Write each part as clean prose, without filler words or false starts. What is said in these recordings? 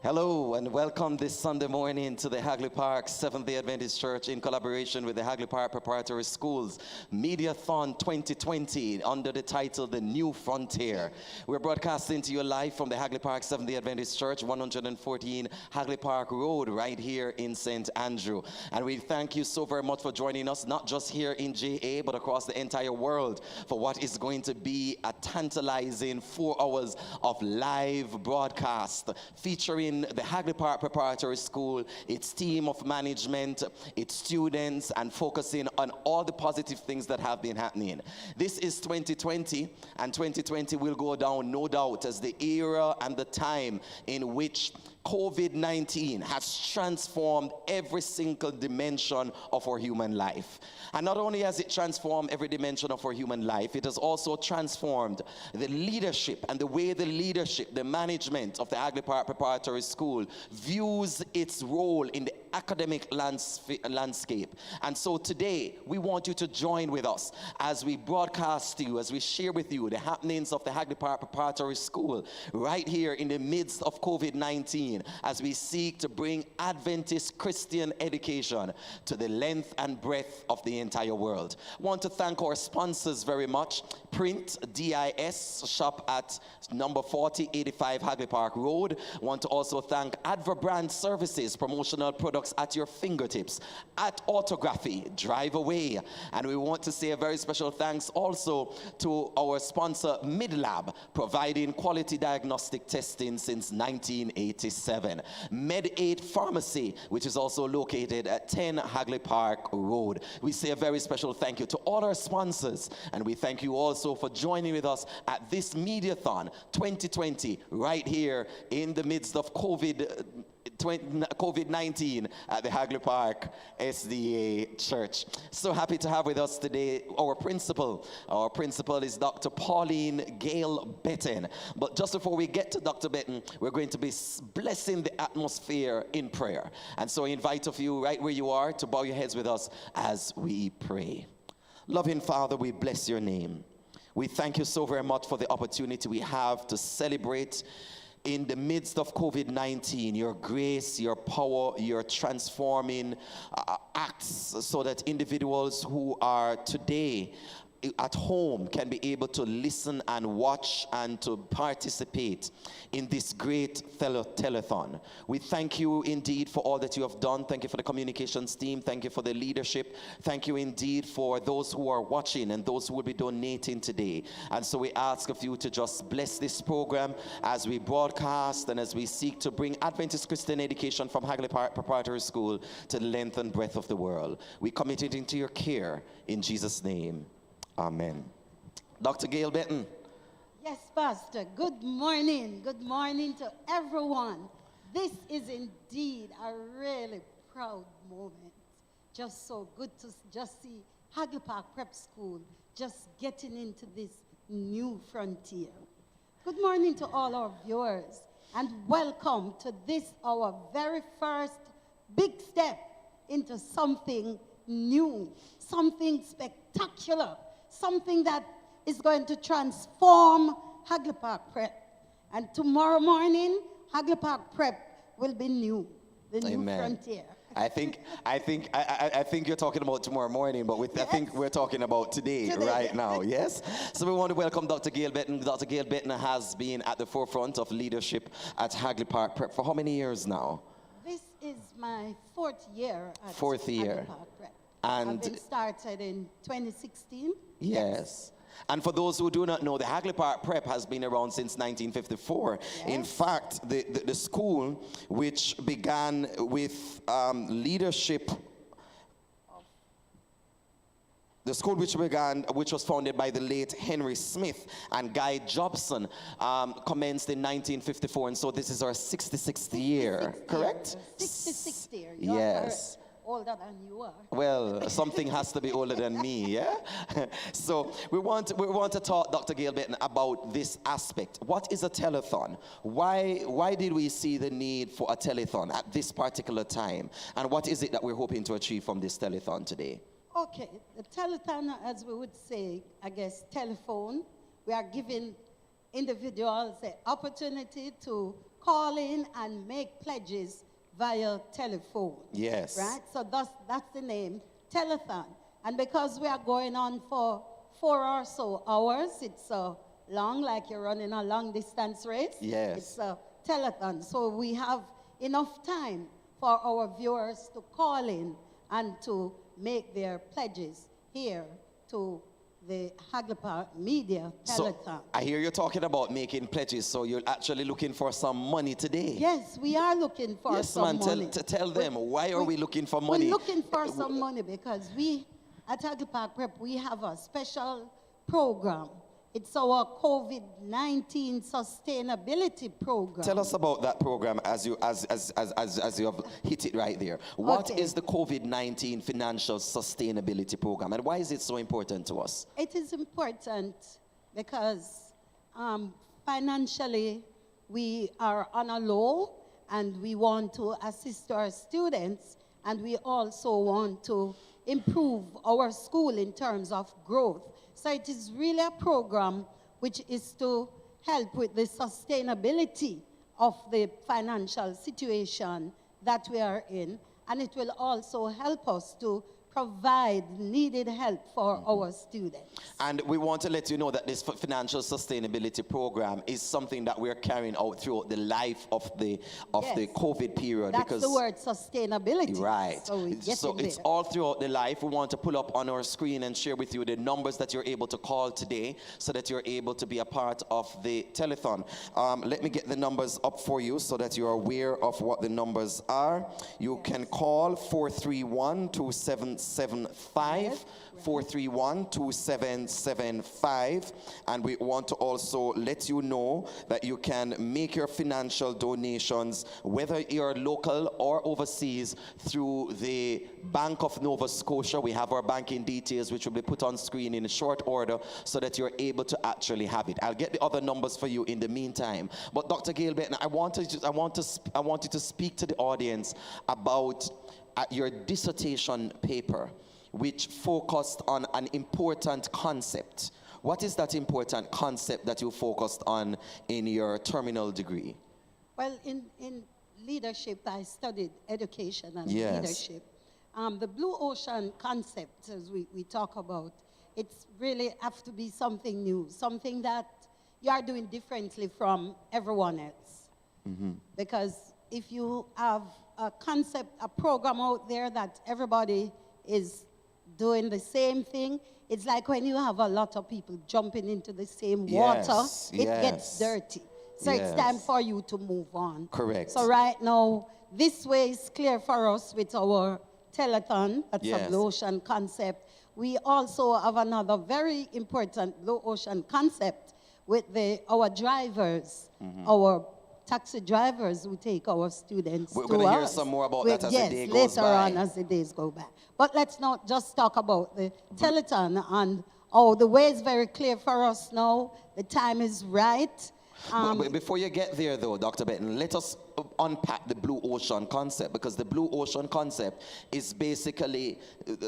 Hello and welcome this Sunday morning to the Hagley Park Seventh-day Adventist Church in collaboration with the Hagley Park Preparatory Schools Mediathon 2020 under the title The New Frontier. We're broadcasting to you live from the Hagley Park Seventh-day Adventist Church, 114 Hagley Park Road, right here in St. Andrew. And we thank you so very much for joining us, not just here in JA, but across the entire world for what is going to be a tantalizing 4 hours of live broadcast featuring the Hagley Park Preparatory School, its team of management, its students, and focusing on all the positive things that have been happening. This is 2020, and 2020 will go down, no doubt, as the era and the time in which COVID-19 has transformed every single dimension of our human life. And not only has it transformed every dimension of our human life, it has also transformed the leadership and the way the management of the Hagley Park Preparatory School views its role in the academic landscape. And so today, we want you to join with us as we broadcast to you, as we share with you the happenings of the Hagley Park Preparatory School right here in the midst of COVID-19, as we seek to bring Adventist Christian education to the length and breadth of the entire world. I want to thank our sponsors very much. Print, DIS, shop at number 4085 Hagley Park Road. I want to also thank Adverbrand Services, promotional products at your fingertips. At Autography, drive away. And we want to say a very special thanks also to our sponsor, Midlab, providing quality diagnostic testing since 1987. Med8 Pharmacy, which is also located at 10 Hagley Park Road. We say a very special thank you to all our sponsors, and we thank you also for joining with us at this Mediathon 2020 right here in the midst of COVID-19 at the Hagley Park SDA Church. So happy to have with us today our principal. Our principal is Dr. Pauline Gail Betton. But just before we get to Dr. Betton, we're going to be blessing the atmosphere in prayer. And so I invite of you right where you are to bow your heads with us as we pray. Loving Father, we bless your name. We thank you so very much for the opportunity we have to celebrate in the midst of COVID-19, your grace, your power, your transforming acts so that individuals who are today at home can be able to listen and watch and to participate in this great telethon. We thank you indeed for all that you have done. Thank you for the communications team. Thank you for the leadership. Thank you indeed for those who are watching and those who will be donating today. And so we ask of you to just bless this program as we broadcast and as we seek to bring Adventist Christian education from Hagley Park Preparatory School to the length and breadth of the world. We commit it into your care in Jesus' name. Amen. Dr. Gail Betton. Yes, Pastor. Good morning. Good morning to everyone. This is indeed a really proud moment. Just so good to just see Hagley Park Prep School just getting into this new frontier. Good morning to all our viewers, and welcome to this, our very first big step into something new, something spectacular, something that is going to transform Hagley Park Prep. And tomorrow morning, Hagley Park Prep will be new, the new frontier. I think you're talking about tomorrow morning, but yes. I think we're talking about today. Right now, yes? So we want to welcome Dr. Gail Betton. Dr. Gail Betton has been at the forefront of leadership at Hagley Park Prep for how many years now? This is my fourth year at Hagley Park Prep. And I've been started in 2016. Yes. And for those who do not know, the Hagley Park Prep has been around since 1954. Yes. In fact, the school, which began with leadership, the school which was founded by the late Henry Smith and Guy Jobson, commenced in 1954, and so this is our 66th year, correct? 66th year. Yes. Older than you are. Well, something has to be older than me, yeah? So we want to talk, Dr. Gail Betton, about this aspect. What is a telethon? Why did we see the need for a telethon at this particular time? And what is it that we're hoping to achieve from this telethon today? Okay, the telethon, as we would say, I guess, telephone. We are giving individuals the opportunity to call in and make pledges via telephone. Yes. Right? So that's the name, Telethon. And because we are going on for 4 or so hours, it's long, like you're running a long distance race. Yes. It's a telethon. So we have enough time for our viewers to call in and to make their pledges here to the Hagley Park Media Telethon. So I hear you're talking about making pledges, so you're actually looking for some money today. Yes, we are looking for some money. Tell them, why are we looking for money? We're looking for some money because we, at Hagley Park Prep, we have a special program. It's our COVID-19 sustainability program. Tell us about that program as you have hit it right there. What is the COVID-19 financial sustainability program, and why is it so important to us? It is important because financially we are on a low, and we want to assist our students, and we also want to improve our school in terms of growth. So it is really a program which is to help with the sustainability of the financial situation that we are in, and it will also help us to provide needed help for our students. And we want to let you know that this financial sustainability program is something that we're carrying out throughout the life of the COVID period. That's because the word sustainability. Right. So it's all throughout the life. We want to pull up on our screen and share with you the numbers that you're able to call today so that you're able to be a part of the telethon. Let me get the numbers up for you so that you're aware of what the numbers are. You can call 431-2775, 431-2775, and we want to also let you know that you can make your financial donations, whether you're local or overseas, through the Bank of Nova Scotia. We have our banking details, which will be put on screen in short order so that you're able to actually have it. I'll get the other numbers for you in the meantime. But Dr. Gail Benton, I want you to speak to the audience about your dissertation paper, which focused on an important concept. What is that important concept that you focused on in your terminal degree? Well, in leadership, I studied education and leadership. The blue ocean concept, as we talk about, it's really have to be something new, something that you are doing differently from everyone else. Mm-hmm. Because if you have a concept, a program out there that everybody is doing the same thing, it's like when you have a lot of people jumping into the same water, it gets dirty. So it's time for you to move on. Correct. So right now, this way is clear for us with our telethon, that's a blue ocean concept. We also have another very important blue ocean concept with our drivers, our taxi drivers who take our students to us. We're going to hear some more about that as the day goes by. Later on as the days go by. But let's not just talk about the telethon, and the way is very clear for us now. The time is right. But before you get there, though, Dr. Benton, let us unpack the blue ocean concept, because the blue ocean concept is basically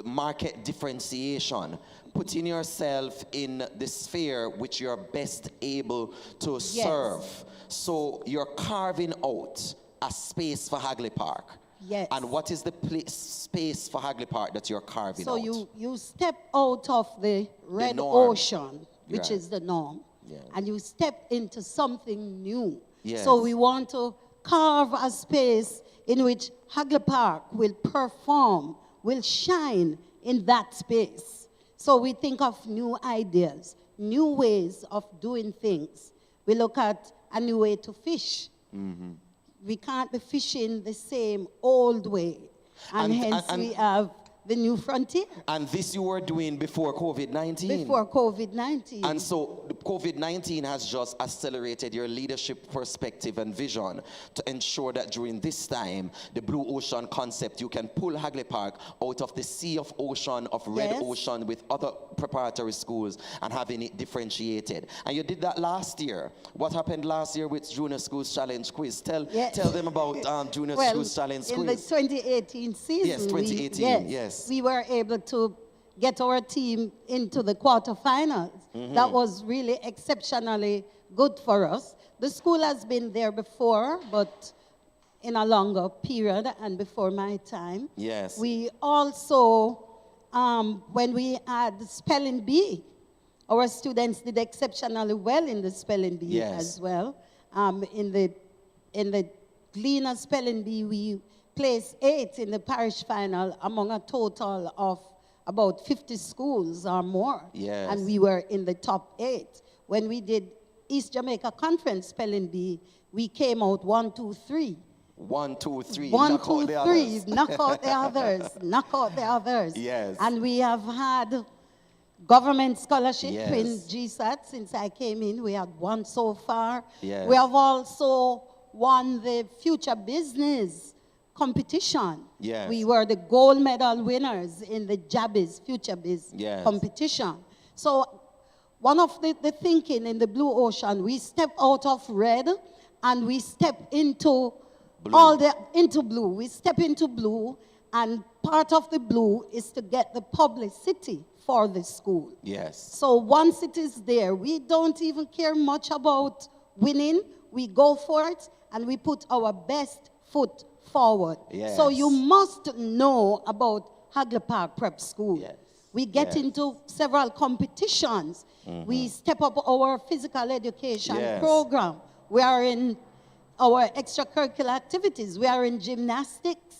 market differentiation, putting yourself in the sphere which you're best able to serve. So you're carving out a space for Hagley Park. Yes. And what is the space for Hagley Park that you're carving out? So you step out of the red ocean, which is the norm, and you step into something new. Yes. So we want to carve a space in which Hagley Park will perform, will shine in that space. So we think of new ideas, new ways of doing things. We look at a new way to fish. Mm-hmm. We can't be fishing the same old way. And hence we have the new frontier. And this you were doing before COVID-19. Before COVID-19. And so COVID-19 has just accelerated your leadership perspective and vision to ensure that during this time, the blue ocean concept, you can pull Hagley Park out of the sea of ocean, of red ocean with other preparatory schools and having it differentiated. And you did that last year. What happened last year with Junior Schools Challenge Quiz? Tell them about Junior Schools Challenge Quiz. In the 2018 season. Yes, 2018, yes. We were able to get our team into the quarterfinals. That was really exceptionally good for us. The school has been there before, but in a longer period and before my time. Yes. We also, when we had spelling bee, our students did exceptionally well in the spelling bee Yes. as well. In the Gleaner spelling bee, we placed 8th in the parish final among a total of about 50 schools or more. Yes. And we were in the top 8. When we did East Jamaica Conference spelling bee, we came out 1, 2, 3. 1, 2, 3. 1, knock 2, out the 3. others. Knock out the others. Knock out the others. Yes. And we have had government scholarship Yes. in GSAT since I came in. We had 1 so far. Yes. We have also won the Future Business competition. Yes. We were the gold medal winners in the JABIS Future Biz Yes. competition. So one of the thinking in the blue ocean, we step out of red and we step into Blue. into blue. We step into blue, and part of the blue is to get the publicity for the school. Yes. So once it is there, we don't even care much about winning. We go for it, and we put our best foot forward. Yes. So you must know about Hagley Park Prep School. Yes. We get Yes. into several competitions. We step up our physical education Yes. program. We are in our extracurricular activities. We are in gymnastics.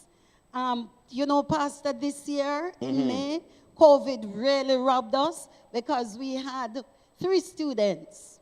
You know, Pastor, this year in May, COVID really robbed us because we had 3 students,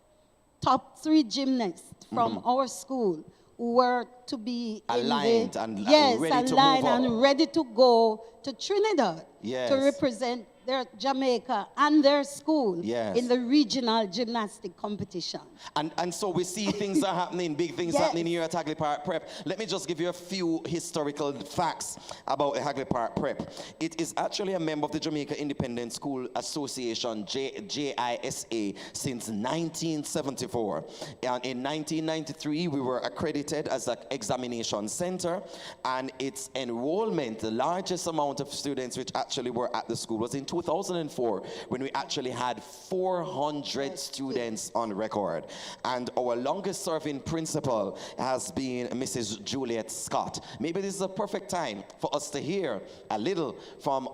top 3 gymnasts from our school who were to be Aligned and yes, ready to aligned move up. and ready to go to Trinidad Yes. to represent their Jamaica and their school Yes. in the regional gymnastic competition. And so we see things are happening, big things Yes. happening here at Hagley Park Prep. Let me just give you a few historical facts about the Hagley Park Prep. It is actually a member of the Jamaica Independent School Association, JISA, since 1974. And in 1993, we were accredited as an examination center, and its enrollment, the largest amount of students which actually were at the school, was in 2004, when we actually had 400 students on record. And our longest serving principal has been Mrs. Juliet Scott. Maybe this is a perfect time for us to hear a little from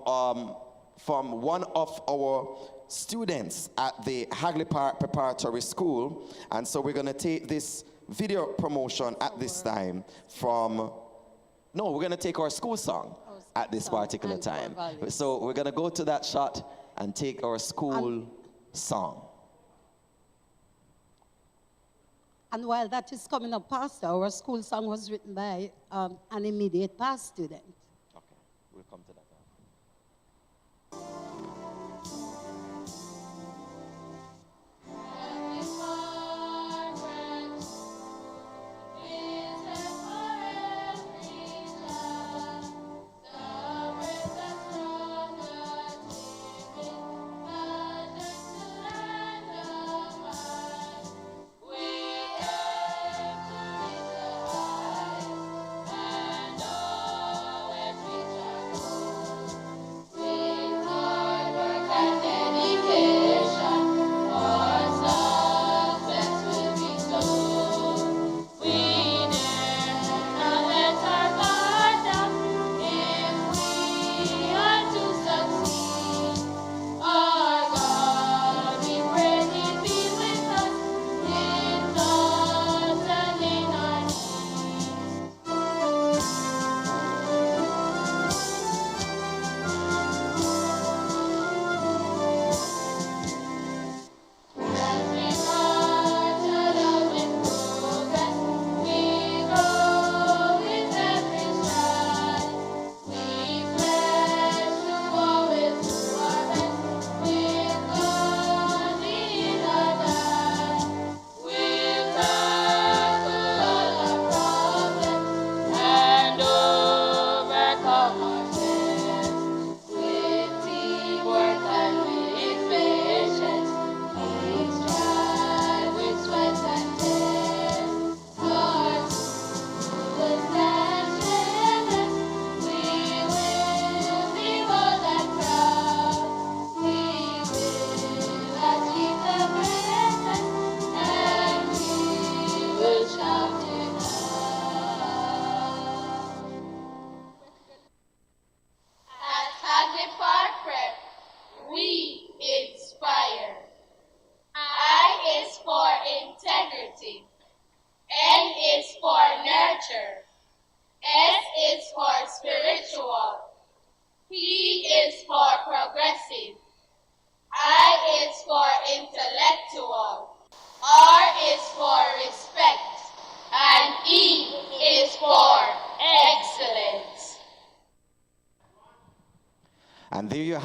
one of our students at the Hagley Park Preparatory School. And so we're going to take this video promotion at this time from, no, we're going to take our school song at this particular time. So we're going to go to that shot and take our school song. And while that is coming up, Pastor, our school song was written by an immediate past student. Okay, we'll come to that now.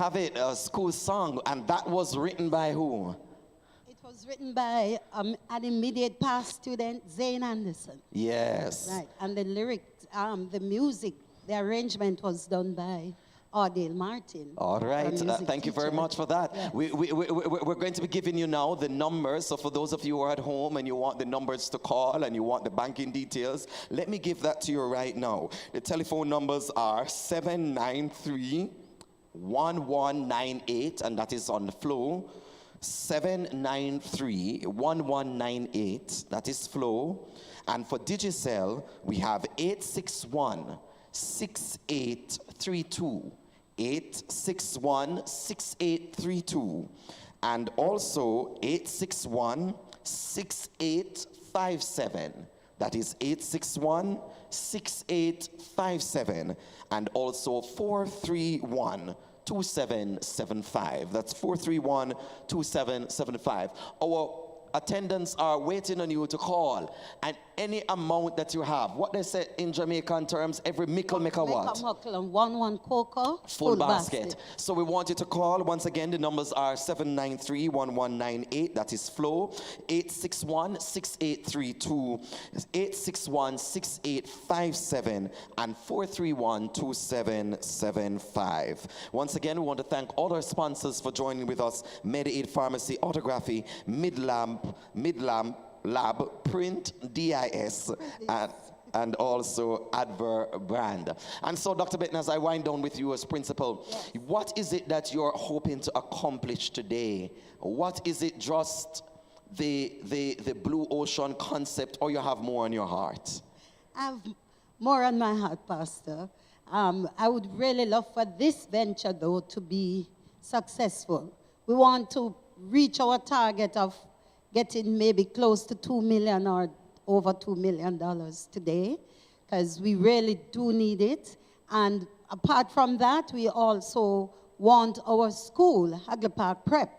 have it, a school song, and that was written by who? It was written by an immediate past student, Zane Anderson. Yes. Right, and the lyrics, the music, the arrangement was done by Ardale Martin. All right, thank you very teacher. much for that. Yes. We're going to be giving you now the numbers. So for those of you who are at home and you want the numbers to call and you want the banking details, let me give that to you right now. The telephone numbers are 793-1198, and that is on the flow. 793-1198, that is flow. And for Digicel, we have 861-6832. 861-6832, and also 861-6857. That is 861-6857, and also 431-2775. That's 431-2775. Our attendants are waiting on you to call, and any amount that you have, what they say in Jamaican terms, every mickle make a what? Muckle and one cocoa, full basket. So we want you to call. Once again, the numbers are 793-1198, that is flow, 861-6832, 861-6857, and 431-2775. Once again, we want to thank all our sponsors for joining with us: Medi-Aid Pharmacy, Autography, Midlamp Lab, Print, DIS, and also Adver Brand. And so, Dr. Benton, as I wind down with you as principal, yes, what is it that you're hoping to accomplish today? What is it, just the Blue Ocean concept, or you have more on your heart? I have more on my heart, Pastor. I would really love for this venture, though, to be successful. We want to reach our target of getting maybe close to $2 million or over $2 million today, because we really do need it. And apart from that, we also want our school, Hagley Park Prep,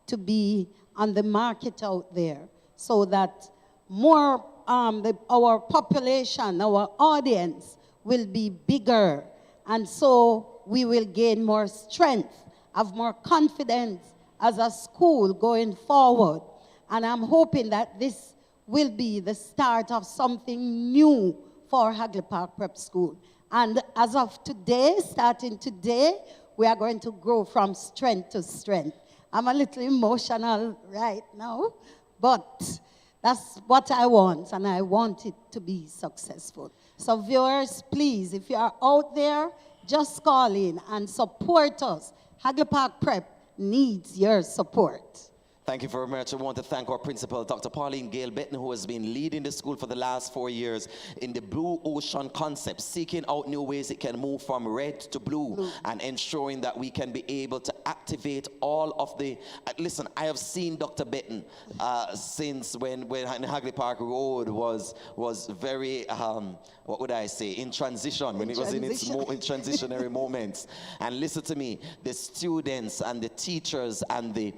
to be on the market out there, so that more our population, our audience will be bigger, and so we will gain more strength, have more confidence as a school going forward. And I'm hoping that this will be the start of something new for Hagley Park Prep School. And as of today, starting today, we are going to grow from strength to strength. I'm a little emotional right now, but that's what I want, and I want it to be successful. So viewers, please, if you are out there, just call in and support us. Hagley Park Prep needs your support. Thank you very much. I want to thank our principal, Dr. Pauline Gail Benton, who has been leading the school for the last 4 years in the Blue Ocean concept, seeking out new ways it can move from red to blue, and ensuring that we can be able to activate all of the... listen, I have seen Dr. Benton since when Hagley Park Road was very, what would I say, in transition, when it was in its transitionary moments. And listen to me, the students and the teachers and the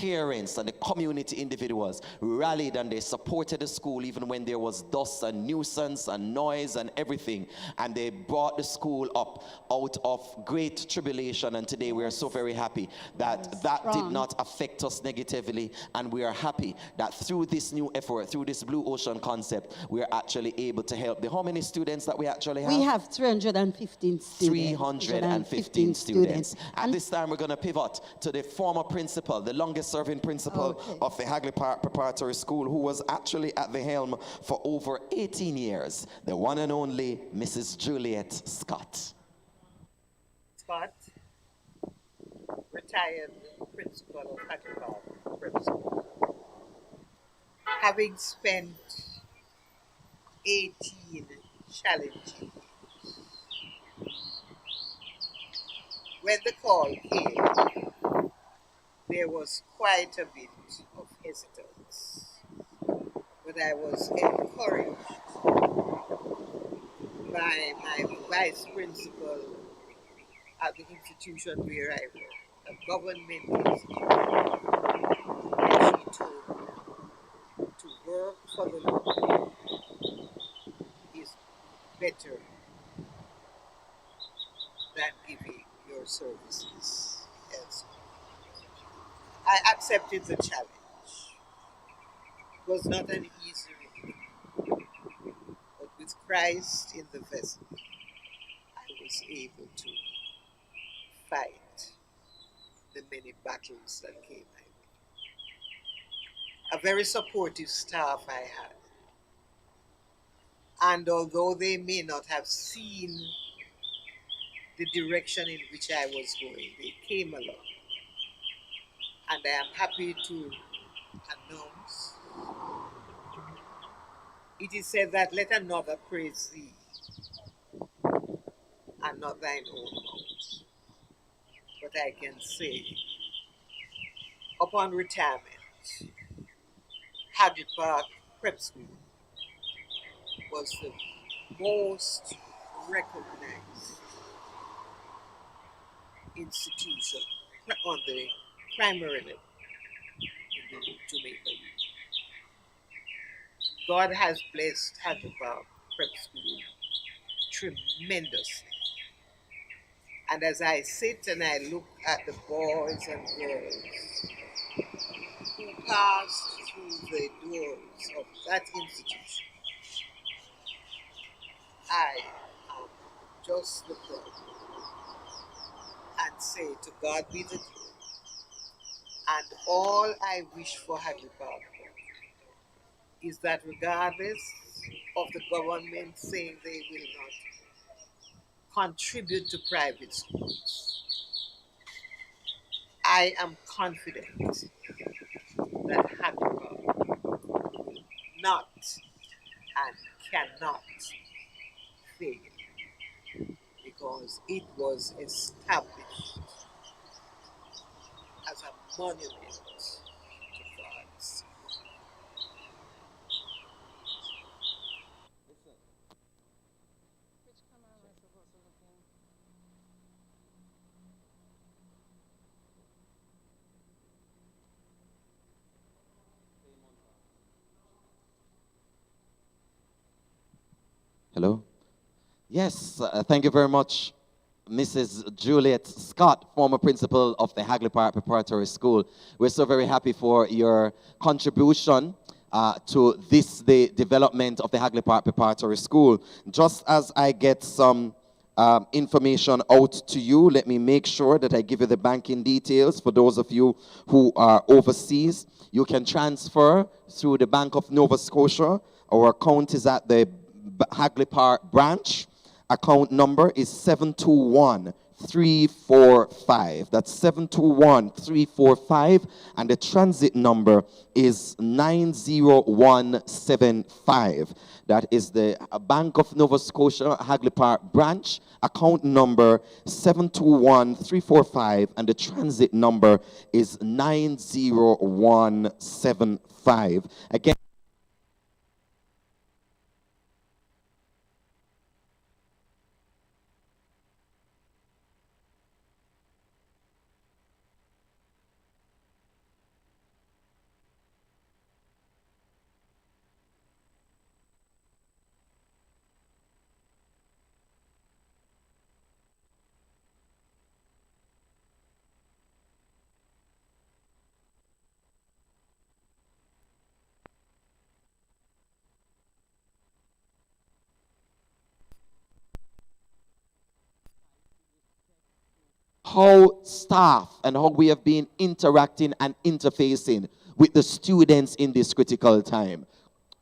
parents and the community individuals rallied, and they supported the school even when there was dust and nuisance and noise and everything, and they brought the school up out of great tribulation. And today we are so very happy that did not affect us negatively, and we are happy that through this new effort, through this Blue Ocean concept, we are actually able to help how many students that we actually have? We have 315 students. 315 students. At this time, we're going to pivot to the former principal, the longest-serving principal of the Hagley Park Preparatory School, who was actually at the helm for over 18 years, the one and only Mrs. Juliet Scott. Scott, retired principal of Hagley Park Prep School. Having spent 18 challenging years. When the call came, there was quite a bit of hesitance, but I was encouraged by my vice principal at the institution where I work, a government institution. And she told me to work for the Lord is better than giving your services. I accepted the challenge. It was not an easy road, but with Christ in the vessel, I was able to fight the many battles that came my way. A very supportive staff I had. And although they may not have seen the direction in which I was going, they came along. And I am happy to announce it is said that let another praise thee and not thine own mouth. But I can say, upon retirement, Hagley Park Prep School was the most recognized institution on the primary level in the Jamaica region. God has blessed Hagley Park Prep School tremendously. And as I sit and I look at the boys and girls who passed through the doors of that institution, I am just the proud and say to God be the glory. And all I wish for Hagley Park is that regardless of the government saying they will not contribute to private schools, I am confident that Hagley Park will not and cannot fail because it was established as a monument to God's. Hello? Yes, thank you very much, Mrs. Juliet Scott, former principal of the Hagley Park Preparatory School. We're so very happy for your contribution to the development of the Hagley Park Preparatory School. Just as I get some information out to you, let me make sure that I give you the banking details for those of you who are overseas. You can transfer through the Bank of Nova Scotia. Our account is at the Hagley Park branch. Account number is 721-345. That's 721-345, and the transit number is 90175. That is the Bank of Nova Scotia Hagley Park branch. Account number 721-345, and the transit number is 90175. Again, how staff and how we have been interacting and interfacing with the students in this critical time.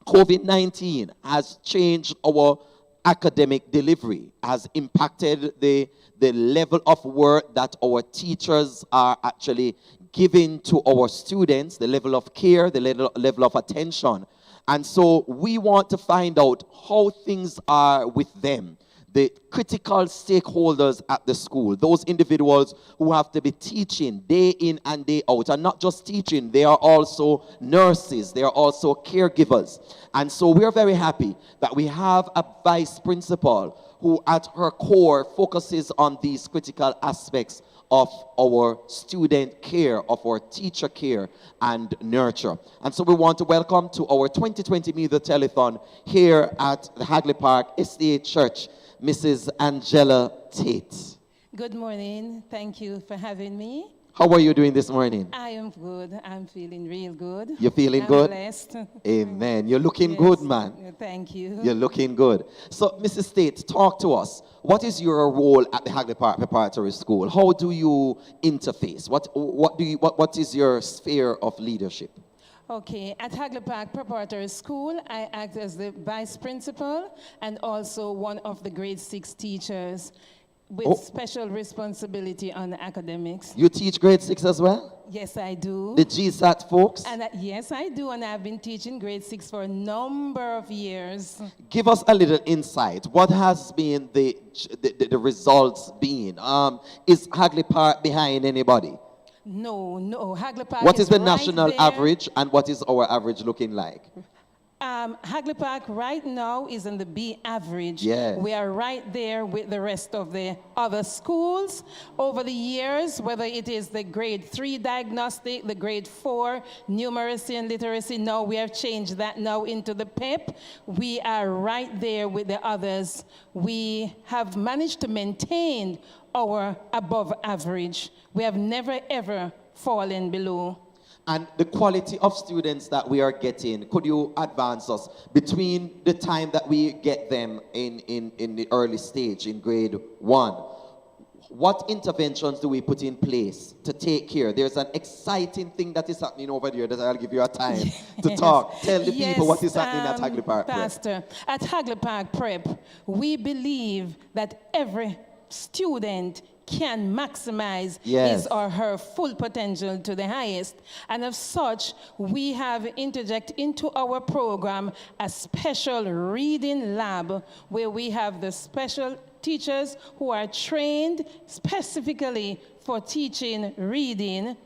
COVID-19 has changed our academic delivery, has impacted the level of work that our teachers are actually giving to our students, the level of care, the level of attention. And so we want to find out how things are with them, the critical stakeholders at the school, those individuals who have to be teaching day in and day out, and not just teaching, they are also nurses, they are also caregivers. And so we're very happy that we have a vice principal who at her core focuses on these critical aspects of our student care, of our teacher care and nurture. And so we want to welcome to our 2020 Media Telethon here at the Hagley Park SDA Church, Mrs. Angela Tate. Good morning. Thank you for having me. How are you doing this morning? I am good. I'm feeling real good. You're feeling I'm good? Blessed. Amen. You're looking Yes. good, man. Thank you. You're looking good. So, Mrs. State, talk to us. What is your role at the Hagley Park Preparatory School? How do you interface? What is your sphere of leadership? Okay, at Hagley Park Preparatory School, I act as the vice principal and also one of the grade 6 teachers with special responsibility on academics. You teach grade 6 as well? Yes, I do. The GSAT folks? And yes, I do, and I've been teaching grade 6 for a number of years. Give us a little insight. What has been the results been? Is Hagley Park behind anybody? No. Hagley Park What is the right national there. average, and what is our average looking like? Hagley Park right now is in the B average. Yes. We are right there with the rest of the other schools. Over the years, whether it is the grade 3 diagnostic, the grade 4 numeracy and literacy, now we have changed that now into the PEP. We are right there with the others. We have managed to maintain our above average. We have never ever fallen below. And the quality of students that we are getting, could you advance us between the time that we get them in the early stage, in grade 1? What interventions do we put in place to take care? There's an exciting thing that is happening over there that I'll give you a time to talk. Tell the people what is happening at Hagley Park Prep. Pastor, at Hagley Park Prep, we believe that every student can maximize his or her full potential to the highest. And as such, we have interjected into our program a special reading lab where we have the special teachers who are trained specifically for teaching reading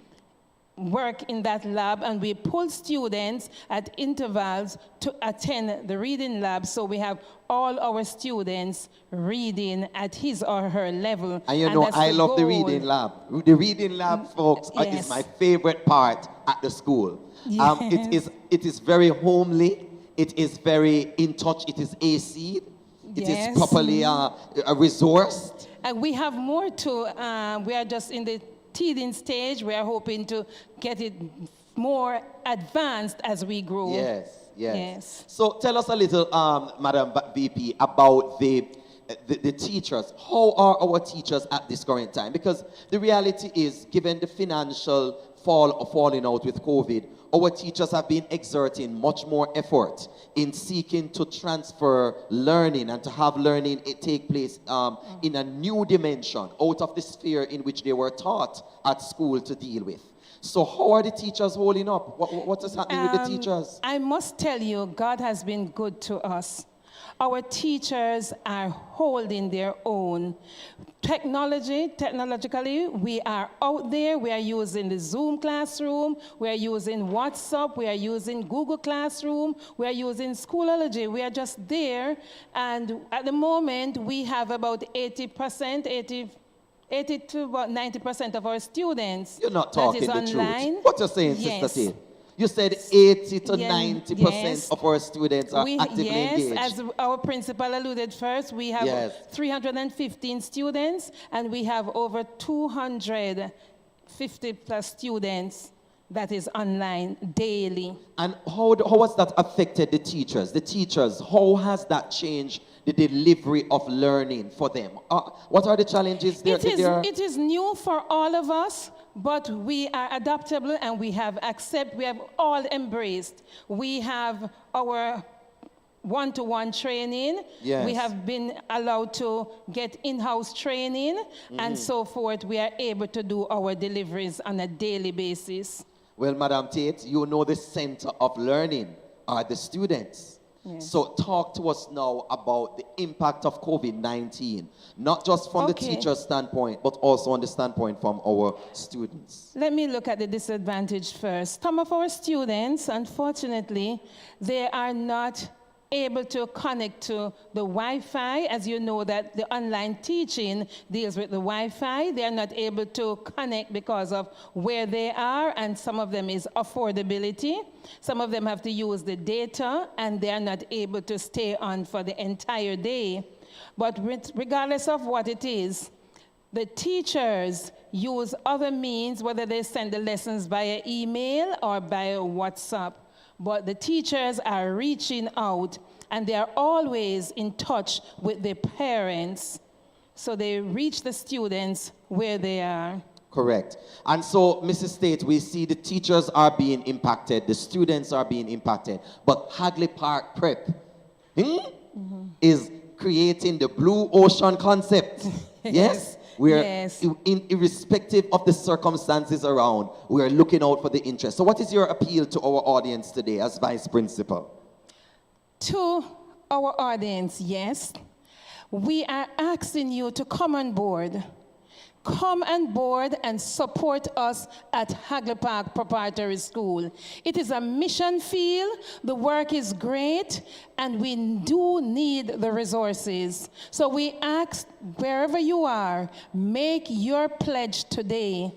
work in that lab, and we pull students at intervals to attend the reading lab, so we have all our students reading at his or her level. And you know, I love the reading lab. The reading lab, folks, is my favorite part at the school. Yes. It is very homely. It is very in touch. It is AC. It is properly resourced. And we have more to, we are just in the teething stage. We are hoping to get it more advanced as we grow. Yes. So tell us a little, Madam VP, about the teachers. How are our teachers at this current time? Because the reality is, given the financial falling out with COVID, our teachers have been exerting much more effort in seeking to transfer learning and to have learning take place in a new dimension out of the sphere in which they were taught at school to deal with. So how are the teachers holding up? What is happening with the teachers? I must tell you, God has been good to us. Our teachers are holding their own. Technologically, we are out there. We are using the Zoom classroom. We are using WhatsApp. We are using Google Classroom. We are using Schoology. We are just there. And at the moment, we have about 80 to about 90% of our students. You're not talking the online. truth. What you're saying, Sister T? You said 80 to 90% of our students are actively engaged. As our principal alluded first, we have 315 students, and we have over 250 plus students that is online daily. And how has that affected the teachers? The teachers, how has that changed the delivery of learning for them? What are the challenges there? It is new for all of us, but we are adaptable and we have all embraced. We have our one-to-one training. We have been allowed to get in-house training and so forth. We are able to do our deliveries on a daily basis. Well, Madam Tate, you know the center of learning are the students. So talk to us now about the impact of COVID-19, not just from the teacher's standpoint, but also on the standpoint from our students. Let me look at the disadvantage first. Some of our students, unfortunately, they are not able to connect to the Wi-Fi. As you know, that the online teaching deals with the Wi-Fi. They are not able to connect because of where they are, and some of them is affordability. Some of them have to use the data, and they are not able to stay on for the entire day. But regardless of what it is, the teachers use other means, whether they send the lessons via email or via WhatsApp. But the teachers are reaching out, and they are always in touch with the parents, so they reach the students where they are. Correct. And so, Mrs. State, we see the teachers are being impacted, the students are being impacted, but Hagley Park Prep is creating the blue ocean concept. Yes? We're irrespective of the circumstances around, we are looking out for the interest. So what is your appeal to our audience today as Vice Principal? To our audience, yes. We are asking you to come on board. Come on board and support us at Hagley Park Preparatory School. It is a mission field, the work is great, and we do need the resources. So we ask, wherever you are, make your pledge today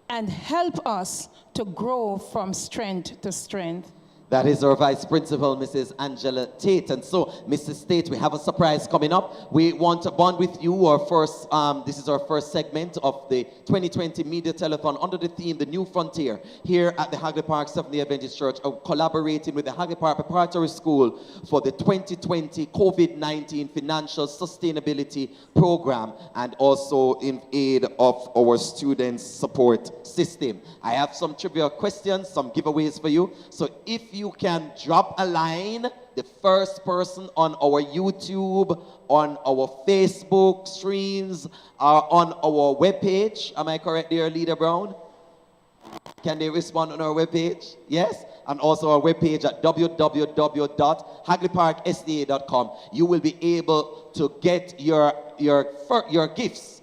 and help us to grow from strength to strength. That is our Vice Principal, Mrs. Angela Tate. And so, Mrs. Tate, we have a surprise coming up. We want to bond with you. Our first, this is our first segment of the 2020 Media Telethon under the theme, The New Frontier, here at the Hagley Park Seventh-day Adventist Church, collaborating with the Hagley Park Preparatory School for the 2020 COVID-19 Financial Sustainability Program, and also in aid of our students' support system. I have some trivia questions, some giveaways for you. So if you can drop a line, the first person on our YouTube, on our Facebook streams, or on our webpage. Am I correct there, Leader Brown? Can they respond on our webpage? Yes? And also our webpage at www.hagleyparksda.com. You will be able to get your gifts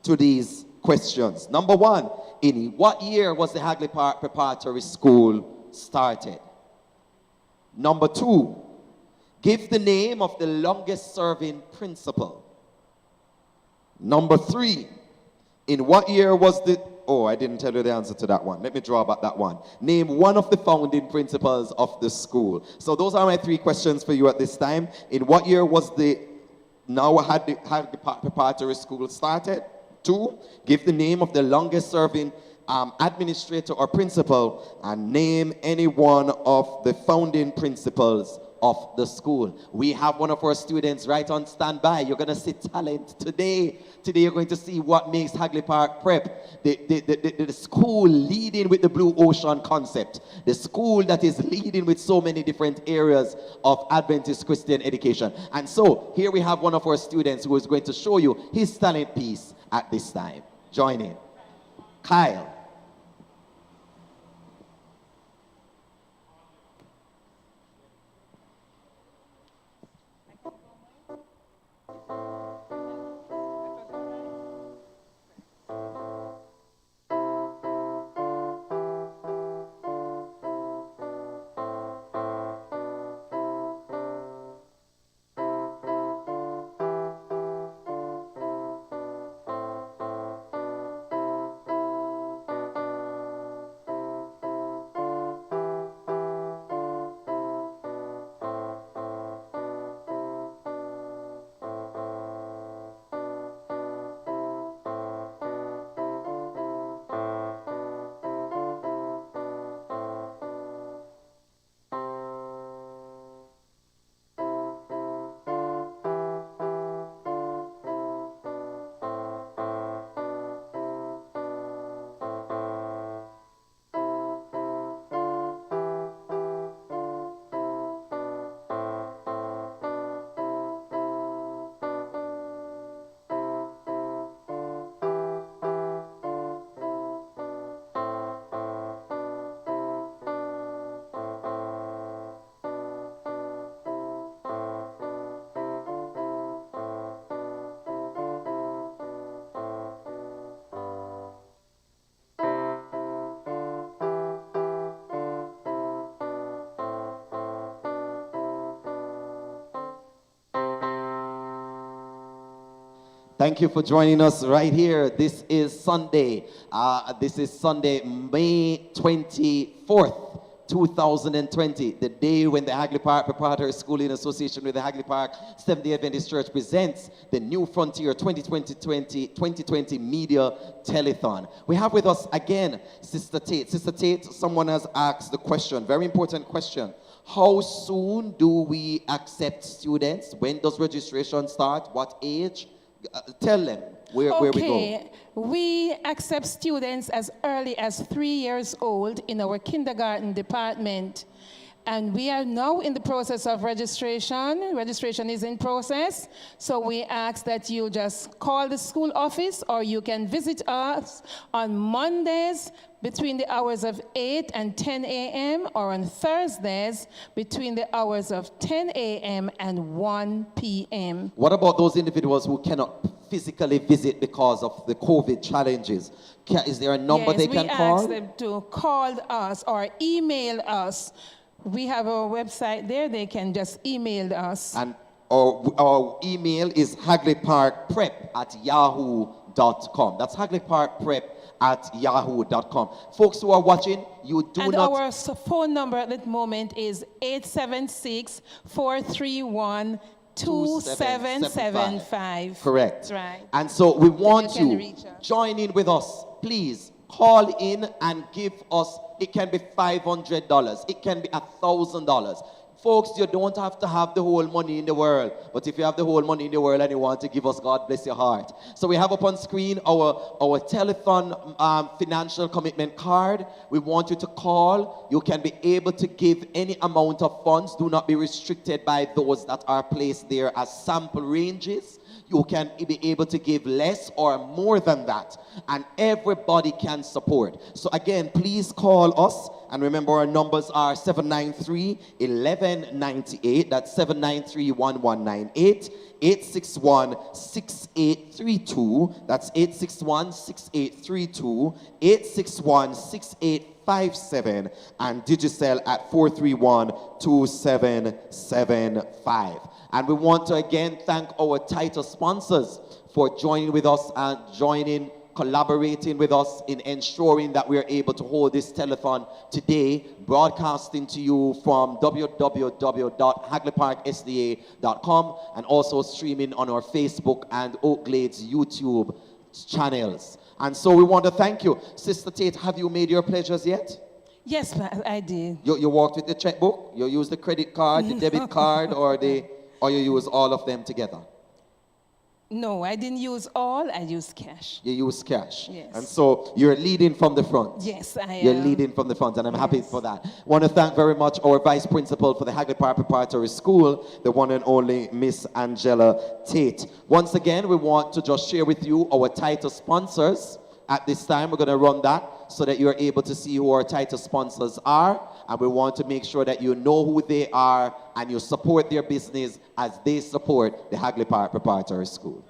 to these questions. Number one, in what year was the Hagley Park Preparatory School started? Number two, give the name of the longest serving principal. Number three, in what year was the, oh, I didn't tell you the answer to that one. Let me draw back that one. Name one of the founding principals of the school. So those are my three questions for you at this time. In what year was the, now had the Preparatory School started? Two, give the name of the longest serving administrator or principal, and name any one of the founding principals of the school. We have one of our students right on standby. You're going to see talent today. Today you're going to see what makes Hagley Park Prep the school leading with the blue ocean concept. The school that is leading with so many different areas of Adventist Christian education. And so here we have one of our students who is going to show you his talent piece at this time. Join in. Kyle. Thank you for joining us right here. This is Sunday. May 24th, 2020, the day when the Hagley Park Preparatory School in association with the Hagley Park Seventh-day Adventist Church presents the New Frontier 2020 Media Telethon. We have with us again Sister Tate. Sister Tate, someone has asked the question, very important question. How soon do we accept students? When does registration start? What age? Tell them where we go. We accept students as early as 3 years old in our kindergarten department. And we are now in the process of registration. Registration is in process. So we ask that you just call the school office, or you can visit us on Mondays between the hours of 8 and 10 a.m. or on Thursdays between the hours of 10 a.m. and 1 p.m. What about those individuals who cannot physically visit because of the COVID challenges? Is there a number they can call? Yes, we ask them to call us or email us. We have our website there. They can just email us. And our email is hagleyparkprep@yahoo.com. That's hagleyparkprep@yahoo.com. Folks who are watching, you do and not... our phone number at that moment is 876-431-2775. Correct. That's right. And so we want you you join in with us. Please call in and give us. It can be $500. It can be $1,000. Folks, you don't have to have the whole money in the world. But if you have the whole money in the world and you want to give us, God bless your heart. So we have up on screen our Telethon financial commitment card. We want you to call. You can be able to give any amount of funds. Do not be restricted by those that are placed there as sample ranges. You can be able to give less or more than that. And everybody can support. So again, please call us. And remember, our numbers are 793-1198. That's 793-1198. 861-6832. That's 861-6832. 861-6857. And Digicel at 431-2775. And we want to again thank our title sponsors for joining with us and collaborating with us in ensuring that we are able to hold this telethon today, broadcasting to you from www.hagleyparksda.com and also streaming on our Facebook and Oaklades YouTube channels. And so we want to thank you. Sister Tate, have you made your pledges yet? Yes, I did. You walked with the checkbook? You used the credit card, the debit card, or you use all of them together? No, I didn't use all. I used cash. You use cash. Yes. And so you're leading from the front. Yes, I am. You're leading from the front, and I'm happy for that. Want to thank very much our Vice Principal for the Hagley Park Preparatory School, the one and only Miss Angela Tate. Once again, we want to just share with you our title sponsors. At this time, we're going to run that so that you're able to see who our title sponsors are. And we want to make sure that you know who they are and you support their business as they support the Hagley Park Preparatory School.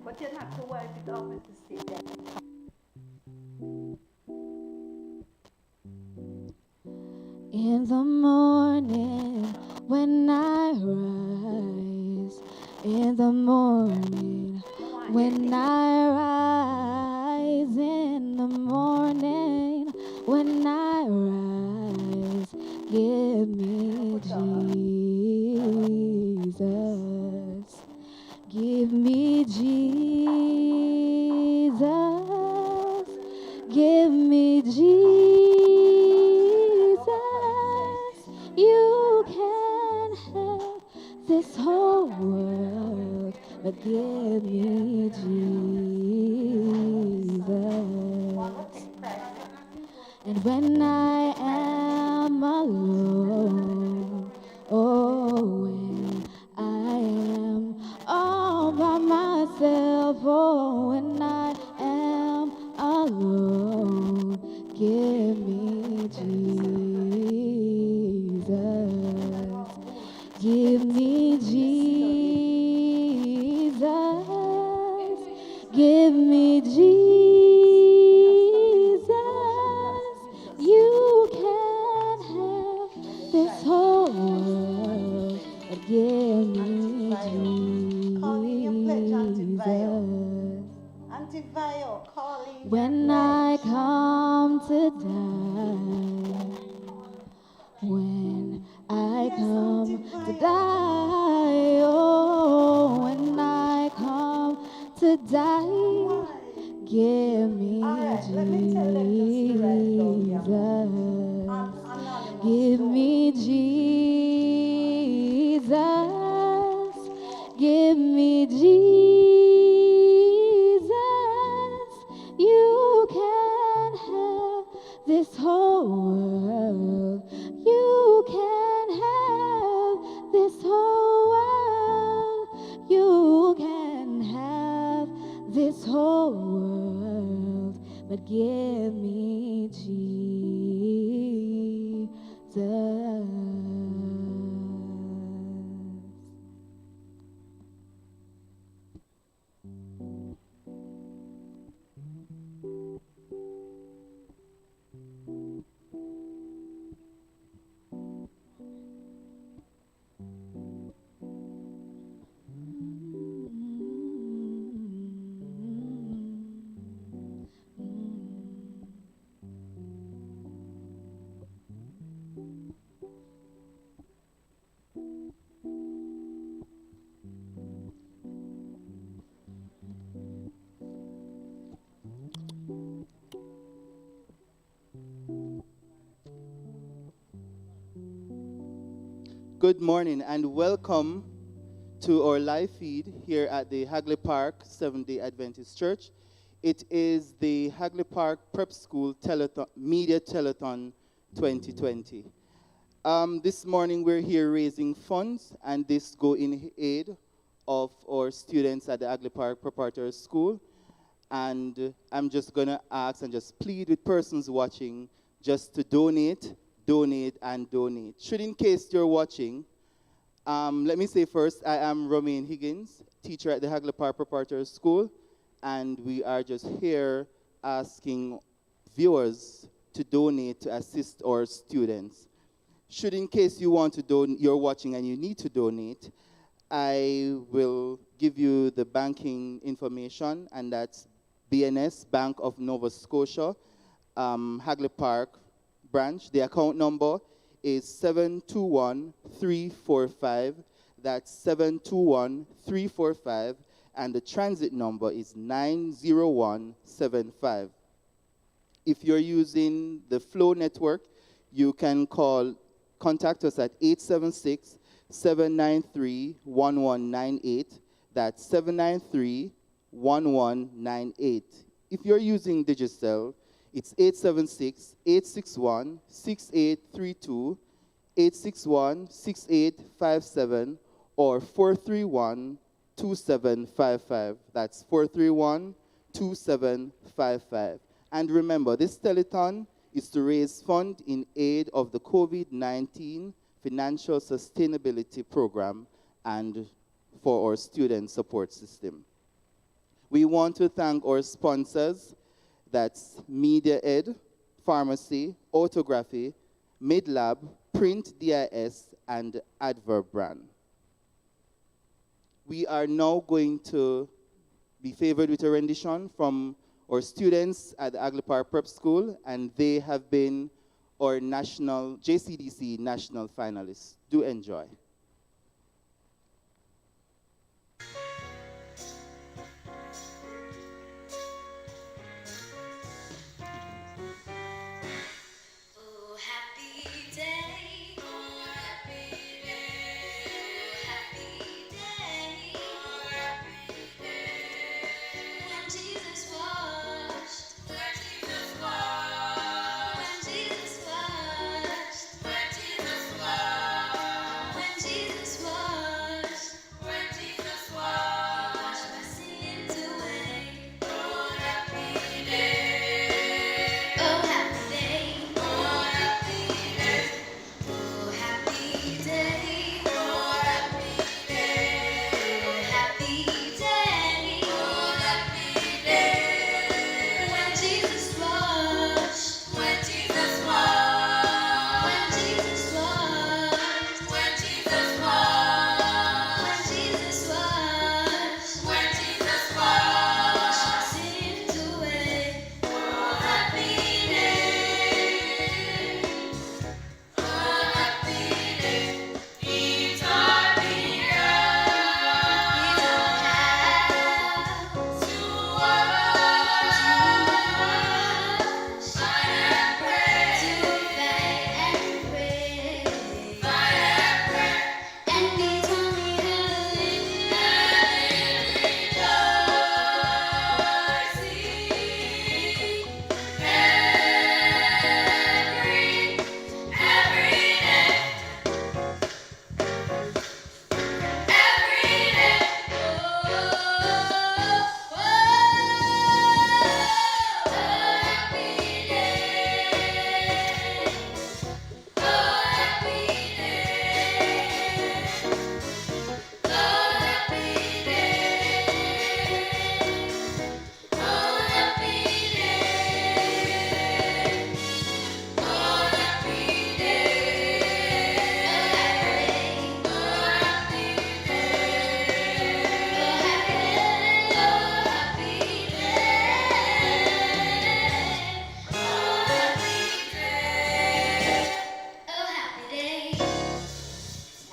But you're not to worry if it always to stay there. In the morning when I rise, in the morning when I rise, in the morning when I rise, give me Jesus. Give me Jesus. Give me Jesus. You can have this whole world, but give me Jesus. And when I am alone, oh, when I am all by myself, oh, when I am alone, give me Jesus. Give me Jesus. Give me Jesus. You can have this whole world, but give me Jesus. Auntie Vio, calling. When I come to die, when I come to die, oh, when I come to die, give me Jesus. Give me Jesus. Give me Jesus. You can have this whole world. You can have this whole world. You can have this whole world, but give me Jesus. Good morning and welcome to our live feed here at the Hagley Park Seventh-day Adventist Church. It is the Hagley Park Prep School Telethon, Media Telethon 2020. This morning we're here raising funds, and this go in aid of our students at the Hagley Park Preparatory School. And I'm just going to ask and just plead with persons watching just to donate, and donate. Should in case you're watching, let me say first, I am Romaine Higgins, teacher at the Hagley Park Preparatory School, and we are just here asking viewers to donate to assist our students. Should in case you want to donate, you're watching and you need to donate, I will give you the banking information, and that's BNS, Bank of Nova Scotia, Hagley Park branch. The account number is 721-345. That's 721-345. And the transit number is 90175. If you're using the Flow network, you can contact us at 876-793-1198. That's 793-1198. If you're using Digicel, it's 876-861-6832, 861-6857, or 431-2755. That's 431-2755. And remember, this telethon is to raise funds in aid of the COVID-19 Financial Sustainability Program and for our student support system. We want to thank our sponsors, that's Media Ed, Pharmacy, Autography, Midlab, Print DIS, and Adverb brand. We are now going to be favored with a rendition from our students at the Hagley Park Prep School, and they have been our national JCDC national finalists. Do enjoy.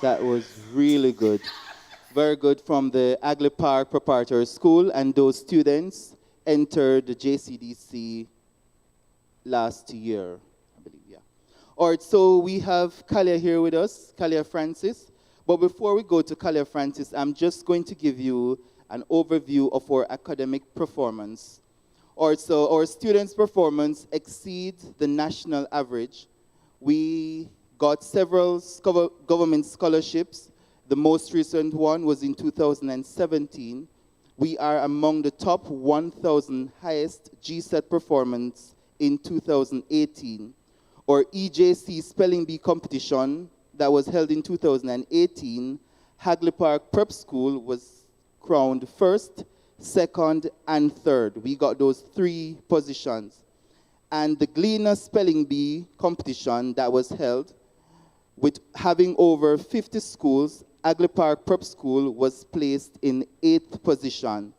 That was really good. Very good from the Hagley Park Preparatory School, and those students entered the JCDC last year, I believe, yeah. All right, so we have Kalia here with us, Kalia Francis. But before we go to Kalia Francis, I'm just going to give you an overview of our academic performance. All right, so our students' performance exceeds the national average. We got several government scholarships. The most recent one was in 2017. We are among the top 1,000 highest GSET performance in 2018. Our EJC Spelling Bee competition that was held in 2018, Hagley Park Prep School was crowned first, second, and third. We got those 3 positions. And the Gleaner Spelling Bee competition that was held, with having over 50 schools, Hagley Park Prep School was placed in 8th position.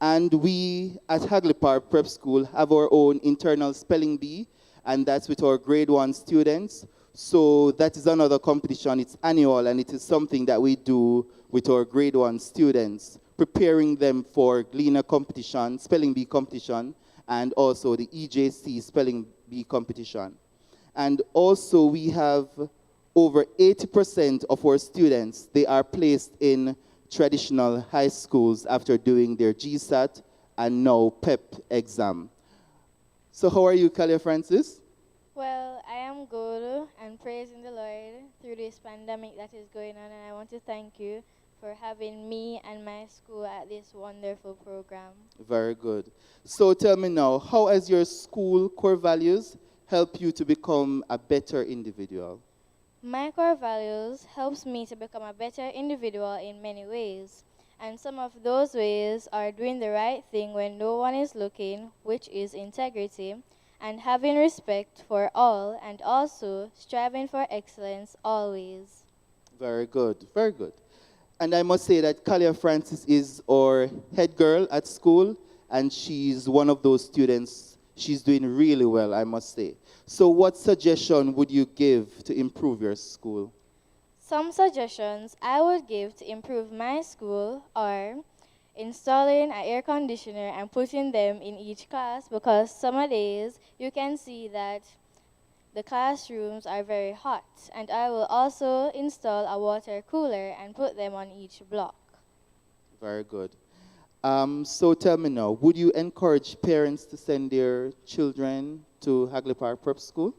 And we at Hagley Park Prep School have our own internal spelling bee, and that's with our grade 1 students. So that is another competition. It's annual, and it is something that we do with our grade 1 students, preparing them for Gleaner competition, spelling bee competition, and also the EJC spelling bee competition. And also we have over 80% of our students, they are placed in traditional high schools after doing their GSAT and now PEP exam. So how are you, Kalia Francis? Well, I am good and praising the Lord through this pandemic that is going on, and I want to thank you for having me and my school at this wonderful program. Very good. So tell me now, how has your school core values helped you to become a better individual? My core values helps me to become a better individual in many ways. And some of those ways are doing the right thing when no one is looking, which is integrity, and having respect for all, and also striving for excellence always. Very good, very good. And I must say that Kalia Francis is our head girl at school, and she's one of those students. She's doing really well, I must say. So what suggestion would you give to improve your school? Some suggestions I would give to improve my school are installing an air conditioner and putting them in each class, because some days you can see that the classrooms are very hot. And I will also install a water cooler and put them on each block. Very good. So tell me now, would you encourage parents to send their children to Hagley Park Prep School?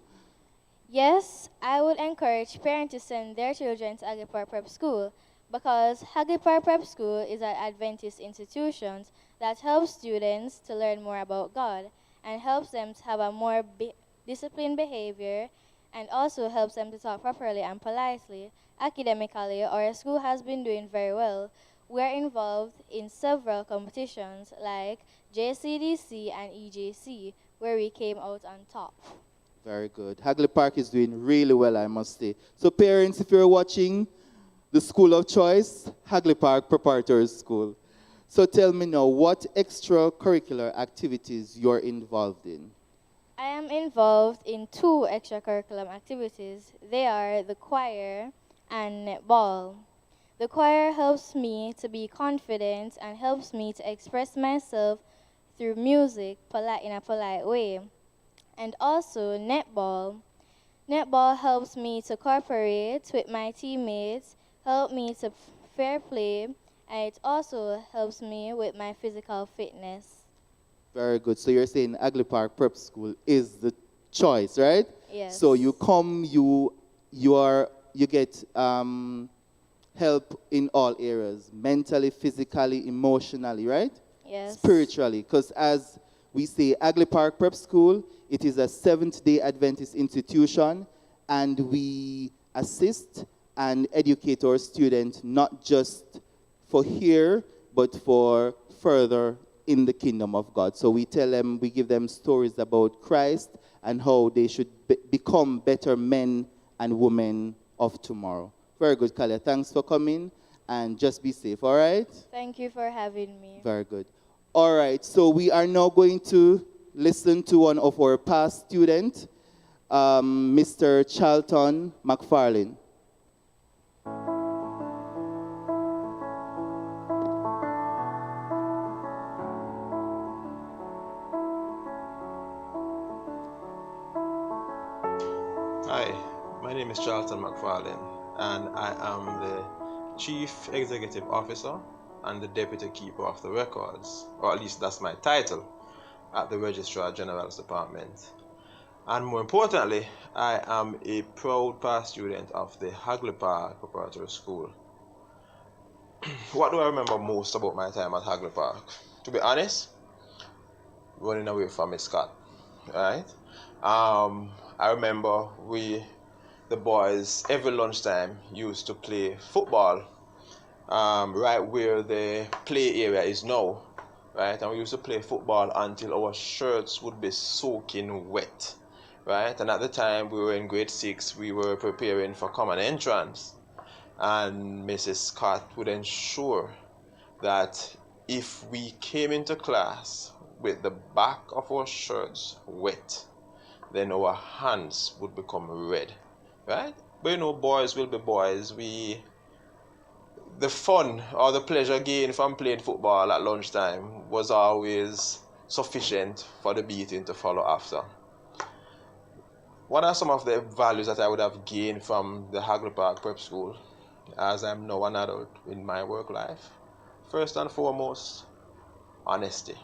Yes, I would encourage parents to send their children to Hagley Park Prep School, because Hagley Park Prep School is an Adventist institution that helps students to learn more about God and helps them to have a more disciplined behavior, and also helps them to talk properly and politely. Academically, our school has been doing very well. We are involved in several competitions like JCDC and EJC, where we came out on top. Very good. Hagley Park is doing really well, I must say. So parents, if you're watching, the school of choice, Hagley Park Preparatory School. So tell me now, what extracurricular activities you're involved in? I am involved in 2 extracurricular activities. They are the choir and netball. The choir helps me to be confident and helps me to express myself through music in a polite way. And also netball. Netball helps me to cooperate with my teammates, help me to fair play, and it also helps me with my physical fitness. Very good. So you're saying Hagley Park Prep School is the choice, right? Yes. So you come, you get help in all areas, mentally, physically, emotionally, right? Yes. Spiritually, because as we say, Hagley Park Prep School, it is a Seventh-day Adventist institution, and we assist and educate our students not just for here, but for further in the kingdom of God. So we tell them, we give them stories about Christ and how they should become better men and women of tomorrow. Very good, Kalia. Thanks for coming, and just be safe, all right? Thank you for having me. Very good. All right, so we are now going to listen to one of our past students, Mr. Charlton McFarlane. Hi, my name is Charlton McFarlane, and I am the Chief Executive Officer and the Deputy Keeper of the Records, or at least that's my title, at the Registrar General's Department. And more importantly, I am a proud past student of the Hagley Park Preparatory School. What do I remember most about my time at Hagley Park? To be honest, running away from Miss Scott, right? I remember the boys, every lunchtime used to play football right where the play area is now, right? And we used to play football until our shirts would be soaking wet, right? And at the time we were in grade 6, we were preparing for common entrance, and Mrs. Scott would ensure that if we came into class with the back of our shirts wet, then our hands would become red, right? But you know, boys will be boys. The fun or the pleasure gained from playing football at lunchtime was always sufficient for the beating to follow after. What are some of the values that I would have gained from the Hagley Park Prep School as I'm now an adult in my work life? First and foremost, honesty.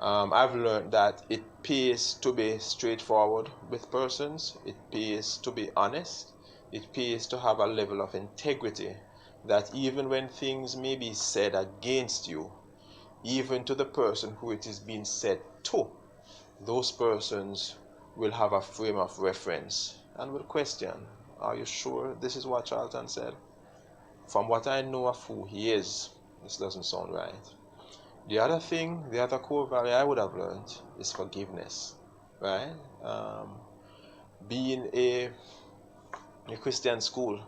I've learned that it pays to be straightforward with persons. It pays to be honest. It pays to have a level of integrity that even when things may be said against you, even to the person who it is being said to, those persons will have a frame of reference and will question, are you sure this is what Charlton said? From what I know of who he is, this doesn't sound right. The other core value I would have learned is forgiveness. right? Being a Christian school,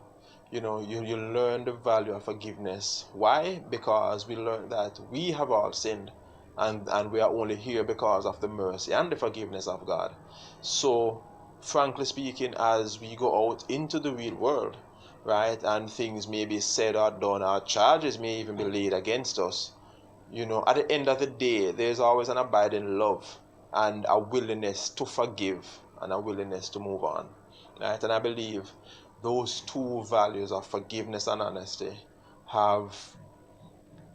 you learn the value of forgiveness. Why? Because we learn that we have all sinned, and we are only here because of the mercy and the forgiveness of God. So, frankly speaking, as we go out into the real world, right, and things may be said or done, our charges may even be laid against us, at the end of the day, there's always an abiding love and a willingness to forgive and a willingness to move on, right? And I believe those two values of forgiveness and honesty have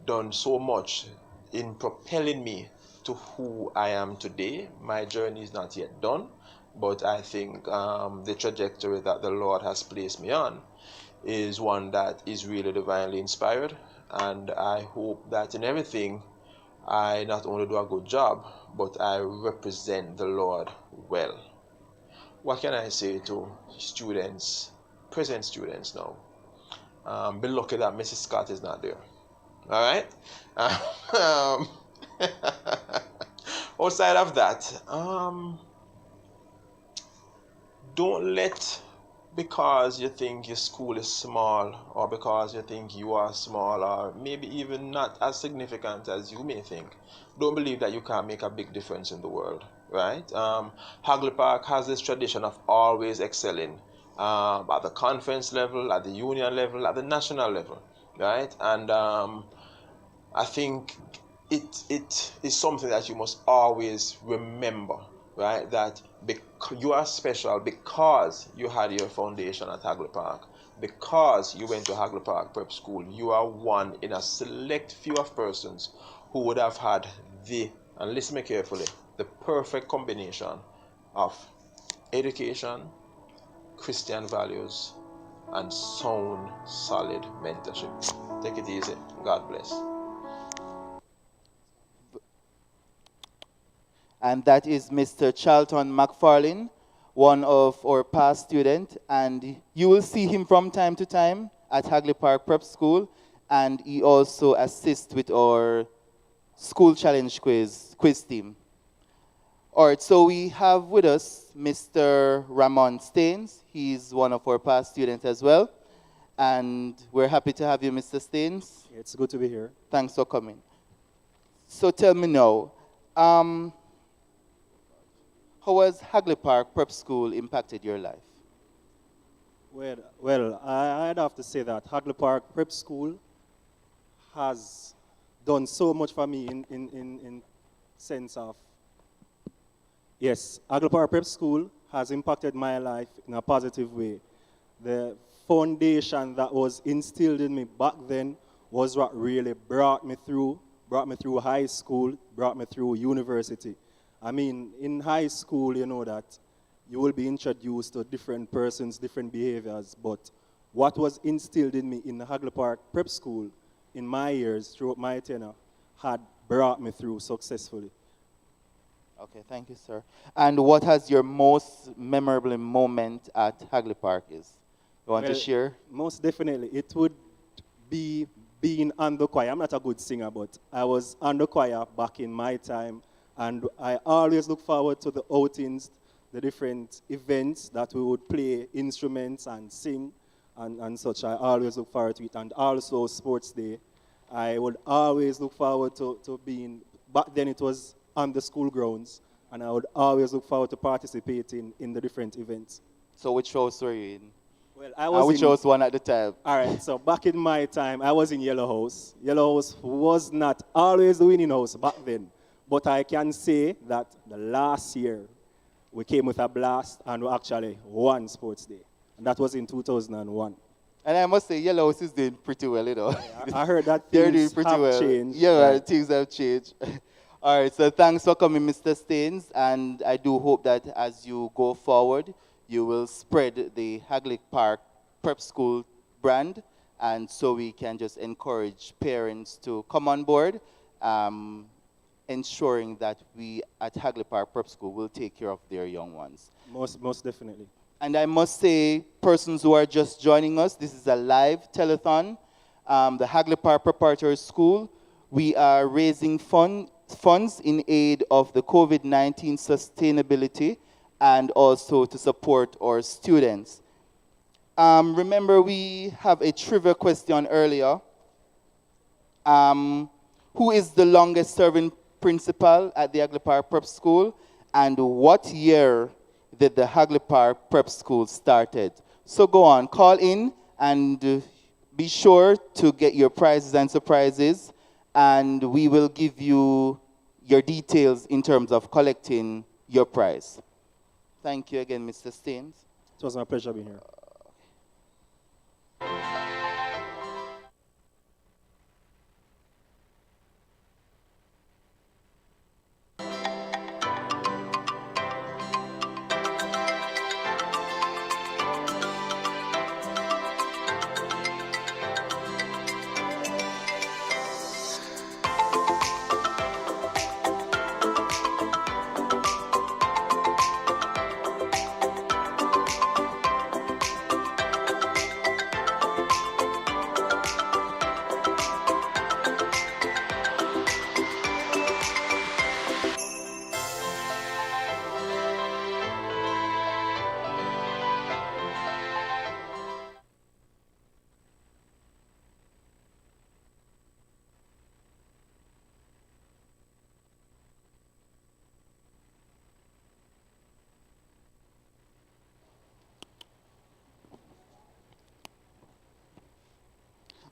done so much in propelling me to who I am today. My journey is not yet done, but I think the trajectory that the Lord has placed me on is one that is really divinely inspired, and I hope that in everything I not only do a good job, but I represent the Lord well. What can I say to students, present students now? Be lucky that Mrs. Scott is not there. All right? Um, outside of that, don't let, because you think your school is small, or because you think you are small, or maybe even not as significant as you may think, don't believe that you can't make a big difference in the world, right? Hagley Park has this tradition of always excelling at the conference level, at the union level, at the national level, right? And I think it is something that you must always remember, right? That you are special because you had your foundation at Hagley Park, because you went to Hagley Park Prep School. You are one in a select few of persons who would have had and listen me carefully, the perfect combination of education, Christian values, and sound, solid mentorship. Take it easy. God bless. And that is Mr. Charlton McFarlane, one of our past students, and you will see him from time to time at Hagley Park Prep School, and he also assists with our school challenge quiz team. All right, so we have with us Mr. Ramon Staines. He's one of our past students as well, and we're happy to have you, Mr. Staines. It's good to be here. Thanks for coming. So tell me now, how has Hagley Park Prep School impacted your life? Well, I'd have to say that Hagley Park Prep School has done so much for me in sense of, yes, Hagley Park Prep School has impacted my life in a positive way. The foundation that was instilled in me back then was what really brought me through high school, brought me through university. I mean, in high school, you know that you will be introduced to different persons, different behaviors, but what was instilled in me in the Hagley Park Prep School in my years, throughout my tenure, had brought me through successfully. Okay, thank you, sir. And what has your most memorable moment at Hagley Park is? You want to share? Most definitely. It would be being on the choir. I'm not a good singer, but I was on the choir back in my time. And I always look forward to the outings, the different events that we would play instruments and sing and such. I always look forward to it. And also Sports Day. I would always look forward to being, back then it was on the school grounds, and I would always look forward to participating in the different events. So which house were you in? Well, I was which house one at the time? All right, so back in my time, I was in Yellow House. Yellow House was not always the winning house back then. But I can say that the last year, we came with a blast and we actually won Sports Day. And that was in 2001. And I must say, Yellow House is doing pretty well, you know. Yeah, I heard that They're things doing pretty have well. changed. Yeah, right, things have changed. All right, so thanks for coming, Mr. Staines. And I do hope that as you go forward, you will spread the Hagley Park Prep School brand. And so we can just encourage parents to come on board. Ensuring that we at Hagley Park Prep School will take care of their young ones. Most definitely. And I must say, persons who are just joining us, this is a live telethon. The Hagley Park Preparatory School, we are raising funds funds in aid of the COVID-19 sustainability and also to support our students. Remember, we have a trivia question earlier. Who is the longest serving principal at the Hagley Park Prep School, and what year did the Hagley Park Prep School started? So go on, call in and be sure to get your prizes and surprises, and we will give you your details in terms of collecting your prize. Thank you again, Mr. Staines. It was my pleasure being here.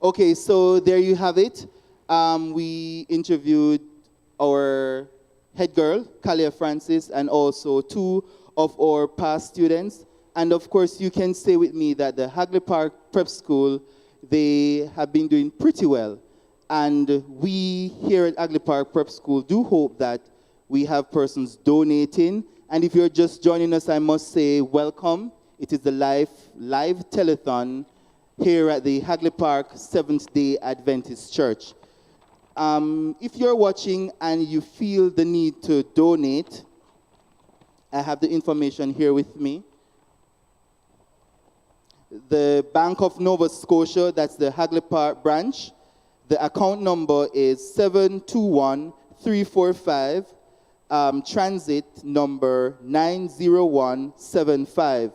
Okay, so there you have it. We interviewed our head girl, Kalia Francis, and also two of our past students. And of course, you can say with me that the Hagley Park Prep School, they have been doing pretty well. And we here at Hagley Park Prep School do hope that we have persons donating. And if you're just joining us, I must say welcome. It is the live telethon here at the Hagley Park Seventh-day Adventist Church. If you're watching and you feel the need to donate, I have the information here with me. The Bank of Nova Scotia, that's the Hagley Park branch, the account number is 721-345, transit number 90175.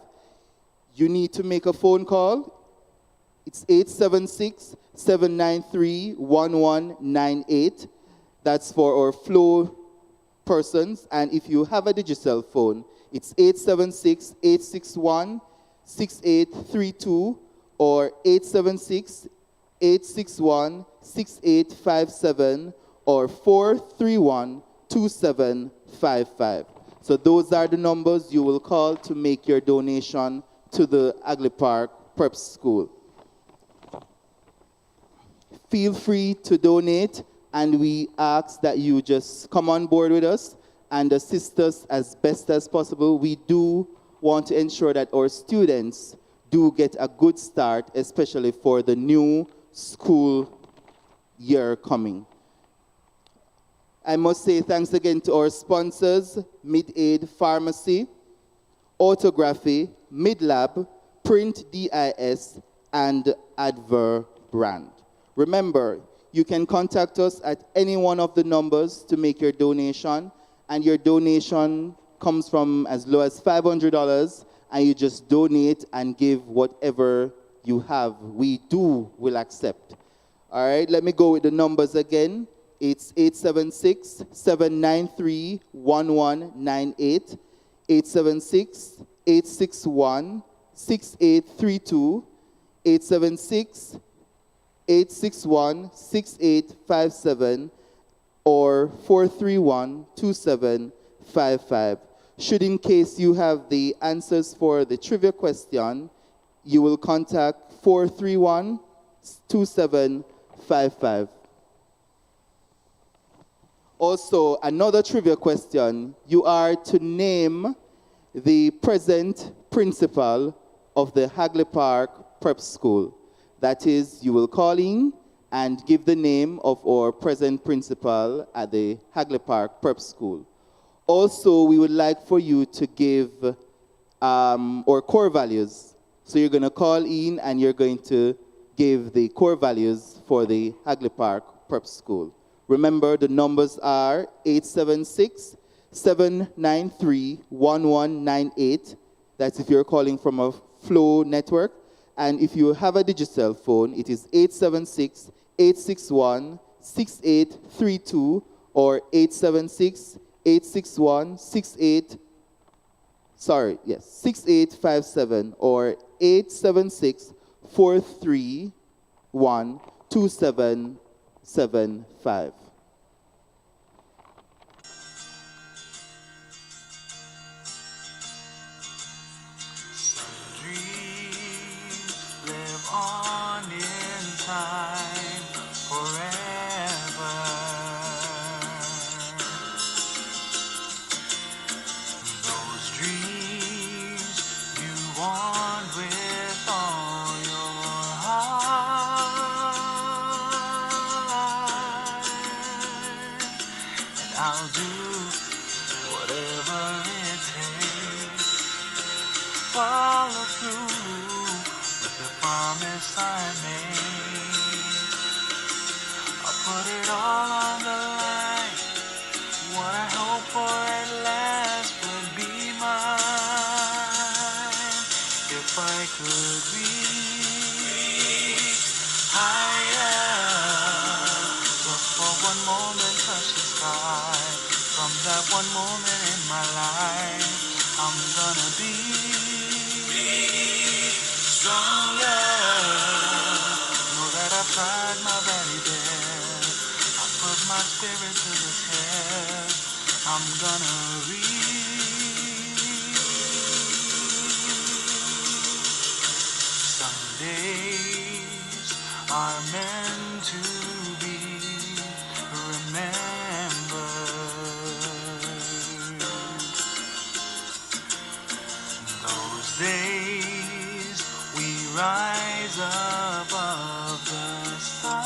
You need to make a phone call. It's 876-793-1198. That's for our flow persons. And if you have a digital phone, it's 876-861-6832 or 876-861-6857 or 431-2755. So those are the numbers you will call to make your donation to the Hagley Park Prep School. Feel free to donate, and we ask that you just come on board with us and assist us as best as possible. We do want to ensure that our students do get a good start, especially for the new school year coming. I must say thanks again to our sponsors, Mid-Aid Pharmacy, Autography, Midlab, Print DIS, and Adver Brand. Remember, you can contact us at any one of the numbers to make your donation, and your donation comes from as low as $500, and you just donate and give whatever you have. We will accept. All right, let me go with the numbers again. It's 876-793-1198, 876-861-6832, 861-6857 or 431-2755. Should in case you have the answers for the trivia question, you will contact 431-2755. Also, another trivia question, you are to name the present principal of the Hagley Park Prep School. That is, you will call in and give the name of our present principal at the Hagley Park Prep School. Also, we would like for you to give our core values. So you're going to call in and you're going to give the core values for the Hagley Park Prep School. Remember, the numbers are 876-793-1198. That's if you're calling from a Flow network. And if you have a digital phone, it is 876-861-6832 or 6857 or 876-431-2775. Live on in time forever. Those dreams you want with all your heart, and I'll do whatever it takes. Follow through promise I made. I'll put it all on the line. What I hope for at last would be mine. If I could reach higher, just for one moment touch the sky. From that one moment in my life, I'm gonna be stronger. Know that I've tried my very best. I put my spirit to the test. I'm gonna reach. Some days are meant to be remembered. Those days we rise above the stars.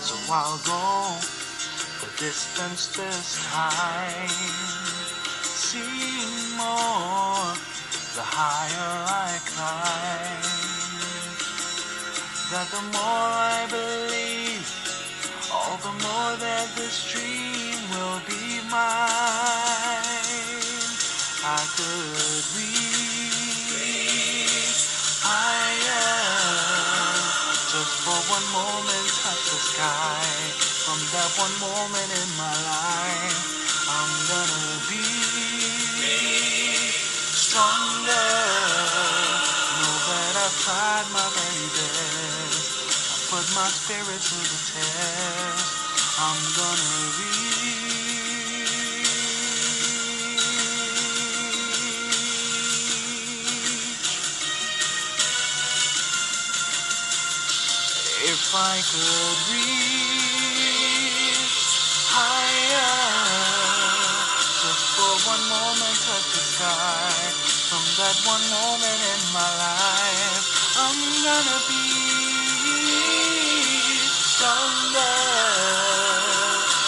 So I'll go the distance this time, seeing more the higher I climb. That the more I believe, all the more that this dream will be mine. I could reach higher, just for one moment touch the sky. From that one moment in my life, I'm gonna be stronger. Know that I've tried my very best. I put my spirit to the test. I'm gonna reach. If I could reach higher, just for one moment touch the sky. From that one moment in my life, I'm gonna be stronger.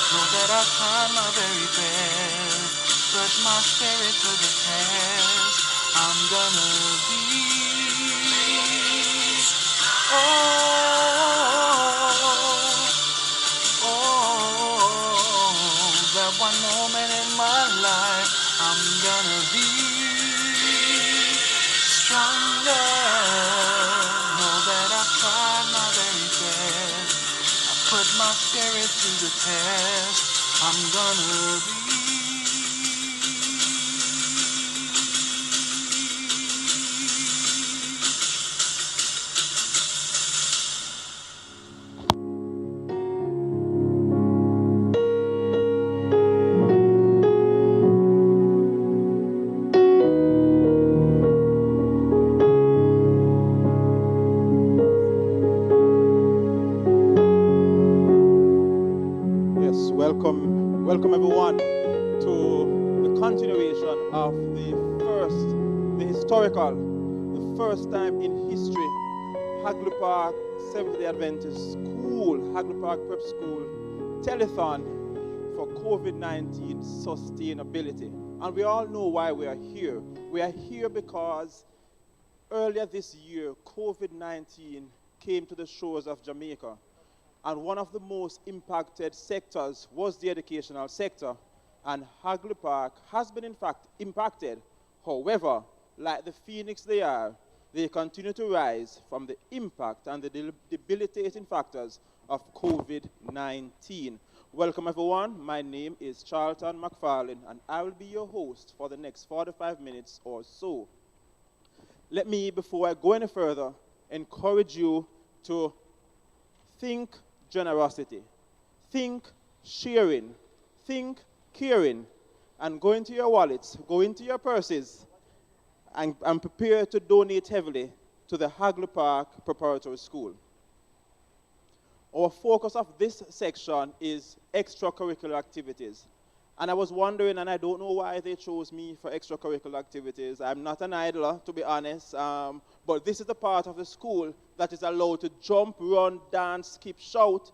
Know that I've tried my very best. Put my spirit to the test. I'm gonna be. That one moment in my life, I'm gonna be stronger. Know that I've tried my very best. I put my spirit to the test. I'm gonna be. Welcome everyone to the continuation of the first time in history, Hagley Park Seventh-day Adventist School, Hagley Park Prep School, Telethon for COVID-19 sustainability. And we all know why we are here. We are here because earlier this year, COVID-19 came to the shores of Jamaica, and one of the most impacted sectors was the educational sector, and Hagley Park has been in fact impacted. However, like the phoenix they are, they continue to rise from the impact and the debilitating factors of COVID-19. Welcome everyone, my name is Charlton McFarlane, and I will be your host for the next 45 minutes or so. Let me, before I go any further, encourage you to think generosity, think sharing, think caring, and go into your wallets, go into your purses, and prepare to donate heavily to the Hagley Park Preparatory School. Our focus of this section is extracurricular activities. And I was wondering, and I don't know why they chose me for extracurricular activities. I'm not an idler, to be honest, but this is the part of the school that is allowed to jump, run, dance, skip, shout,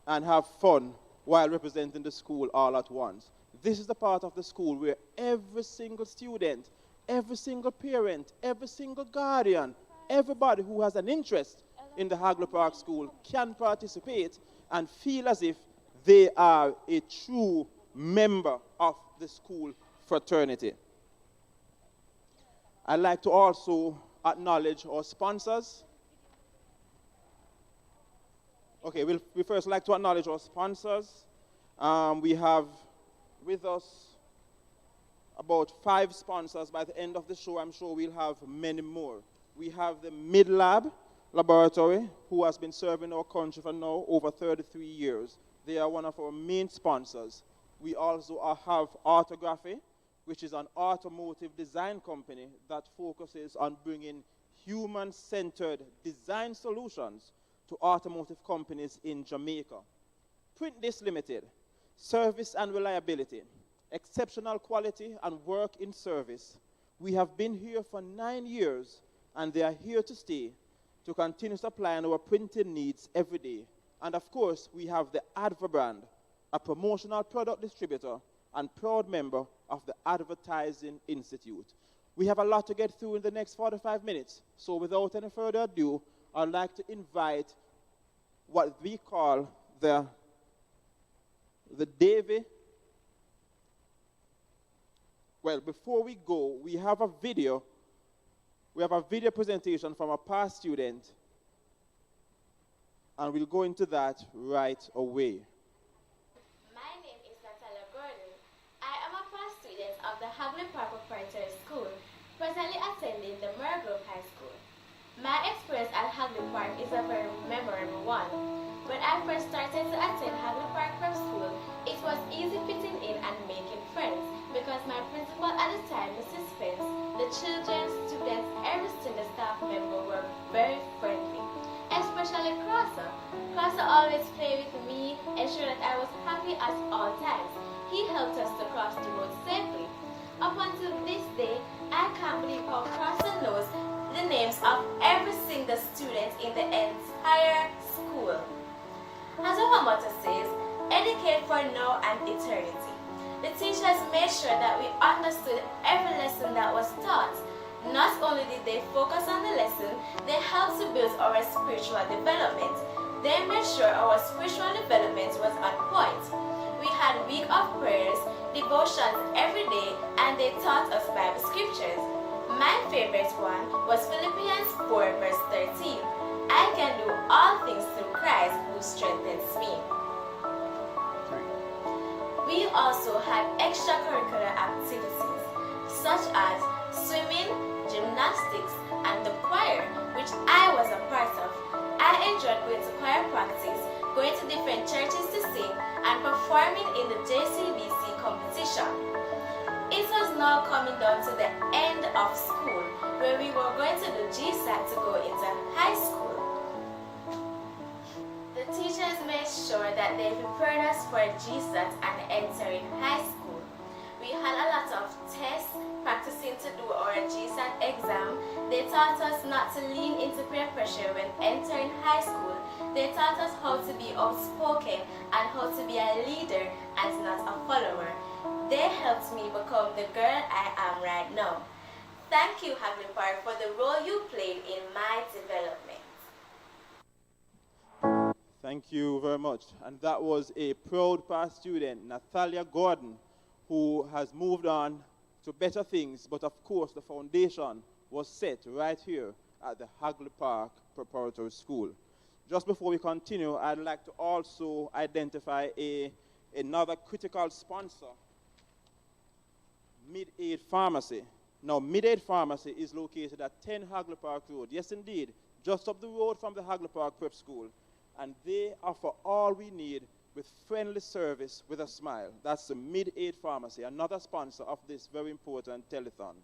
and have fun while representing the school all at once. This is the part of the school where every single student, every single parent, every single guardian, everybody who has an interest in the Hagley Park School can participate and feel as if they are a true member of the school fraternity. I'd like to also acknowledge our sponsors. Okay, we first like to acknowledge our sponsors. We have with us about 5 sponsors. By the end of the show, I'm sure we'll have many more. We have the Mid-Lab Laboratory, who has been serving our country for now over 33 years. They are one of our main sponsors. We also have Autography, which is an automotive design company that focuses on bringing human-centered design solutions to automotive companies in Jamaica. Print This Limited, service and reliability, exceptional quality and work in service. We have been here for 9 years, and they are here to stay to continue supplying our printing needs every day. And of course, we have the Adva brand, a promotional product distributor and proud member of the Advertising Institute. We have a lot to get through in the next 45 minutes, so without any further ado, I'd like to invite what we call the Davy. Well, before we go, we have a video presentation from a past student, and we'll go into that right away. My name is Natalia Gordon. I am a past student of the Hagley Park Preparatory School, presently attending the Mergrove High School. My experience at Hagley Park is a very memorable one. When I first started to attend Hagley Park Prep School, it was easy fitting in and making friends because my principal at the time, Mrs. Spence, the children, students, every single staff member were very friendly, especially Crosser. Crosser always played with me, ensuring that I was happy at all times. He helped us to cross the road safely. Up until this day, I can't believe how Crosser knows the names of every single student in the entire school. As our motto says, educate for now and eternity. The teachers made sure that we understood every lesson that was taught. Not only did they focus on the lesson, they helped to build our spiritual development. They made sure our spiritual development was on point. We had week of prayers, devotions every day, and they taught us Bible scriptures. My favorite one was Philippians 4 verse 13. I can do all things through Christ who strengthens me. We also had extracurricular activities such as swimming, gymnastics, and the choir, which I was a part of. I enjoyed going to choir practice, going to different churches to sing, and performing in the JCBC competition. It was now coming down to the end of school, where we were going to do GSAT to go into high school. The teachers made sure that they prepared us for GSAT and entering high school. We had a lot of tests, practicing to do our GSAT exam. They taught us not to lean into peer pressure when entering high school. They taught us how to be outspoken and how to be a leader and not a follower. They helped me become the girl I am right now. thank you, Hagley Park, for the role you played in my development. Thank you very much. And that was a proud past student, Natalia Gordon, who has moved on to better things, but of course the foundation was set right here at the Hagley Park Preparatory School. Just before we continue, I'd like to also identify another critical sponsor, Mid-Aid Pharmacy. Now, Mid-Aid Pharmacy is located at 10 Hagley Park Road. Yes, indeed, just up the road from the Hagley Park Prep School. And they offer all we need with friendly service with a smile. That's the Mid-Aid Pharmacy, another sponsor of this very important telethon.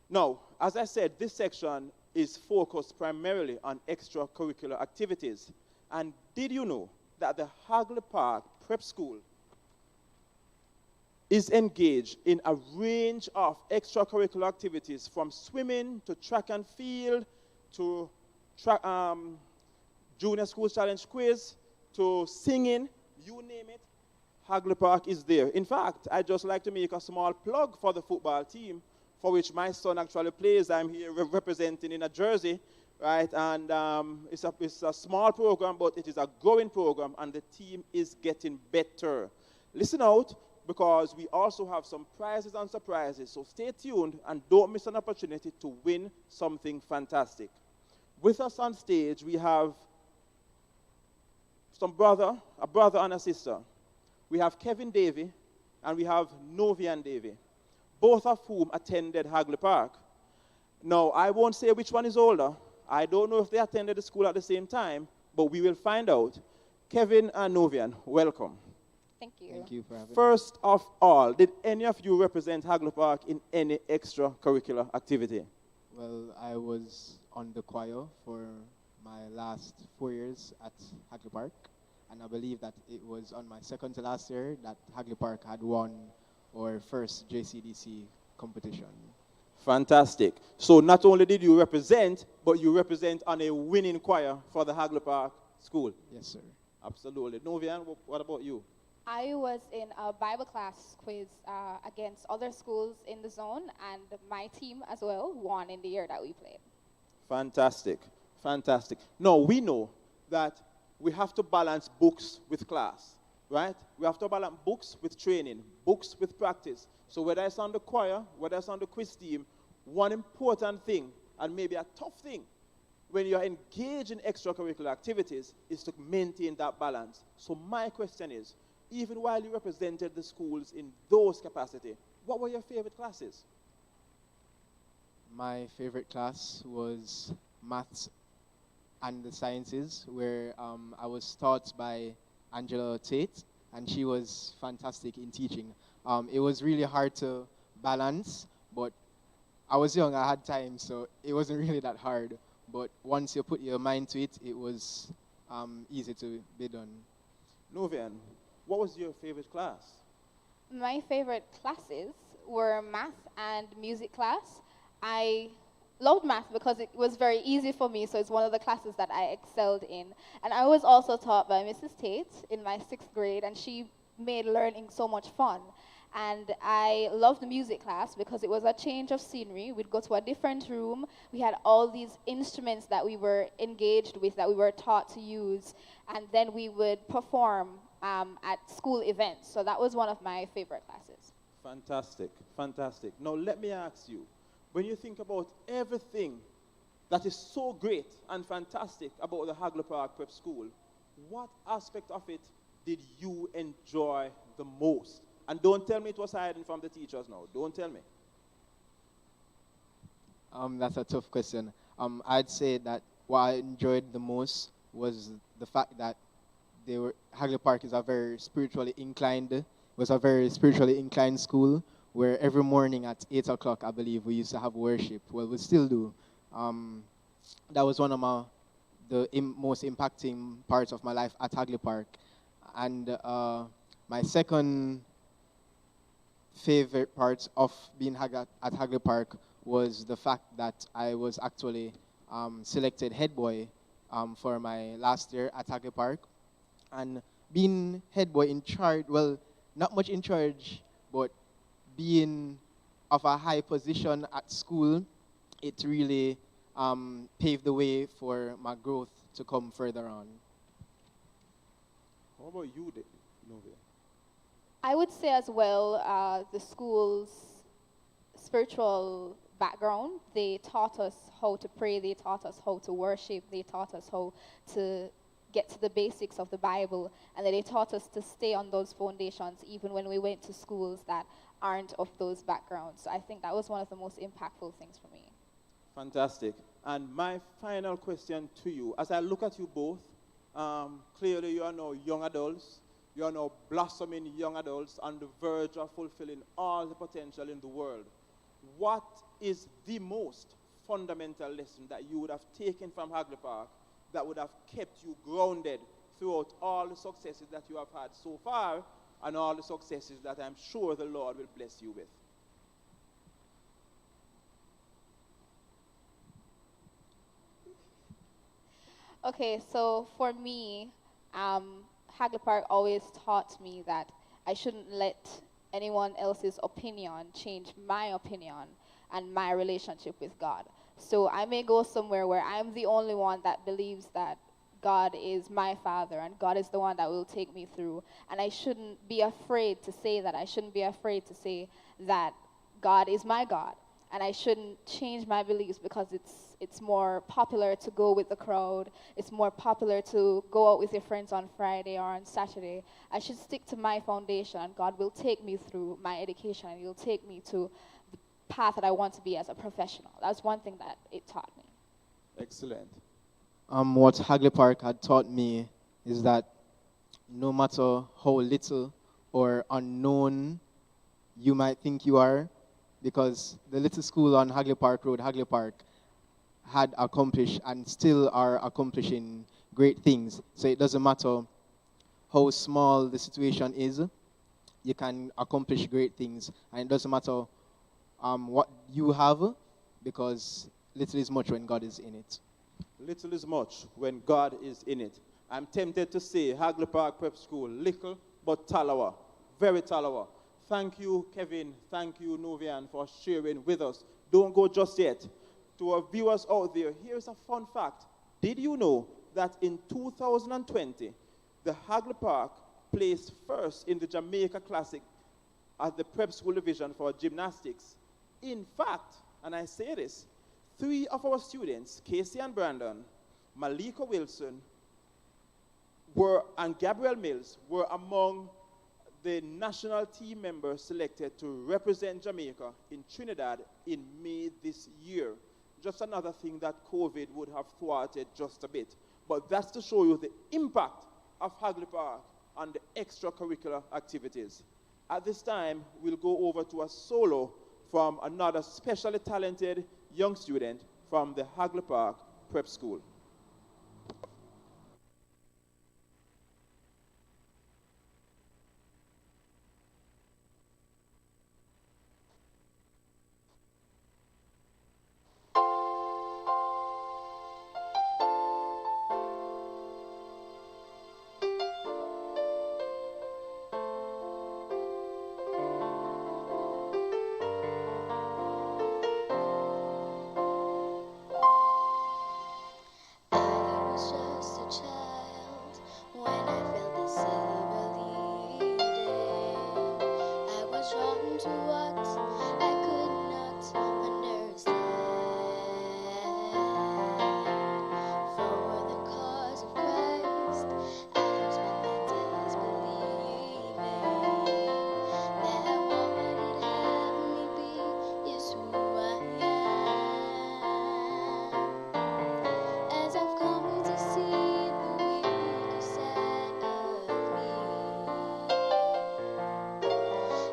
Now, as I said, this section is focused primarily on extracurricular activities. And did you know that the Hagley Park Prep School is engaged in a range of extracurricular activities, from swimming to track and field to junior school challenge quiz to singing, you name it, Hagley Park is there. In fact, I'd just like to make a small plug for the football team, for which my son actually plays. I'm here representing in a jersey, right? And it's a small program, but it is a growing program, and the team is getting better. Listen out, because we also have some prizes and surprises. So stay tuned and don't miss an opportunity to win something fantastic. With us on stage, we have a brother and a sister. We have Kevin Davey and we have Novian Davey, both of whom attended Hagley Park. Now, I won't say which one is older. I don't know if they attended the school at the same time, but we will find out. Kevin and Novian, welcome. Thank you. Thank you for having me. First of all, did any of you represent Hagley Park in any extracurricular activity? Well, I was on the choir for my last 4 years at Hagley Park, and I believe that it was on my second to last year that Hagley Park had won our first JCDC competition. Fantastic. So not only did you represent, but you represent on a winning choir for the Hagley Park School. Yes, sir. Absolutely. Novian, what about you? I was in a Bible class quiz against other schools in the zone, and my team as well won in the year that we played. Fantastic. Fantastic. Now, we know that we have to balance books with class, right? We have to balance books with training, books with practice. So whether it's on the choir, whether it's on the quiz team, one important thing, and maybe a tough thing, when you're engaged in extracurricular activities, is to maintain that balance. So my question is, even while you represented the schools in those capacities, what were your favorite classes? My favorite class was maths and the sciences, where I was taught by Angela Tate, and she was fantastic in teaching. It was really hard to balance, but I was young, I had time, so it wasn't really that hard. But once you put your mind to it, it was easy to be done. Novian, what was your favorite class? My favorite classes were math and music class. I loved math because it was very easy for me, so it's one of the classes that I excelled in. And I was also taught by Mrs. Tate in my 6th grade, and she made learning so much fun. And I loved the music class because it was a change of scenery. We'd go to a different room. We had all these instruments that we were engaged with, that we were taught to use, and then we would perform at school events. So that was one of my favorite classes. Fantastic, fantastic. Now let me ask you, when you think about everything that is so great and fantastic about the Hagley Park Prep School, what aspect of it did you enjoy the most? And don't tell me it was hiding from the teachers now. Don't tell me. That's a tough question. I'd say that what I enjoyed the most was the fact that Hagley Park is a very spiritually inclined school, where every morning at 8 o'clock, I believe, we used to have worship. Well, we still do. That was one of the most impacting parts of my life at Hagley Park. And my second favorite part of being at Hagley Park was the fact that I was actually selected head boy for my last year at Hagley Park. And being head boy in charge, well, not much in charge, but being of a high position at school, it really paved the way for my growth to come further on. How about you, Novia? I would say as well, the school's spiritual background, they taught us how to pray, they taught us how to worship, they taught us how to get to the basics of the Bible, and then they taught us to stay on those foundations even when we went to schools that aren't of those backgrounds. So I think that was one of the most impactful things for me. Fantastic. And my final question to you, as I look at you both, clearly you are now young adults, you are now blossoming young adults on the verge of fulfilling all the potential in the world. What is the most fundamental lesson that you would have taken from Hagley Park that would have kept you grounded throughout all the successes that you have had so far and all the successes that I'm sure the Lord will bless you with? Okay, so for me, Hagley Park always taught me that I shouldn't let anyone else's opinion change my opinion and my relationship with God. So I may go somewhere where I'm the only one that believes that God is my Father and God is the one that will take me through. And I shouldn't be afraid to say that. I shouldn't be afraid to say that God is my God. And I shouldn't change my beliefs because it's more popular to go with the crowd. It's more popular to go out with your friends on Friday or on Saturday. I should stick to my foundation, and God will take me through my education, and He'll take me to the path that I want to be as a professional. That's one thing that it taught me. Excellent. What Hagley Park had taught me is that no matter how little or unknown you might think you are, because the little school on Hagley Park Road, Hagley Park, had accomplished and still are accomplishing great things. So it doesn't matter how small the situation is, you can accomplish great things. And it doesn't matter what you have, because little is much when God is in it. Little is much when God is in it. I'm tempted to say Hagley Park Prep School, little but talawa, very talawa. Thank you, Kevin. Thank you, Novian, for sharing with us. Don't go just yet. To our viewers out there, here's a fun fact. Did you know that in 2020, the Hagley Park placed first in the Jamaica Classic at the Prep School Division for gymnastics? In fact, and I say this, 3 of our students, Casey and Brandon, Malika Wilson, and Gabriel Mills, were among the national team members selected to represent Jamaica in Trinidad in May this year. Just another thing that COVID would have thwarted just a bit. But that's to show you the impact of Hagley Park on the extracurricular activities. At this time, we'll go over to a solo from another specially talented young student from the Hagley Park Prep School.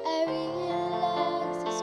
I realize this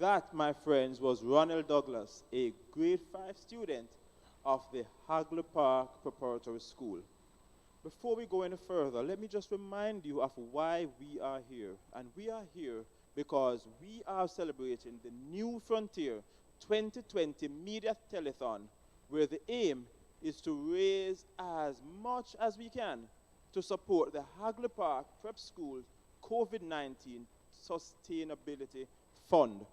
that, my friends, was Ronald Douglas, a grade 5 student of the Hagley Park Preparatory School. Before we go any further, let me just remind you of why we are here. And we are here because we are celebrating the New Frontier 2020 Media Telethon, where the aim is to raise as much as we can to support the Hagley Park Prep School COVID-19 Sustainability Fund.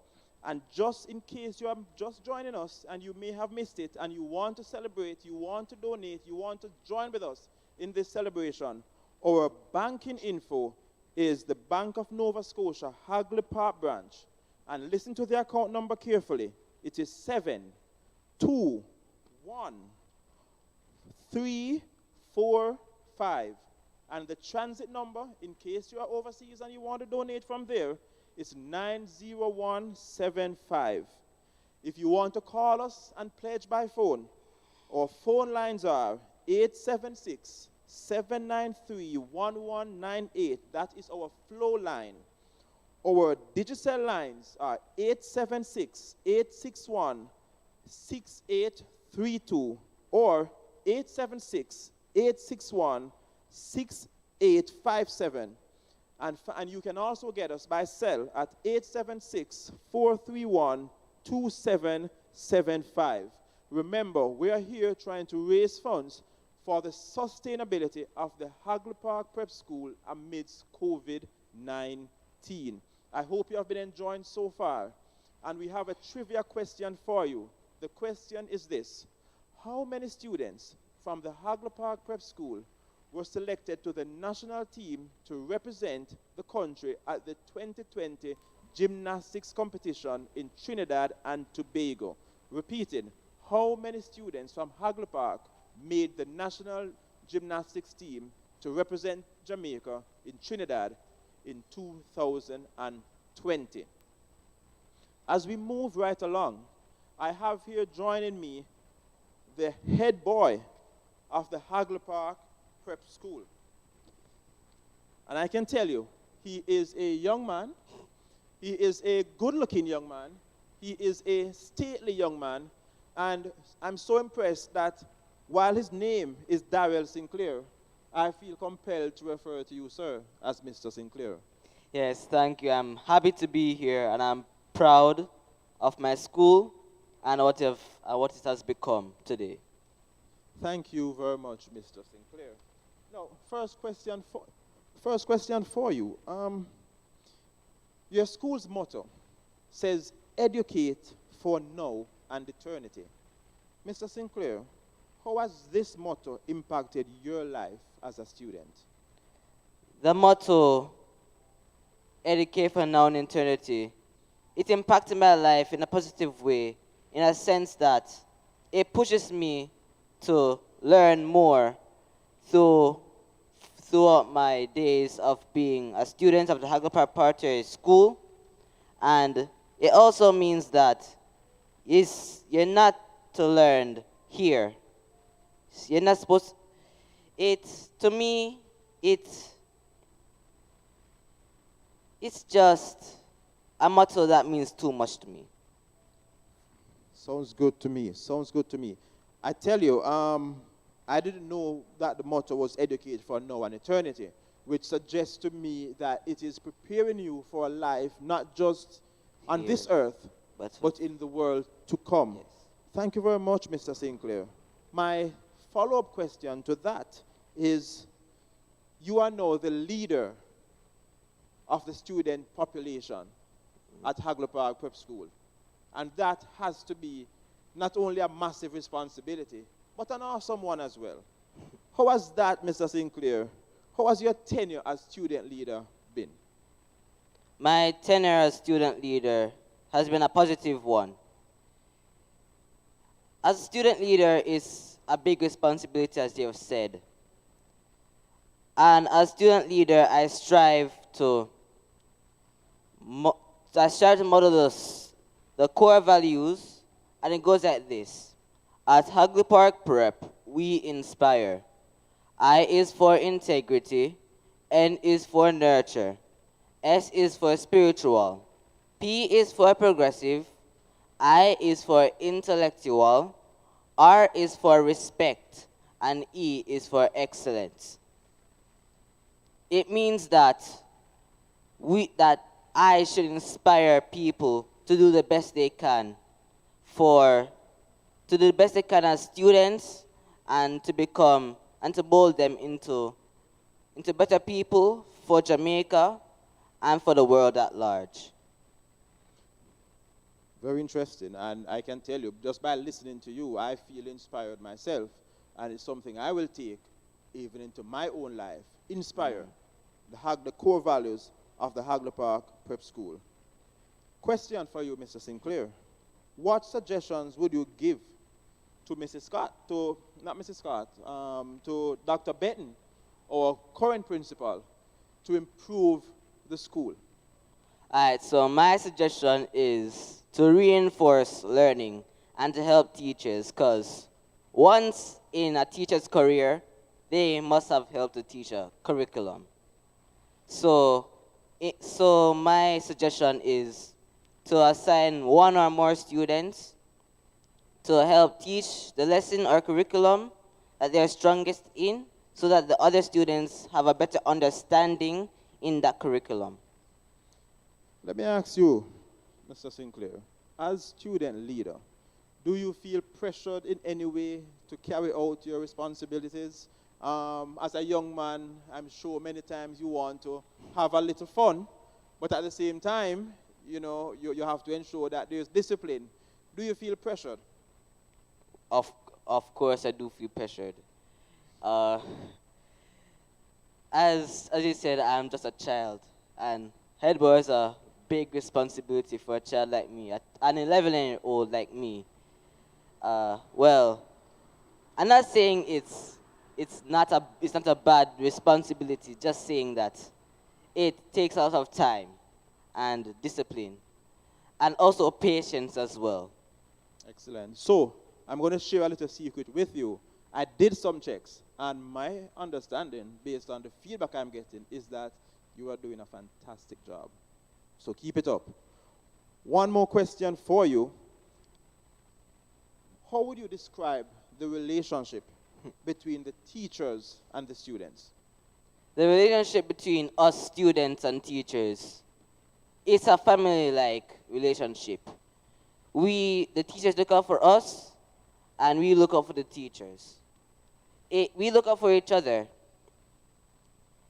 And just in case you are just joining us and you may have missed it and you want to celebrate, you want to donate, you want to join with us in this celebration, our banking info is the Bank of Nova Scotia Hagley Park branch. And listen to the account number carefully. It is 721-345. And the transit number, in case you are overseas and you want to donate from there, is 90175. If you want to call us and pledge by phone, our phone lines are 876-793-1198. That is our flow line. Our digital lines are 876-861-6832 or 876-861-6857. And you can also get us by cell at 876-431-2775. Remember, we are here trying to raise funds for the sustainability of the Hagley Park Prep School amidst COVID-19. I hope you have been enjoying so far. And we have a trivia question for you. The question is this: how many students from the Hagley Park Prep School were selected to the national team to represent the country at the 2020 gymnastics competition in Trinidad and Tobago? Repeating, how many students from Hagley Park made the national gymnastics team to represent Jamaica in Trinidad in 2020? As we move right along, I have here joining me the head boy of the Hagley Park Prep School. And I can tell you, he is a young man, he is a good-looking young man, he is a stately young man, and I'm so impressed that while his name is Darrell Sinclair, I feel compelled to refer to you, sir, as Mr. Sinclair. Yes, thank you. I'm happy to be here, and I'm proud of my school and what it has become today. Thank you very much, Mr. Sinclair. Now, first question for you. Your school's motto says, "Educate for now and eternity." Mr. Sinclair, how has this motto impacted your life as a student? The motto, "Educate for now and eternity," it impacted my life in a positive way, in a sense that it pushes me to learn more throughout my days of being a student of the Hagley Park Preparatory School. And it also means that you're not to learn here. You're not supposed. To me, it's just a motto that means too much to me. Sounds good to me. Sounds good to me. I tell you, I didn't know that the motto was "Educate for now and eternity," which suggests to me that it is preparing you for a life not just on this earth, but in the world to come. Yes. Thank you very much, Mr. Sinclair. My follow-up question to that is, you are now the leader of the student population at Hagley Park Prep School. And that has to be not only a massive responsibility, but an awesome one as well. How has that, Mr. Sinclair, how has your tenure as student leader been? My tenure as student leader has been a positive one. As a student leader is a big responsibility, as you have said. And as student leader, I strive to model the core values, and it goes like this. At Hagley Park Prep, we inspire. I is for integrity, N is for nurture, S is for spiritual, P is for progressive, I is for intellectual, R is for respect, and E is for excellence. It means that I should inspire people to do the best they can to do the best they can as students and to mold them into better people for Jamaica and for the world at large. Very interesting, and I can tell you, just by listening to you, I feel inspired myself, and it's something I will take even into my own life. Inspire the core values of the Hagley Park Prep School. Question for you, Mr. Sinclair. What suggestions would you give to Mrs. Scott, not Mrs. Scott, to Dr. Benton, our current principal, to improve the school? All right, so my suggestion is to reinforce learning and to help teachers, because once in a teacher's career, they must have helped the teacher curriculum. So my suggestion is to assign one or more students to help teach the lesson or curriculum that they're strongest in, so that the other students have a better understanding in that curriculum. Let me ask you, Mr. Sinclair, as student leader, do you feel pressured in any way to carry out your responsibilities? As a young man, I'm sure many times you want to have a little fun, but at the same time, you know, you have to ensure that there's discipline. Do you feel pressured? Of course, I do feel pressured. As you said, I'm just a child, and head boy is a big responsibility for a child like me, an 11-year-old like me. Well, I'm not saying it's not a bad responsibility, just saying that it takes a lot of time and discipline, and also patience as well. Excellent. So, I'm going to share a little secret with you. I did some checks, and my understanding, based on the feedback I'm getting, is that you are doing a fantastic job. So keep it up. One more question for you. How would you describe the relationship between the teachers and the students? The relationship between us students and teachers, it's a family-like relationship. The teachers look out for us, and we look out for the teachers. We look out for each other.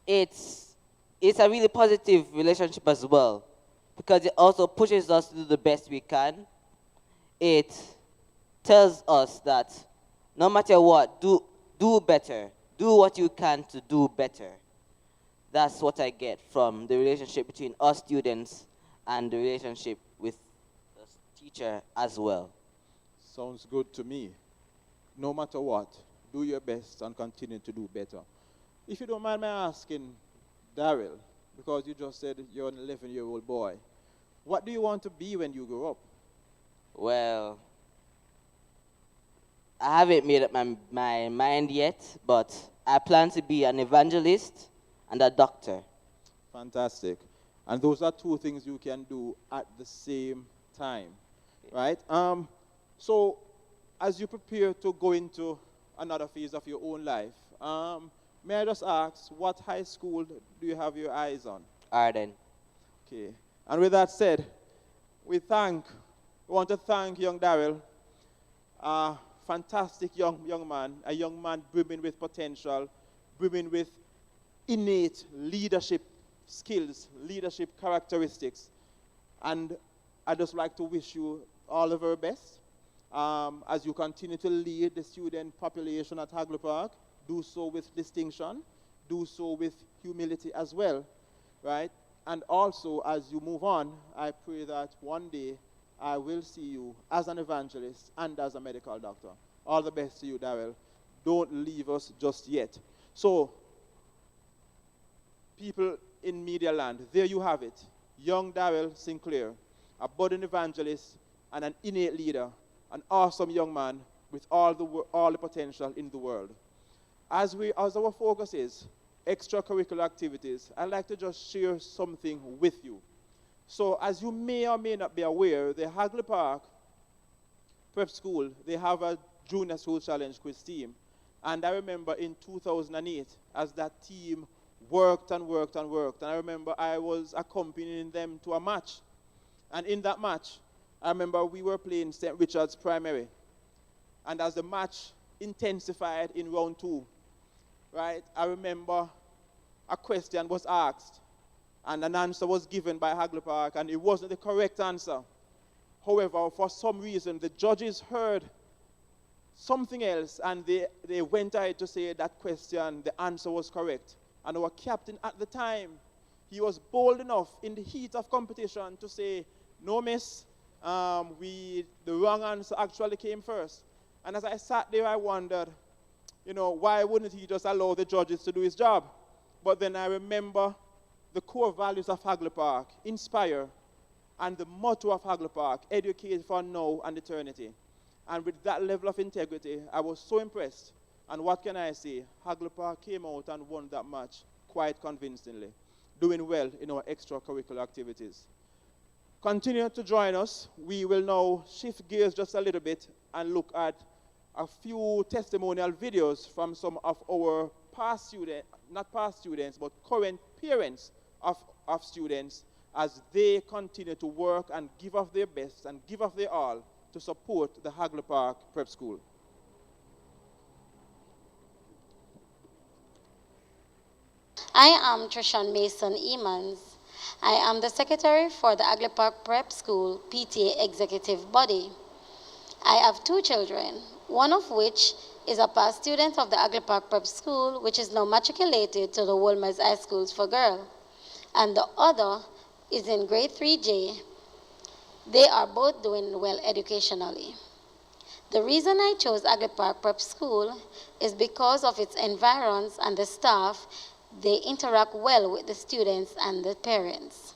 It's a really positive relationship as well, because it also pushes us to do the best we can. It tells us that no matter what, do better. Do what you can to do better. That's what I get from the relationship between us students and the relationship with the teacher as well. Sounds good to me. No matter what, do your best and continue to do better. If you don't mind me asking, Daryl, because you just said you're an 11-year-old boy, what do you want to be when you grow up? Well, I haven't made up my mind yet, but I plan to be an evangelist and a doctor. Fantastic. And those are two things you can do at the same time, right? So as you prepare to go into another phase of your own life, may I just ask, what high school do you have your eyes on? Arden. Okay. And with that said, we want to thank young Daryl, a fantastic young man, a young man brimming with potential, brimming with innate leadership skills, leadership characteristics. And I'd just like to wish you all the very best as you continue to lead the student population at Hagley Park. Do so with distinction, do so with humility as well, right? And also, as you move on, I pray that one day I will see you as an evangelist and as a medical doctor. All the best to you, Daryl. Don't leave us just yet. So, people in media land, there you have it. Young Daryl Sinclair, a budding evangelist and an innate leader, an awesome young man with all the potential in the world. As our focus is extracurricular activities, I'd like to just share something with you. So as you may or may not be aware, the Hagley Park Prep School, they have a Junior School Challenge quiz team. And I remember in 2008, as that team worked and worked and worked, and I remember I was accompanying them to a match. And in that match, I remember we were playing St. Richard's Primary. And as the match intensified in round 2, right, I remember a question was asked, and an answer was given by Hagley Park, and it wasn't the correct answer. However, for some reason, the judges heard something else, and they went ahead to say that question, the answer was correct. And our captain at the time, he was bold enough in the heat of competition to say, no, miss, the wrong answer actually came first. And as I sat there, I wondered, why wouldn't he just allow the judges to do his job? But then I remember the core values of Hagley Park, inspire, and the motto of Hagley Park, educate for now and eternity. And with that level of integrity, I was so impressed. And what can I say? Hagley Park came out and won that match quite convincingly, doing well in our extracurricular activities. Continue to join us. We will now shift gears just a little bit and look at a few testimonial videos from some of our past students, not past students, but current parents of students as they continue to work and give of their best and give of their all to support the Hagley Park Prep School. I am Trishan Mason Emans. I am the secretary for the Hagley Park Prep School PTA executive body. I have 2 children, one of which is a past student of the Hagley Park Prep School, which is now matriculated to the Wolmer's High Schools for Girls, and the other is in grade 3J. They are both doing well educationally. The reason I chose Hagley Park Prep School is because of its environs and the staff. They interact well with the students and the parents.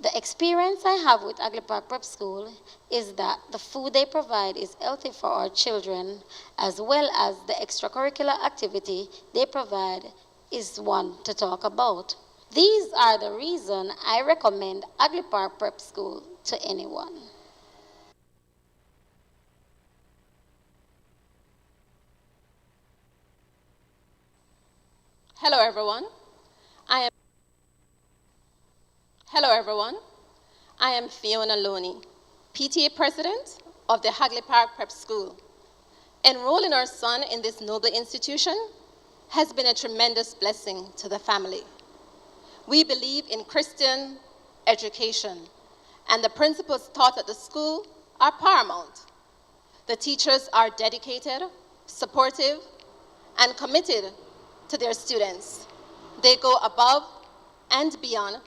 The experience I have with Hagley Park Prep School is that the food they provide is healthy for our children, as well as the extracurricular activity they provide is one to talk about. These are the reasons I recommend Hagley Park Prep School to anyone. Hello everyone. I am Fiona Loney, PTA President of the Hagley Park Prep School. Enrolling our son in this noble institution has been a tremendous blessing to the family. We believe in Christian education, and the principles taught at the school are paramount. The teachers are dedicated, supportive, and committed to their students. They go above and beyond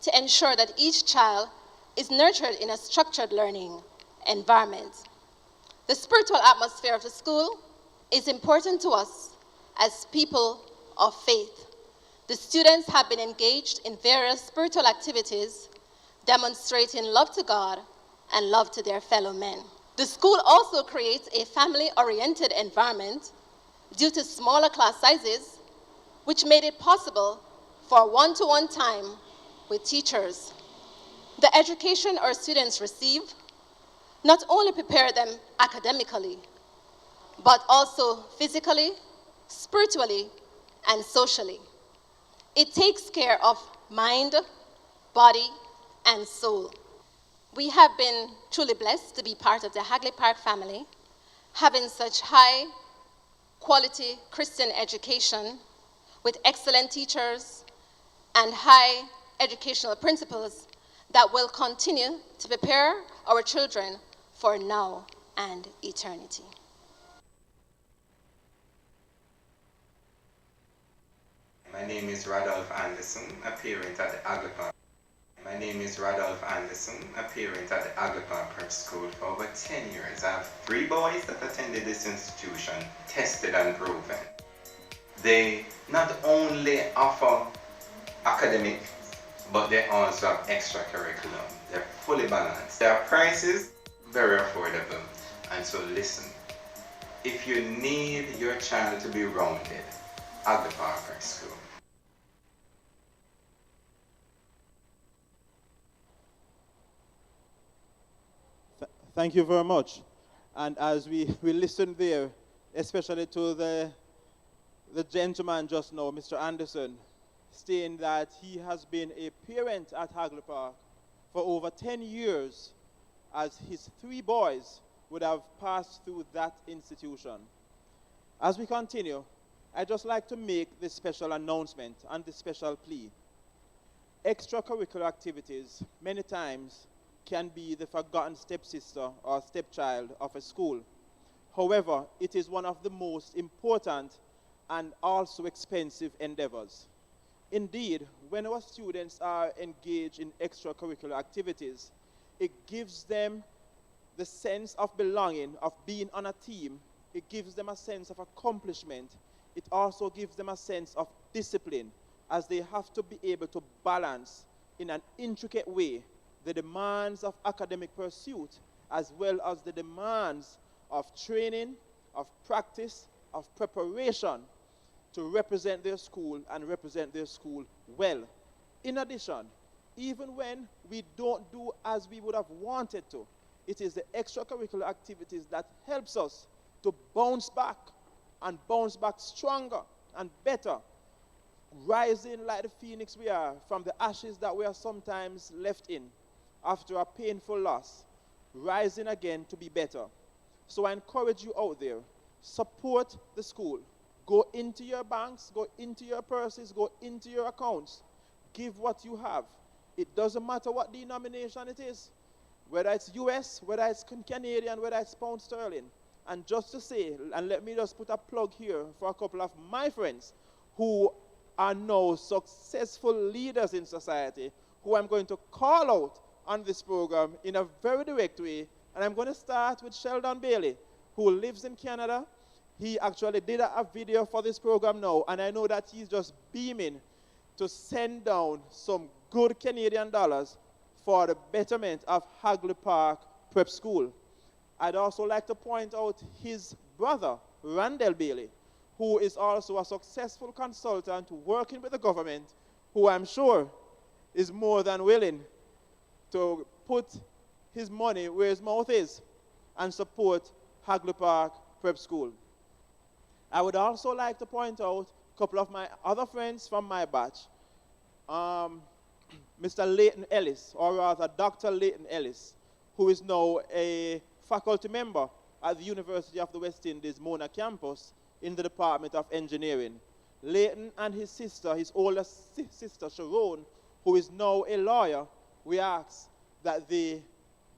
to ensure that each child is nurtured in a structured learning environment. The spiritual atmosphere of the school is important to us as people of faith. The students have been engaged in various spiritual activities, demonstrating love to God and love to their fellow men. The school also creates a family-oriented environment due to smaller class sizes, which made it possible for one-to-one time with teachers. The education our students receive not only prepare them academically, but also physically, spiritually, and socially. It takes care of mind, body, and soul. We have been truly blessed to be part of the Hagley Park family, having such high quality Christian education with excellent teachers and high educational principles that will continue to prepare our children for now and eternity. My name is Radolph Anderson, a parent at the Hagley Park. My name is Radolph Anderson, a parent at the Hagley Park Prep School for over 10 years. I have 3 boys that attended this institution, tested and proven. They not only offer academic, but they also have extracurriculum. They're fully balanced. Their prices, very affordable. And so listen, if you need your child to be rounded, Hagley Park Prep School. Thank you very much. And as we listen there, especially to the gentleman just now, Mr. Anderson, saying that he has been a parent at Hagley Park for over 10 years, as his 3 boys would have passed through that institution. As we continue, I'd just like to make this special announcement and this special plea. Extracurricular activities many times can be the forgotten stepsister or stepchild of a school. However, it is one of the most important and also expensive endeavors. Indeed, when our students are engaged in extracurricular activities, it gives them the sense of belonging, of being on a team. It gives them a sense of accomplishment. It also gives them a sense of discipline, as they have to be able to balance in an intricate way the demands of academic pursuit as well as the demands of training, of practice, of preparation to represent their school and represent their school well. In addition, even when we don't do as we would have wanted to, it is the extracurricular activities that helps us to bounce back and bounce back stronger and better, rising like the phoenix we are from the ashes that we are sometimes left in after a painful loss, rising again to be better. So I encourage you out there, support the school. Go into your banks, go into your purses, go into your accounts. Give what you have. It doesn't matter what denomination it is, whether it's US, whether it's Canadian, whether it's pound sterling. And just to say, and let me just put a plug here for a couple of my friends who are now successful leaders in society, who I'm going to call out on this program in a very direct way. And I'm going to start with Sheldon Bailey, who lives in Canada. He actually did a video for this program now, and I know that he's just beaming to send down some good Canadian dollars for the betterment of Hagley Park Prep School. I'd also like to point out his brother, Randall Bailey, who is also a successful consultant working with the government, who I'm sure is more than willing to put his money where his mouth is and support Hagley Park Prep School. I would also like to point out a couple of my other friends from my batch. Mr. Leighton Ellis, or rather Dr. Leighton Ellis, who is now a faculty member at the University of the West Indies Mona campus in the Department of Engineering. Leighton and his sister, his older sister Sharon, who is now a lawyer, we ask that they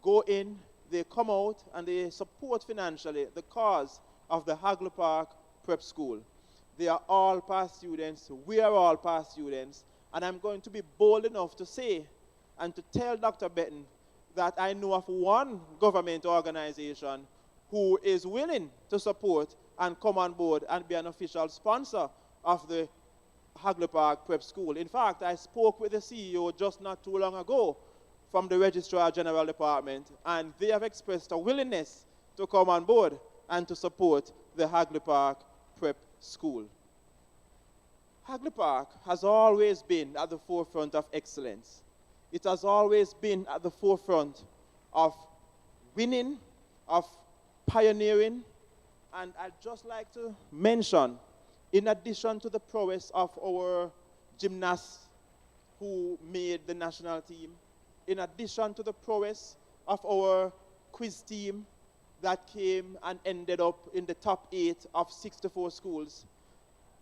go in, they come out, and they support financially the cause of the Hagley Park Prep School. They are all past students, we are all past students, and I'm going to be bold enough to say and to tell Dr. Benton that I know of one government organization who is willing to support and come on board and be an official sponsor of the Hagley Park Prep School. In fact, I spoke with the CEO just not too long ago from the Registrar General Department, and they have expressed a willingness to come on board and to support the Hagley Park Prep School. Hagley Park has always been at the forefront of excellence. It has always been at the forefront of winning, of pioneering, and I'd just like to mention, in addition to the prowess of our gymnasts who made the national team, in addition to the prowess of our quiz team that came and ended up in the top 8 of 64 schools,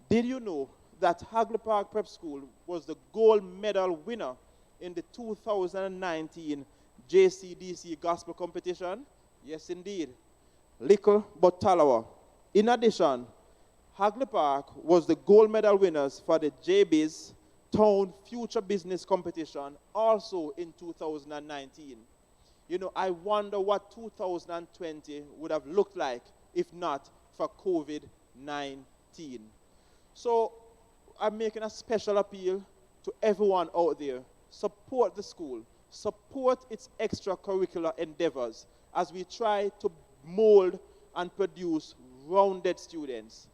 did you know that Hagley Park Prep School was the gold medal winner in the 2019 JCDC Gospel Competition? Yes, indeed. Little but Talawa. In addition, Hagley Park was the gold medal winners for the JBIZ Town Future Business Competition, also in 2019. You know, I wonder what 2020 would have looked like if not for COVID-19. So I'm making a special appeal to everyone out there. Support the school. Support its extracurricular endeavors as we try to mold and produce rounded students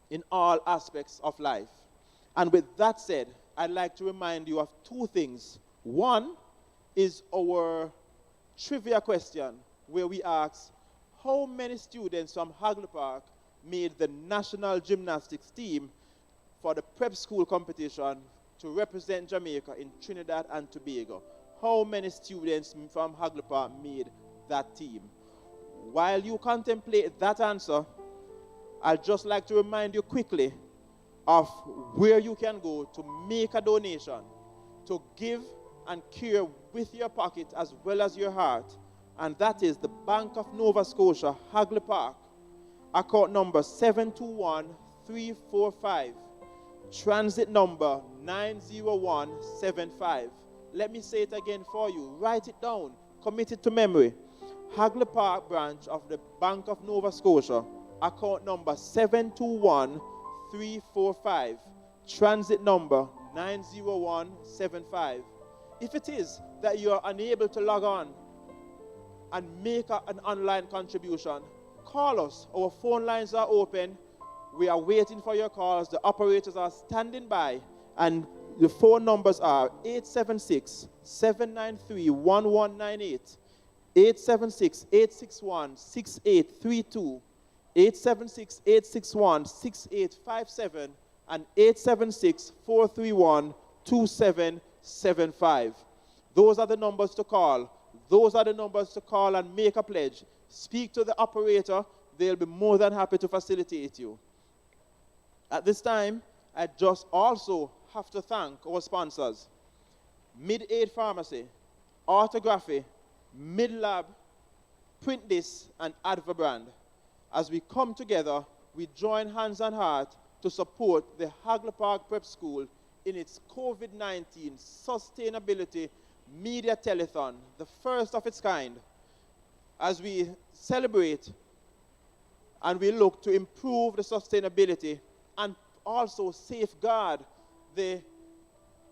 in all aspects of life. And with that said, I'd like to remind you of two things. One is our trivia question where we ask how many students from Hagley Park made the national gymnastics team for the prep school competition to represent Jamaica in Trinidad and Tobago. How many students from Hagley Park made that team? While you contemplate that answer, I'd just like to remind you quickly of where you can go to make a donation, to give and care with your pocket as well as your heart. And that is the Bank of Nova Scotia, Hagley Park, account number 721-345, transit number 90175. Let me say it again for you. Write it down. Commit it to memory. Hagley Park branch of the Bank of Nova Scotia, account number 721-345, transit number 90175. If it is that you are unable to log on and make an online contribution, call us. Our phone lines are open. We are waiting for your calls. The operators are standing by, and the phone numbers are 876-793-1198, 876-861-6832, 876-861-6857, and 876-431-2775. Those are the numbers to call. Those are the numbers to call and make a pledge. Speak to the operator. They'll be more than happy to facilitate you. At this time, I just also have to thank our sponsors: Mid-Aid Pharmacy, Orthography, Midlab, Print This, and Advabrand. As we come together, we join hands and heart to support the Hagley Park Prep School in its COVID-19 Sustainability Media Telethon, the first of its kind, as we celebrate and we look to improve the sustainability and also safeguard the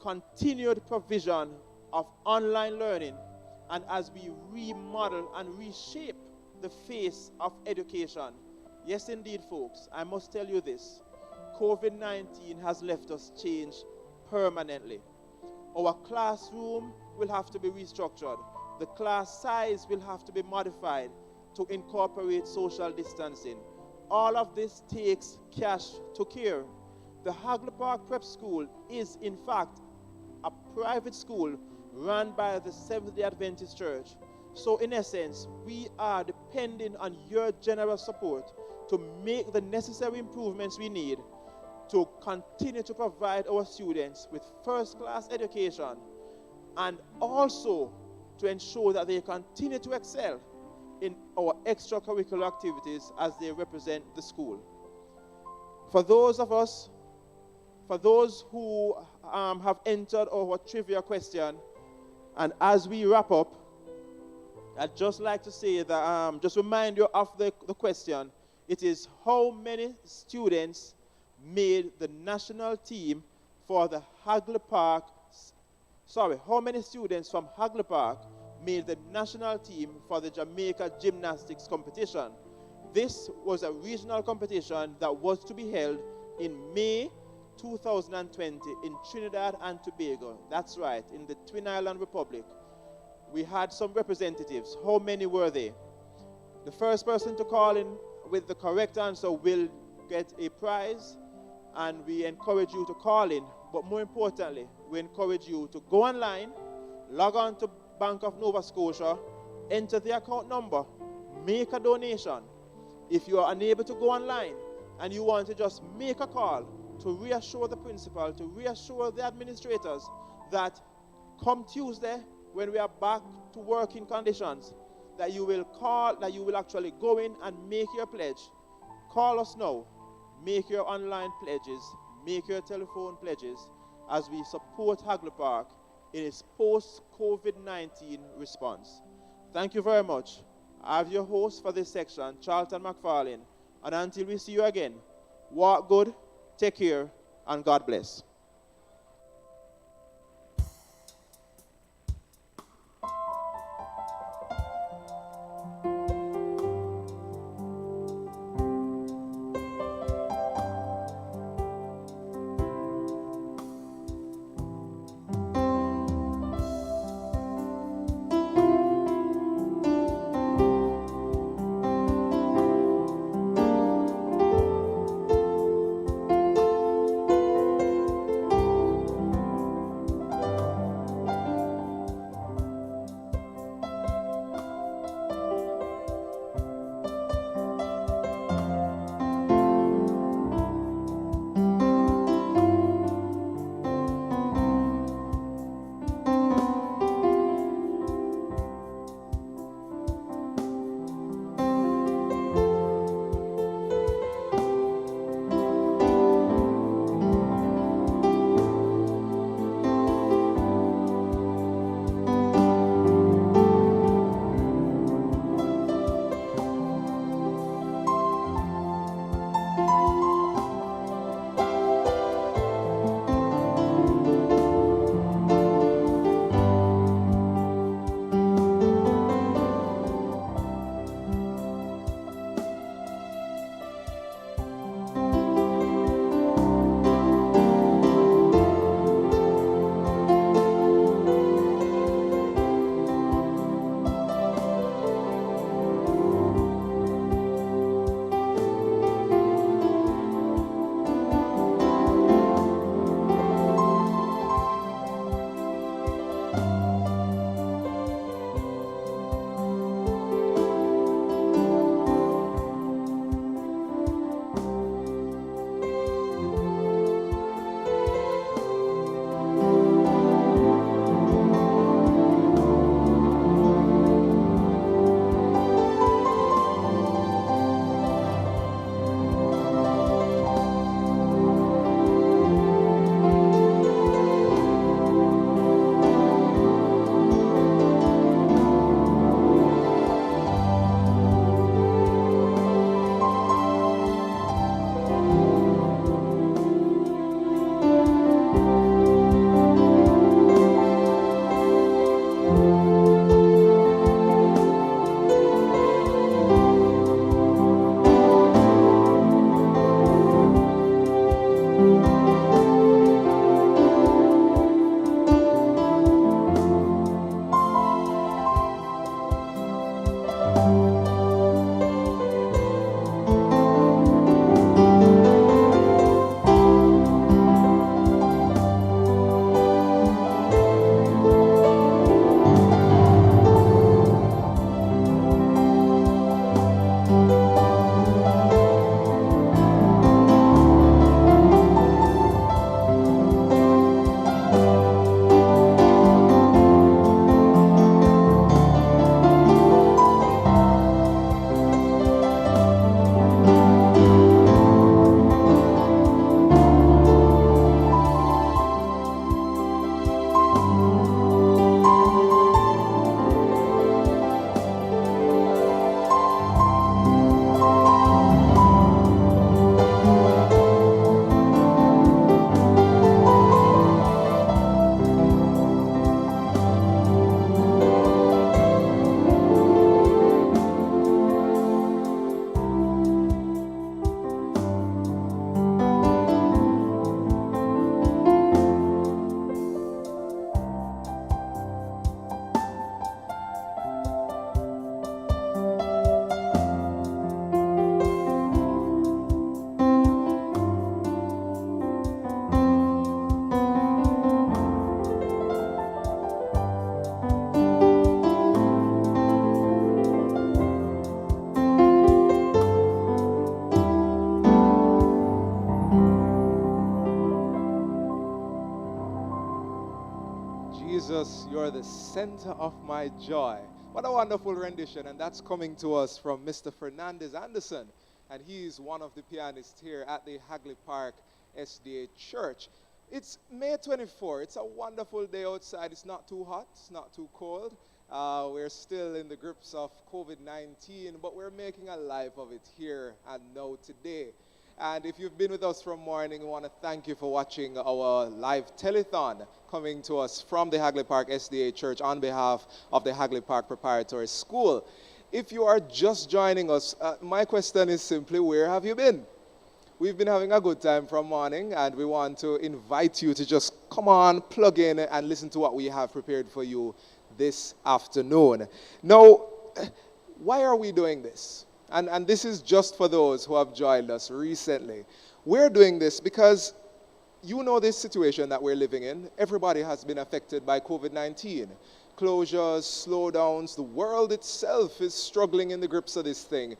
continued provision of online learning, and as we remodel and reshape the face of education. Yes, indeed, folks, I must tell you this. COVID-19 has left us changed permanently. Our classroom will have to be restructured. The class size will have to be modified to incorporate social distancing. All of this takes cash to care. The Hagley Park Prep School is, in fact, a private school run by the Seventh-day Adventist Church. So, in essence, we are depending on your generous support to make the necessary improvements we need to continue to provide our students with first-class education, and also to ensure that they continue to excel in our extracurricular activities as they represent the school. For those who have entered our trivia question, and as we wrap up, I'd just like to say that, just remind you of the question. It is how many students made the national team for the Hagley Park, how many students from Hagley Park made the national team for the Jamaica gymnastics competition? This was a regional competition that was to be held in May 2020 in Trinidad and Tobago. That's right, in the Twin Island Republic. We had some representatives. How many were they? The first person to call in with the correct answer will get a prize, and we encourage you to call in. But more importantly, we encourage you to go online, log on to Bank of Nova Scotia, enter the account number, make a donation. If you are unable to go online and you want to just make a call to reassure the principal, to reassure the administrators that come Tuesday, when we are back to working conditions, that you will call, that you will actually go in and make your pledge. Call us now. Make your online pledges. Make your telephone pledges as we support Hagley Park in its post-COVID-19 response. Thank you very much. I have your host for this section, Charlton McFarlane. And until we see you again, walk good, take care, and God bless. Jesus, you're the center of my joy. What a wonderful rendition, and that's coming to us from Mr. Fernandez Anderson, and he's one of the pianists here at the Hagley Park SDA Church. It's May 24. It's a wonderful day outside. It's not too hot. It's not too cold. We're still in the grips of COVID-19, but we're making a life of it here and now today. And if you've been with us from morning, we want to thank you for watching our live telethon coming to us from the Hagley Park SDA Church on behalf of the Hagley Park Preparatory School. If you are just joining us, my question is simply, where have you been? We've been having a good time from morning, and we want to invite you to just come on, plug in, and listen to what we have prepared for you this afternoon. Now, why are we doing this? And this is just for those who have joined us recently. We're doing this because you know this situation that we're living in. Everybody has been affected by COVID-19. Closures, slowdowns, the world itself is struggling in the grips of this thing.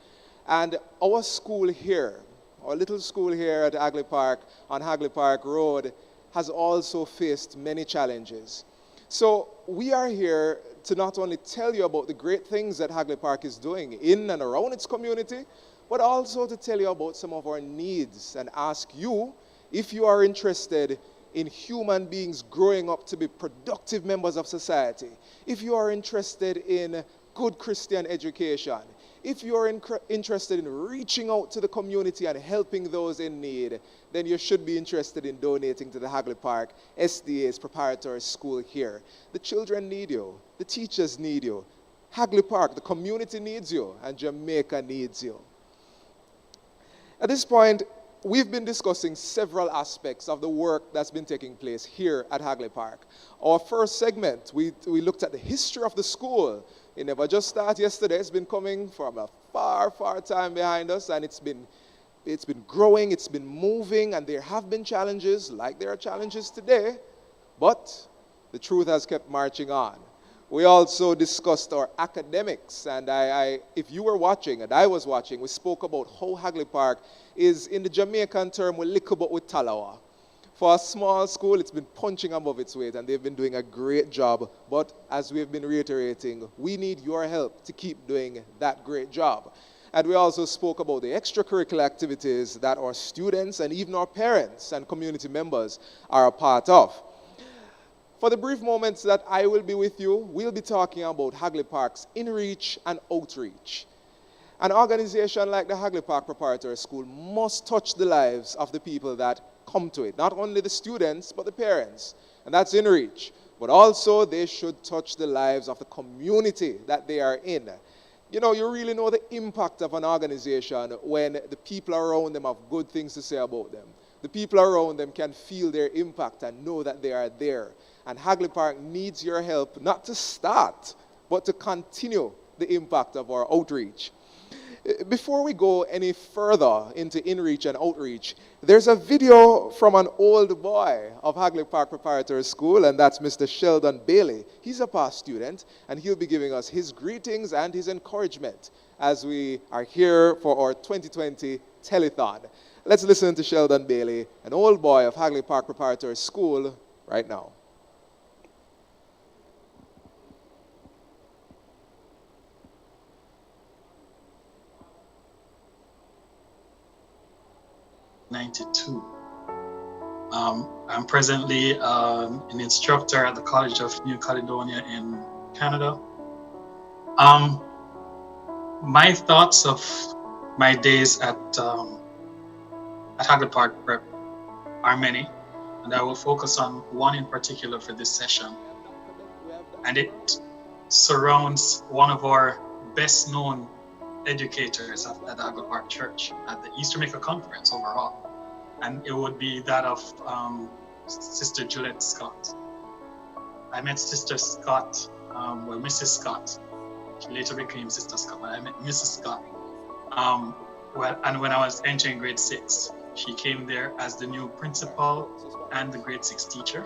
And our school here, our little school here at Hagley Park, on Hagley Park Road, has also faced many challenges. So we are here to not only tell you about the great things that Hagley Park is doing in and around its community, but also to tell you about some of our needs and ask you if you are interested in human beings growing up to be productive members of society, if you are interested in good Christian education, if you're interested in reaching out to the community and helping those in need, then you should be interested in donating to the Hagley Park SDA's preparatory school here. The children need you. The teachers need you. Hagley Park, the community needs you, and Jamaica needs you. At this point, we've been discussing several aspects of the work that's been taking place here at Hagley Park. Our first segment, we looked at the history of the school. It never just started yesterday. It's been coming from a far, far time behind us, and it's been growing, it's been moving, and there have been challenges, like there are challenges today, but the truth has kept marching on. We also discussed our academics, and if you were watching, and I was watching, we spoke about how Hagley Park is, in the Jamaican term, we lick about with talawa. For a small school, it's been punching above its weight, and they've been doing a great job. But as we've been reiterating, we need your help to keep doing that great job. And we also spoke about the extracurricular activities that our students and even our parents and community members are a part of. For the brief moments that I will be with you, we'll be talking about Hagley Park's in-reach and outreach. An organization like the Hagley Park Preparatory School must touch the lives of the people that come to it. Not only the students, but the parents. And that's in reach. But also they should touch the lives of the community that they are in. You know, you really know the impact of an organization when the people around them have good things to say about them. The people around them can feel their impact and know that they are there. And Hagley Park needs your help, not to start, but to continue the impact of our outreach. Before we go any further into in-reach and outreach, there's a video from an old boy of Hagley Park Preparatory School, and that's Mr. Sheldon Bailey. He's a past student, and he'll be giving us his greetings and his encouragement as we are here for our 2020 telethon. Let's listen to Sheldon Bailey, an old boy of Hagley Park Preparatory School, right now. '92. I'm presently an instructor at the College of New Caledonia in Canada. My thoughts of my days at Hagley Park Prep are many, and I will focus on one in particular for this session. And it surrounds one of our best known educators at Hagley Park Church at the East Jamaica Conference overall. And it would be that of Sister Juliet Scott. I met Sister Scott, Mrs. Scott. She later became Sister Scott, but I met Mrs. Scott. And when I was entering grade 6, she came there as the new principal and the grade 6 teacher.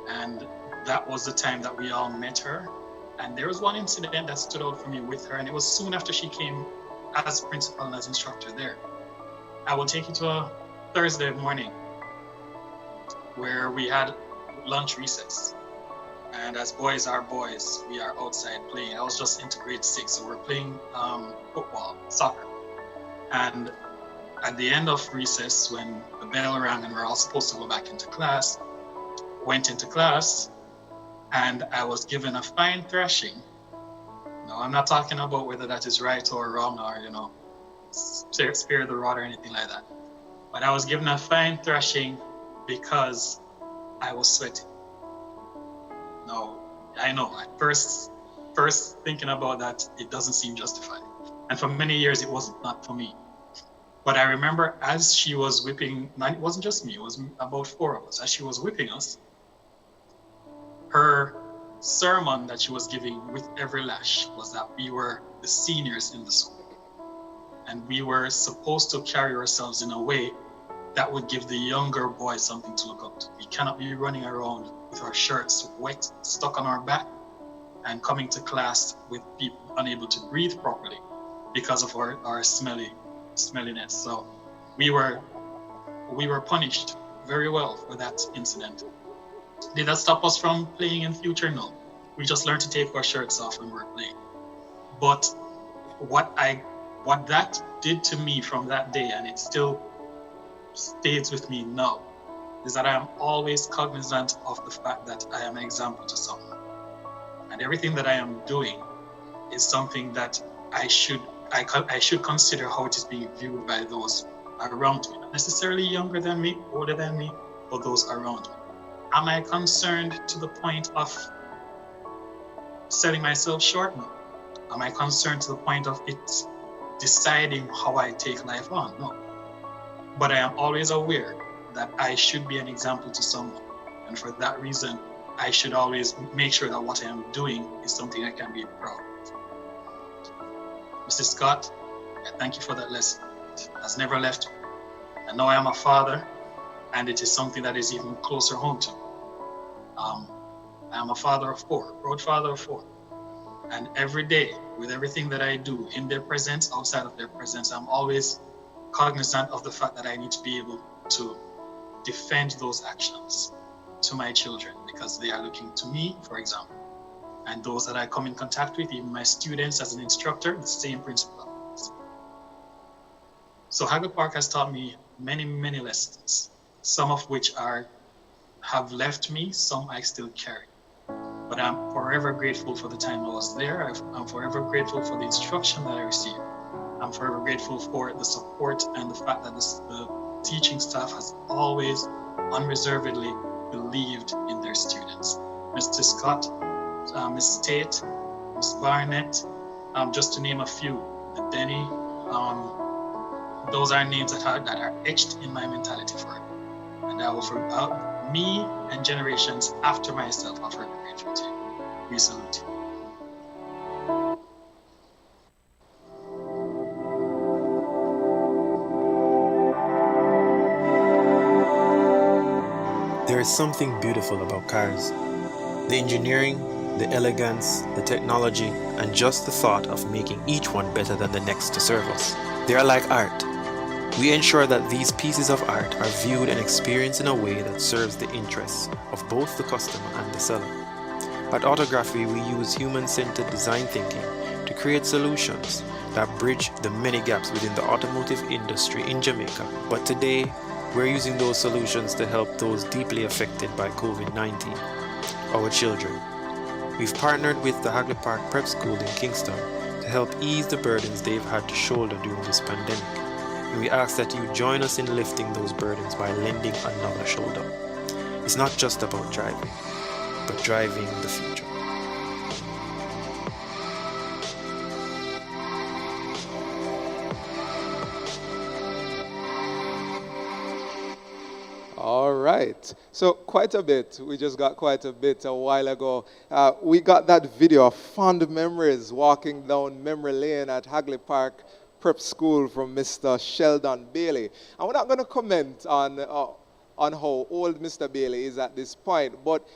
And that was the time that we all met her. And there was one incident that stood out for me with her, and it was soon after she came as principal and as instructor there. I will take you to a Thursday morning where we had lunch recess. And as boys are boys, we are outside playing. I was just into grade 6, so we're playing football, soccer. And at the end of recess, when the bell rang and we're all supposed to go back into class, went into class, and I was given a fine thrashing. No, I'm not talking about whether that is right or wrong or, spare the rod or anything like that. But I was given a fine thrashing because I was sweating. No, I know, at first thinking about that, it doesn't seem justified. And for many years, it was not for me. But I remember as she was whipping, it wasn't just me, it was about 4 of us. As she was whipping us, her sermon that she was giving with every lash was that we were the seniors in the school. And we were supposed to carry ourselves in a way that would give the younger boys something to look up to. We cannot be running around with our shirts wet, stuck on our back, and coming to class with people unable to breathe properly because of our smelliness. So we were punished very well for that incident. Did that stop us from playing in future? No. We just learned to take our shirts off when we were playing. But what that did to me from that day, and it still stays with me now, is that I am always cognizant of the fact that I am an example to someone. And everything that I am doing is something that I should consider how it is being viewed by those around me. Not necessarily younger than me, older than me, but those around me. Am I concerned to the point of selling myself short? No. Am I concerned to the point of it deciding how I take life on? No. But I am always aware that I should be an example to someone. And for that reason, I should always make sure that what I am doing is something I can be proud of. Mr. Scott, I thank you for that lesson. It has never left me. And now I am a father, and it is something that is even closer home to me. I am a father of 4, proud father of 4. And every day, with everything that I do, in their presence, outside of their presence, I'm always cognizant of the fact that I need to be able to defend those actions to my children, because they are looking to me, for example. And those that I come in contact with, even my students as an instructor, the same principle applies. So Hagley Park has taught me many, many lessons, some of which have left me, some I still carry. But I'm forever grateful for the time I was there. I'm forever grateful for the instruction that I received. I'm forever grateful for the support and the fact that the teaching staff has always unreservedly believed in their students. Mr. Scott, Ms. Tate, Ms. Barnett, just to name a few, Denny, those are names that are etched in my mentality forever. And I will, me and generations after myself are forever grateful to you. We salute you. There is something beautiful about cars. The engineering, the elegance, the technology, and just the thought of making each one better than the next to serve us. They are like art. We ensure that these pieces of art are viewed and experienced in a way that serves the interests of both the customer and the seller. At Autography, we use human-centered design thinking to create solutions that bridge the many gaps within the automotive industry in Jamaica. But today, we're using those solutions to help those deeply affected by COVID-19, our children. We've partnered with the Hagley Park Prep School in Kingston to help ease the burdens they've had to shoulder during this pandemic. And we ask that you join us in lifting those burdens by lending another shoulder. It's not just about driving, but driving the future. All right. So quite a bit. We just got quite a bit a while ago. We got that video of fond memories walking down memory lane at Hagley Park Prep School from Mr. Sheldon Bailey. And we're not going to comment on how old Mr. Bailey is at this point, but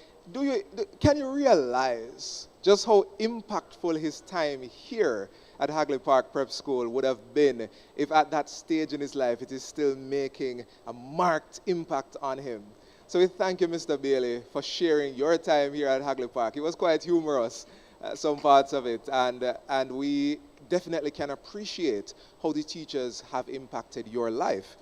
can you realize just how impactful his time here at Hagley Park Prep School would have been if at that stage in his life it is still making a marked impact on him? So we thank you, Mr. Bailey, for sharing your time here at Hagley Park. It was quite humorous, some parts of it, and we definitely can appreciate how the teachers have impacted your life.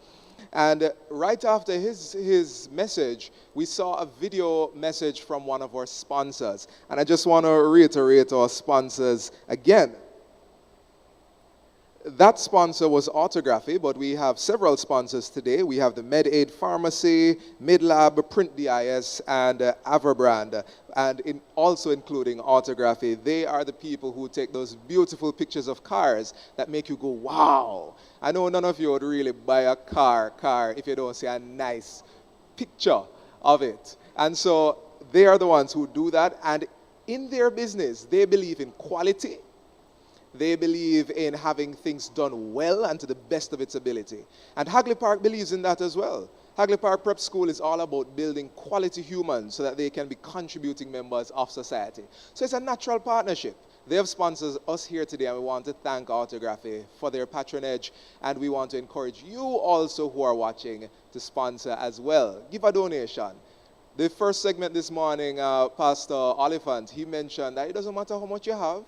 And right after his message, we saw a video message from one of our sponsors. And I just want to reiterate our sponsors again. That sponsor was Autography, but we have several sponsors today. We have the MedAid Pharmacy, Midlab, Print DIS, and Everbrand, and also including Autography. They are the people who take those beautiful pictures of cars that make you go, wow. I know none of you would really buy a car if you don't see a nice picture of it. And so they are the ones who do that, and in their business, they believe in quality. They believe in having things done well and to the best of its ability. And Hagley Park believes in that as well. Hagley Park Prep School is all about building quality humans so that they can be contributing members of society. So it's a natural partnership. They have sponsored us here today, and we want to thank Autography for their patronage, and we want to encourage you also who are watching to sponsor as well. Give a donation. The first segment this morning, Pastor Oliphant, he mentioned that it doesn't matter how much you have,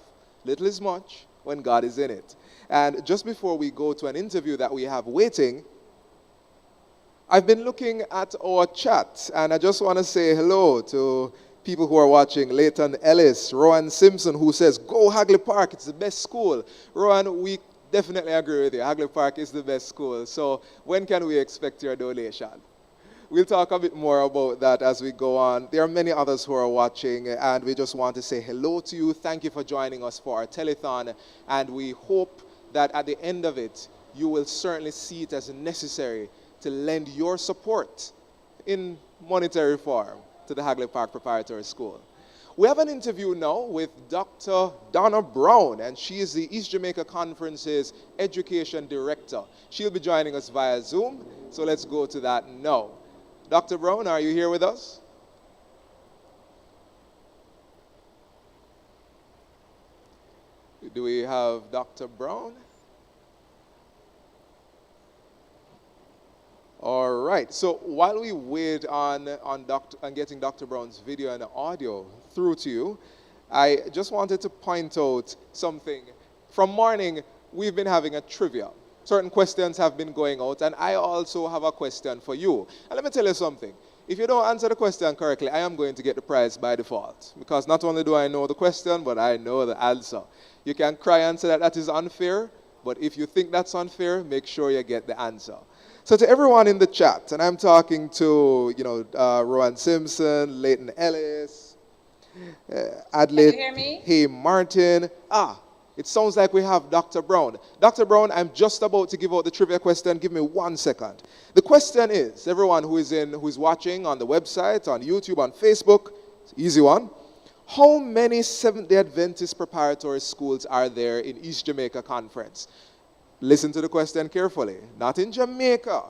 little is much when God is in it. And just before we go to an interview that we have waiting, I've been looking at our chat, and I just want to say hello to people who are watching. Leighton Ellis, Rowan Simpson, who says, go Hagley Park, it's the best school. Rowan, we definitely agree with you. Hagley Park is the best school. So when can we expect your donation? We'll talk a bit more about that as we go on. There are many others who are watching, and we just want to say hello to you. Thank you for joining us for our telethon, and we hope that at the end of it, you will certainly see it as necessary to lend your support in monetary form to the Hagley Park Preparatory School. We have an interview now with Dr. Donna Brown, and she is the East Jamaica Conference's Education Director. She'll be joining us via Zoom, so let's go to that now. Dr. Brown, are you here with us? Do we have Dr. Brown? All right, so while we wait on getting Dr. Brown's video and audio through to you, I just wanted to point out something. From morning, we've been having a trivia. Certain questions have been going out, and I also have a question for you. And let me tell you something. If you don't answer the question correctly, I am going to get the prize by default. Because not only do I know the question, but I know the answer. You can cry and say that is unfair, but if you think that's unfair, make sure you get the answer. So to everyone in the chat, and I'm talking to, Rowan Simpson, Leighton Ellis, Adelaide, Hey Martin. It sounds like we have Dr. Brown. Dr. Brown, I'm just about to give out the trivia question. Give me 1 second. The question is, everyone who is watching on the website, on YouTube, on Facebook, it's an easy one. How many Seventh-day Adventist preparatory schools are there in East Jamaica Conference? Listen to the question carefully. Not in Jamaica,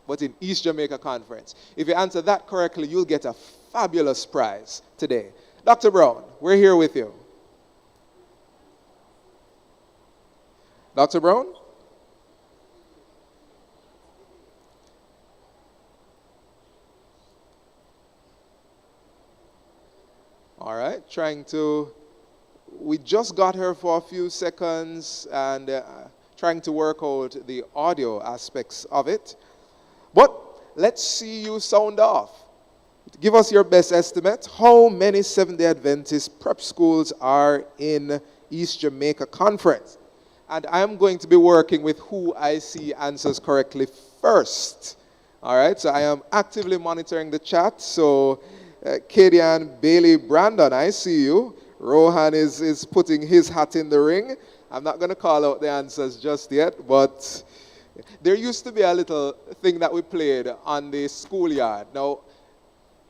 but in East Jamaica Conference. If you answer that correctly, you'll get a fabulous prize today. Dr. Brown, we're here with you. Dr. Brown? All right, we just got her for a few seconds and trying to work out the audio aspects of it. But let's see you sound off. Give us your best estimate. How many Seventh-day Adventist prep schools are in East Jamaica Conference? And I'm going to be working with who I see answers correctly first. All right, so I am actively monitoring the chat. So Kadian, Bailey, Brandon, I see you. Rohan is putting his hat in the ring. I'm not going to call out the answers just yet, but there used to be a little thing that we played on the schoolyard. Now,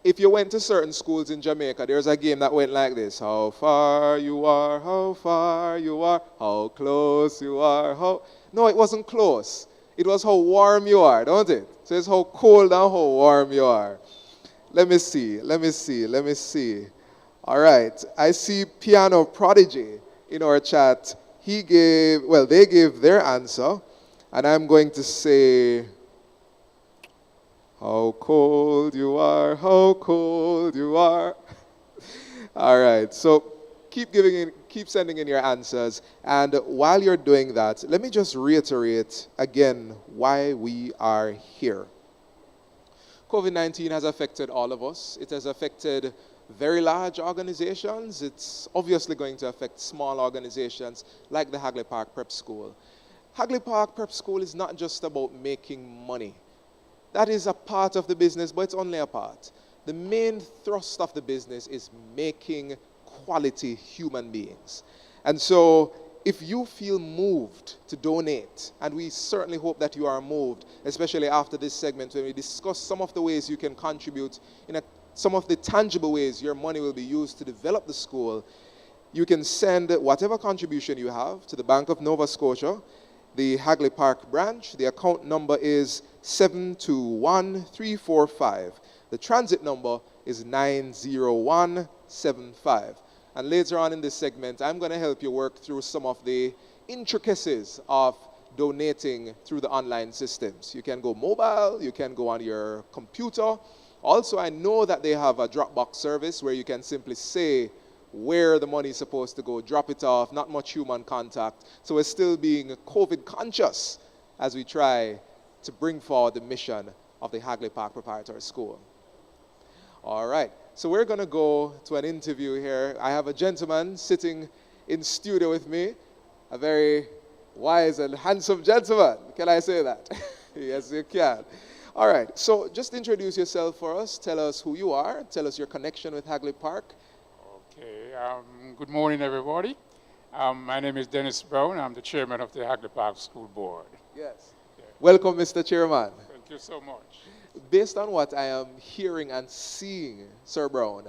if you went to certain schools in Jamaica, there's a game that went like this. How far you are, how close you are, No, it wasn't close. It was how warm you are, don't it? So it's how cold and how warm you are. Let me see. All right, I see Piano Prodigy in our chat. They gave their answer, and I'm going to say How cold you are, how cold you are. All right, so keep sending in your answers. And while you're doing that, let me just reiterate again why we are here. COVID-19 has affected all of us. It has affected very large organizations. It's obviously going to affect small organizations like the Hagley Park Prep School. Hagley Park Prep School is not just about making money. That is a part of the business, but it's only a part. The main thrust of the business is making quality human beings. And so if you feel moved to donate, and we certainly hope that you are moved, especially after this segment when we discuss some of the ways you can contribute, some of the tangible ways your money will be used to develop the school, you can send whatever contribution you have to the Bank of Nova Scotia, the Hagley Park branch. The account number is 721345. The transit number is 90175. And later on in this segment, I'm going to help you work through some of the intricacies of donating through the online systems. You can go mobile, you can go on your computer. Also, I know that they have a Dropbox service where you can simply say where the money is supposed to go, drop it off, not much human contact. So we're still being COVID conscious as we try to bring forward the mission of the Hagley Park Preparatory School. All right, so we're going to go to an interview here. I have a gentleman sitting in studio with me, a very wise and handsome gentleman. Can I say that? Yes, you can. All right, so just introduce yourself for us. Tell us who you are. Tell us your connection with Hagley Park. Okay, good morning, everybody. My name is Dennis Brown. I'm the chairman of the Hagley Park School Board. Yes. Yeah. Welcome, Mr. Chairman. Thank you so much. Based on what I am hearing and seeing, Sir Brown,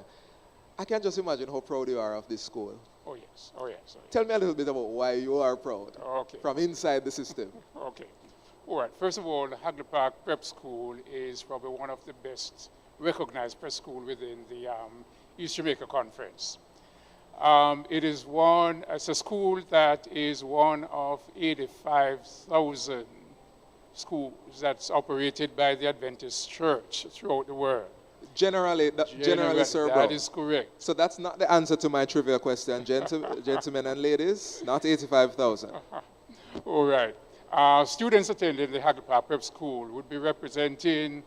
I can just imagine how proud you are of this school. Oh, yes. Oh, yes. Oh, yes. Tell me a little bit about why you are proud from inside the system. Okay. All right. First of all, the Hagley Park Prep School is probably one of the best recognized prep schools within the East Jamaica Conference. It's a school that is one of 85,000 schools that's operated by the Adventist Church throughout the world. Generally, Sir Brown. That is correct. So that's not the answer to my trivia question, gentlemen and ladies, not 85,000. All right. Students attending the Hagley Park Prep School would be representing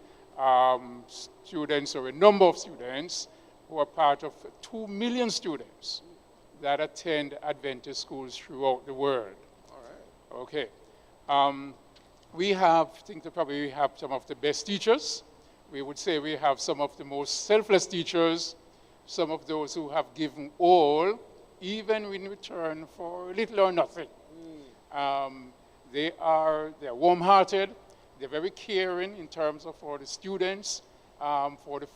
students, or a number of students, who are part of 2 million students that attend Adventist schools throughout the world. All right. Okay. We have some of the best teachers. We would say we have some of the most selfless teachers, some of those who have given all, even in return for little or nothing. They're warm-hearted, they're very caring in terms of for the students, for the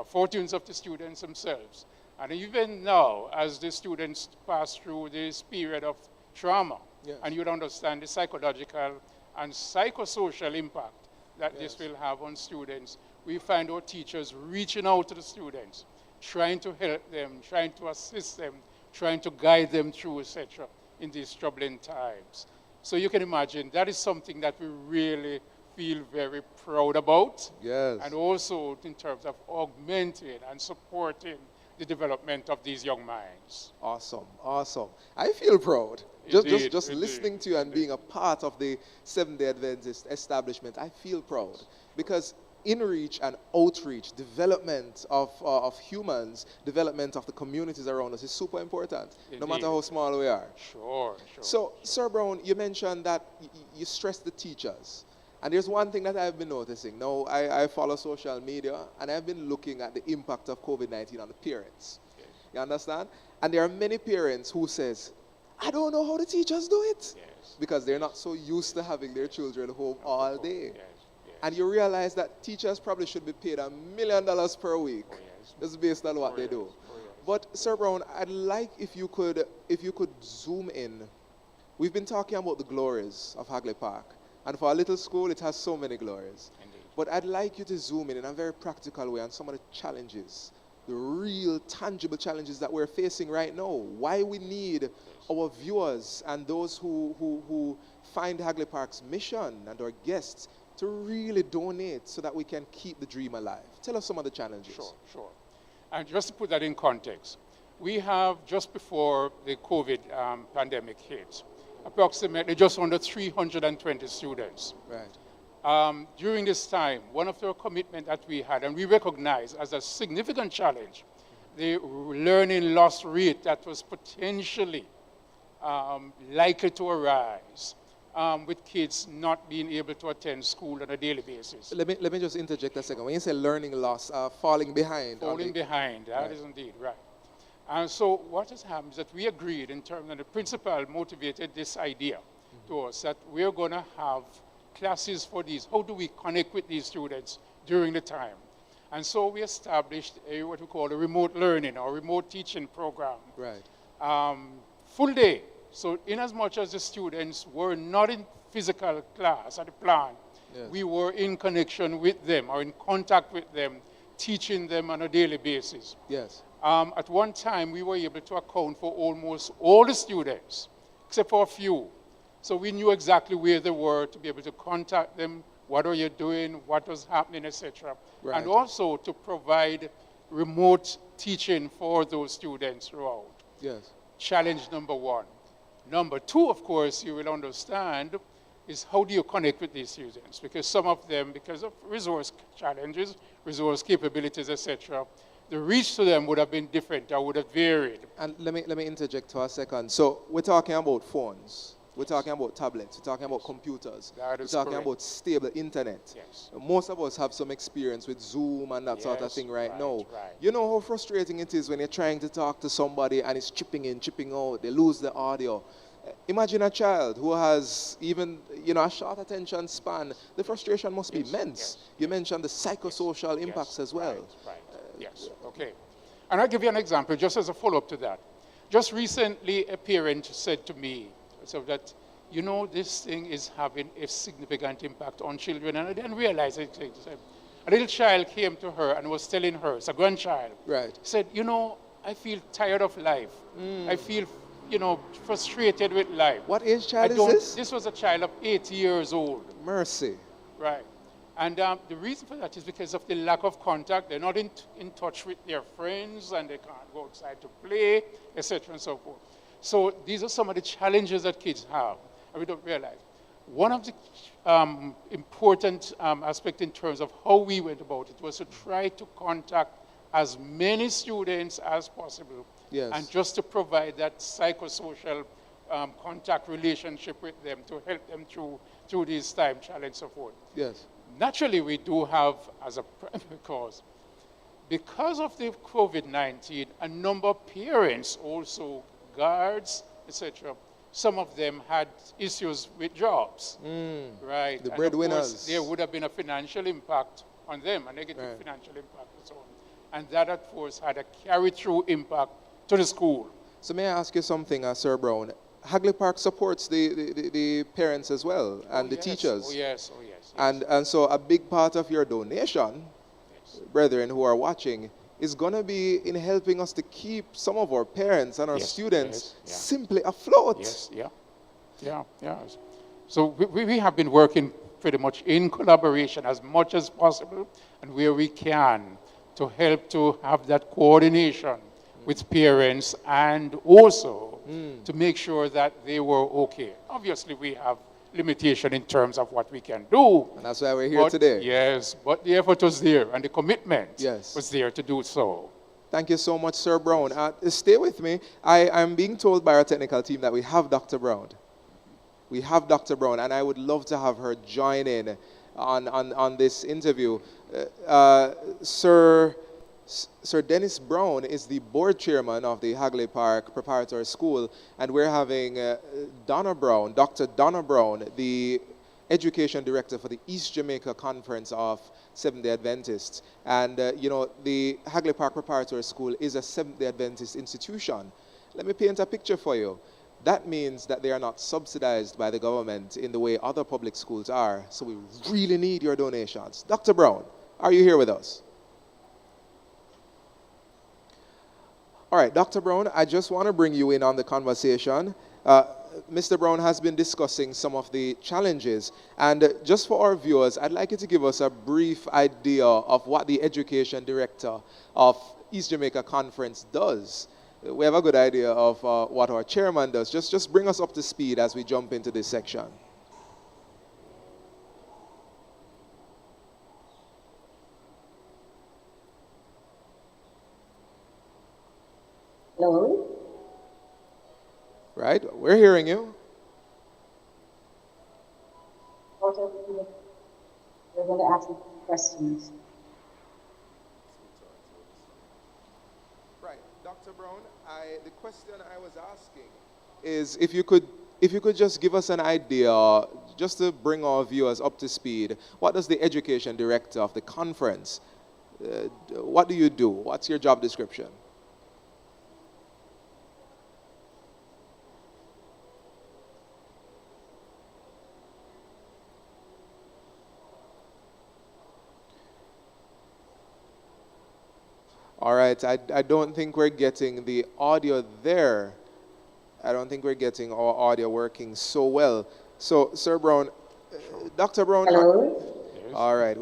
fortunes of the students themselves. And even now, as the students pass through this period of trauma, and you'd understand the psychological and psychosocial impact that this will have on students, we find our teachers reaching out to the students, trying to help them, trying to assist them, trying to guide them through, etc., in these troubling times. So you can imagine that is something that we really feel very proud about. Yes. And also in terms of augmenting and supporting the development of these young minds. Awesome, awesome. I feel proud. Indeed, just listening to you and being a part of the Seventh-day Adventist establishment, I feel proud. Because in-reach and outreach, development of humans, development of the communities around us is super important, no matter how small we are. Sure. So, Sir Brown, you mentioned that you stress the teachers. And there's one thing that I've been noticing. Now, I follow social media, and I've been looking at the impact of COVID-19 on the parents. Yes. You understand? And there are many parents who says, I don't know how the teachers do it. Yes. Because they're not so used to having their children home all day. Yes. And you realize that teachers probably should be paid $1 million per week, just based on what they do. But Sir Brown, I'd like if you could zoom in. We've been talking about the glories of Hagley Park, and for a little school, it has so many glories. Indeed. But I'd like you to zoom in a very practical way on some of the challenges, the real tangible challenges that we're facing right now. Why we need our viewers and those who find Hagley Park's mission and our guests to really donate so that we can keep the dream alive? Tell us some of the challenges. Sure. And just to put that in context, we have, just before the COVID pandemic hit, approximately just under 320 students. Right. During this time, one of the commitments that we had, and we recognize as a significant challenge, the learning loss rate that was potentially likely to arise with kids not being able to attend school on a daily basis. Let me just interject a second. When you say learning loss, falling behind. Falling behind, that is indeed right. And so what has happened is that we agreed in terms, and the principal motivated this idea to us, that we're going to have classes for these. How do we connect with these students during the time? And so we established what we call a remote learning or remote teaching program. Right. Full day. So in as much as the students were not in physical class at the plant, Yes. we were in connection with them or in contact with them, teaching them on a daily basis. Yes. At one time, we were able to account for almost all the students, except for a few. So we knew exactly where they were to be able to contact them, what are you doing, what was happening, etc. Right. And also to provide remote teaching for those students throughout. Yes. Challenge number one. Number two, of course, you will understand, is how do you connect with these students? Because some of them, because of resource challenges, resource capabilities, etc., the reach to them would have been different or would have varied. And let me interject for a second. So we're talking about phones. We're talking about tablets. We're talking about computers. That We're is talking correct. about stable internet. Yes. Most of us have some experience with Zoom and that sort of Yes, thing right now. right. You know how frustrating it is when you're trying to talk to somebody and it's chipping in, chipping out. They lose the audio. Imagine a child who has even, a short attention span. The frustration must be immense. You mentioned the psychosocial impacts as well. Right. Yes. Okay. And I'll give you an example just as a follow-up to that. Just recently, a parent said to me, so that, this thing is having a significant impact on children. And I didn't realize it. A little child came to her and was telling her, it's a grandchild, right. said, I feel tired of life. I feel, frustrated with life. What age child is this? This was a child of 8 years old. Mercy. Right. And the reason for that is because of the lack of contact. They're not in touch with their friends and they can't go outside to play, etc. and so forth. So these are some of the challenges that kids have, and we don't realize. One of the important aspects in terms of how we went about it was to try to contact as many students as possible. Yes. And just to provide that psychosocial contact relationship with them to help them through these time challenges and so forth. Yes. Naturally, we do have, as a primary cause, because of the COVID-19, a number of parents also, guards, etc., some of them had issues with jobs, right? The And breadwinners. of course, there would have been a financial impact on them, a negative financial impact and so on. And that, of course, had a carry-through impact to the school. So may I ask you something, Sir Brown? Hagley Park supports the parents as well and the teachers. Oh, yes. And so a big part of your donation, brethren who are watching, is going to be in helping us to keep some of our parents and our students simply afloat. Yes, yeah. So we have been working pretty much in collaboration as much as possible and where we can to help to have that coordination with parents and also to make sure that they were okay. Obviously, we have limitation in terms of what we can do. And that's why we're here today. Yes, but the effort was there and the commitment was there to do so. Thank you so much, Sir Brown. Stay with me. I'm being told by our technical team that we have Dr. Brown. We have Dr. Brown, and I would love to have her join in on this interview. Sir Dennis Brown is the board chairman of the Hagley Park Preparatory School, and we're having Dr. Donna Brown, the education director for the East Jamaica Conference of Seventh-day Adventists. And, the Hagley Park Preparatory School is a Seventh-day Adventist institution. Let me paint a picture for you. That means that they are not subsidized by the government in the way other public schools are. So we really need your donations. Dr. Brown, are you here with us? All right, Dr. Brown, I just want to bring you in on the conversation. Mr. Brown has been discussing some of the challenges. And just for our viewers, I'd like you to give us a brief idea of what the education director of East Jamaica Conference does. We have a good idea of what our chairman does. Just bring us up to speed as we jump into this section. Hello? Right? We're hearing you. We're going to ask you questions. Right, Dr. Brown, the question I was asking is if you could just give us an idea, just to bring our viewers up to speed, what does the education director of the conference, what do you do? What's your job description? All right, I don't think we're getting the audio there. I don't think we're getting our audio working so well. So, Sir Brown, Dr. Brown. Hello? All right,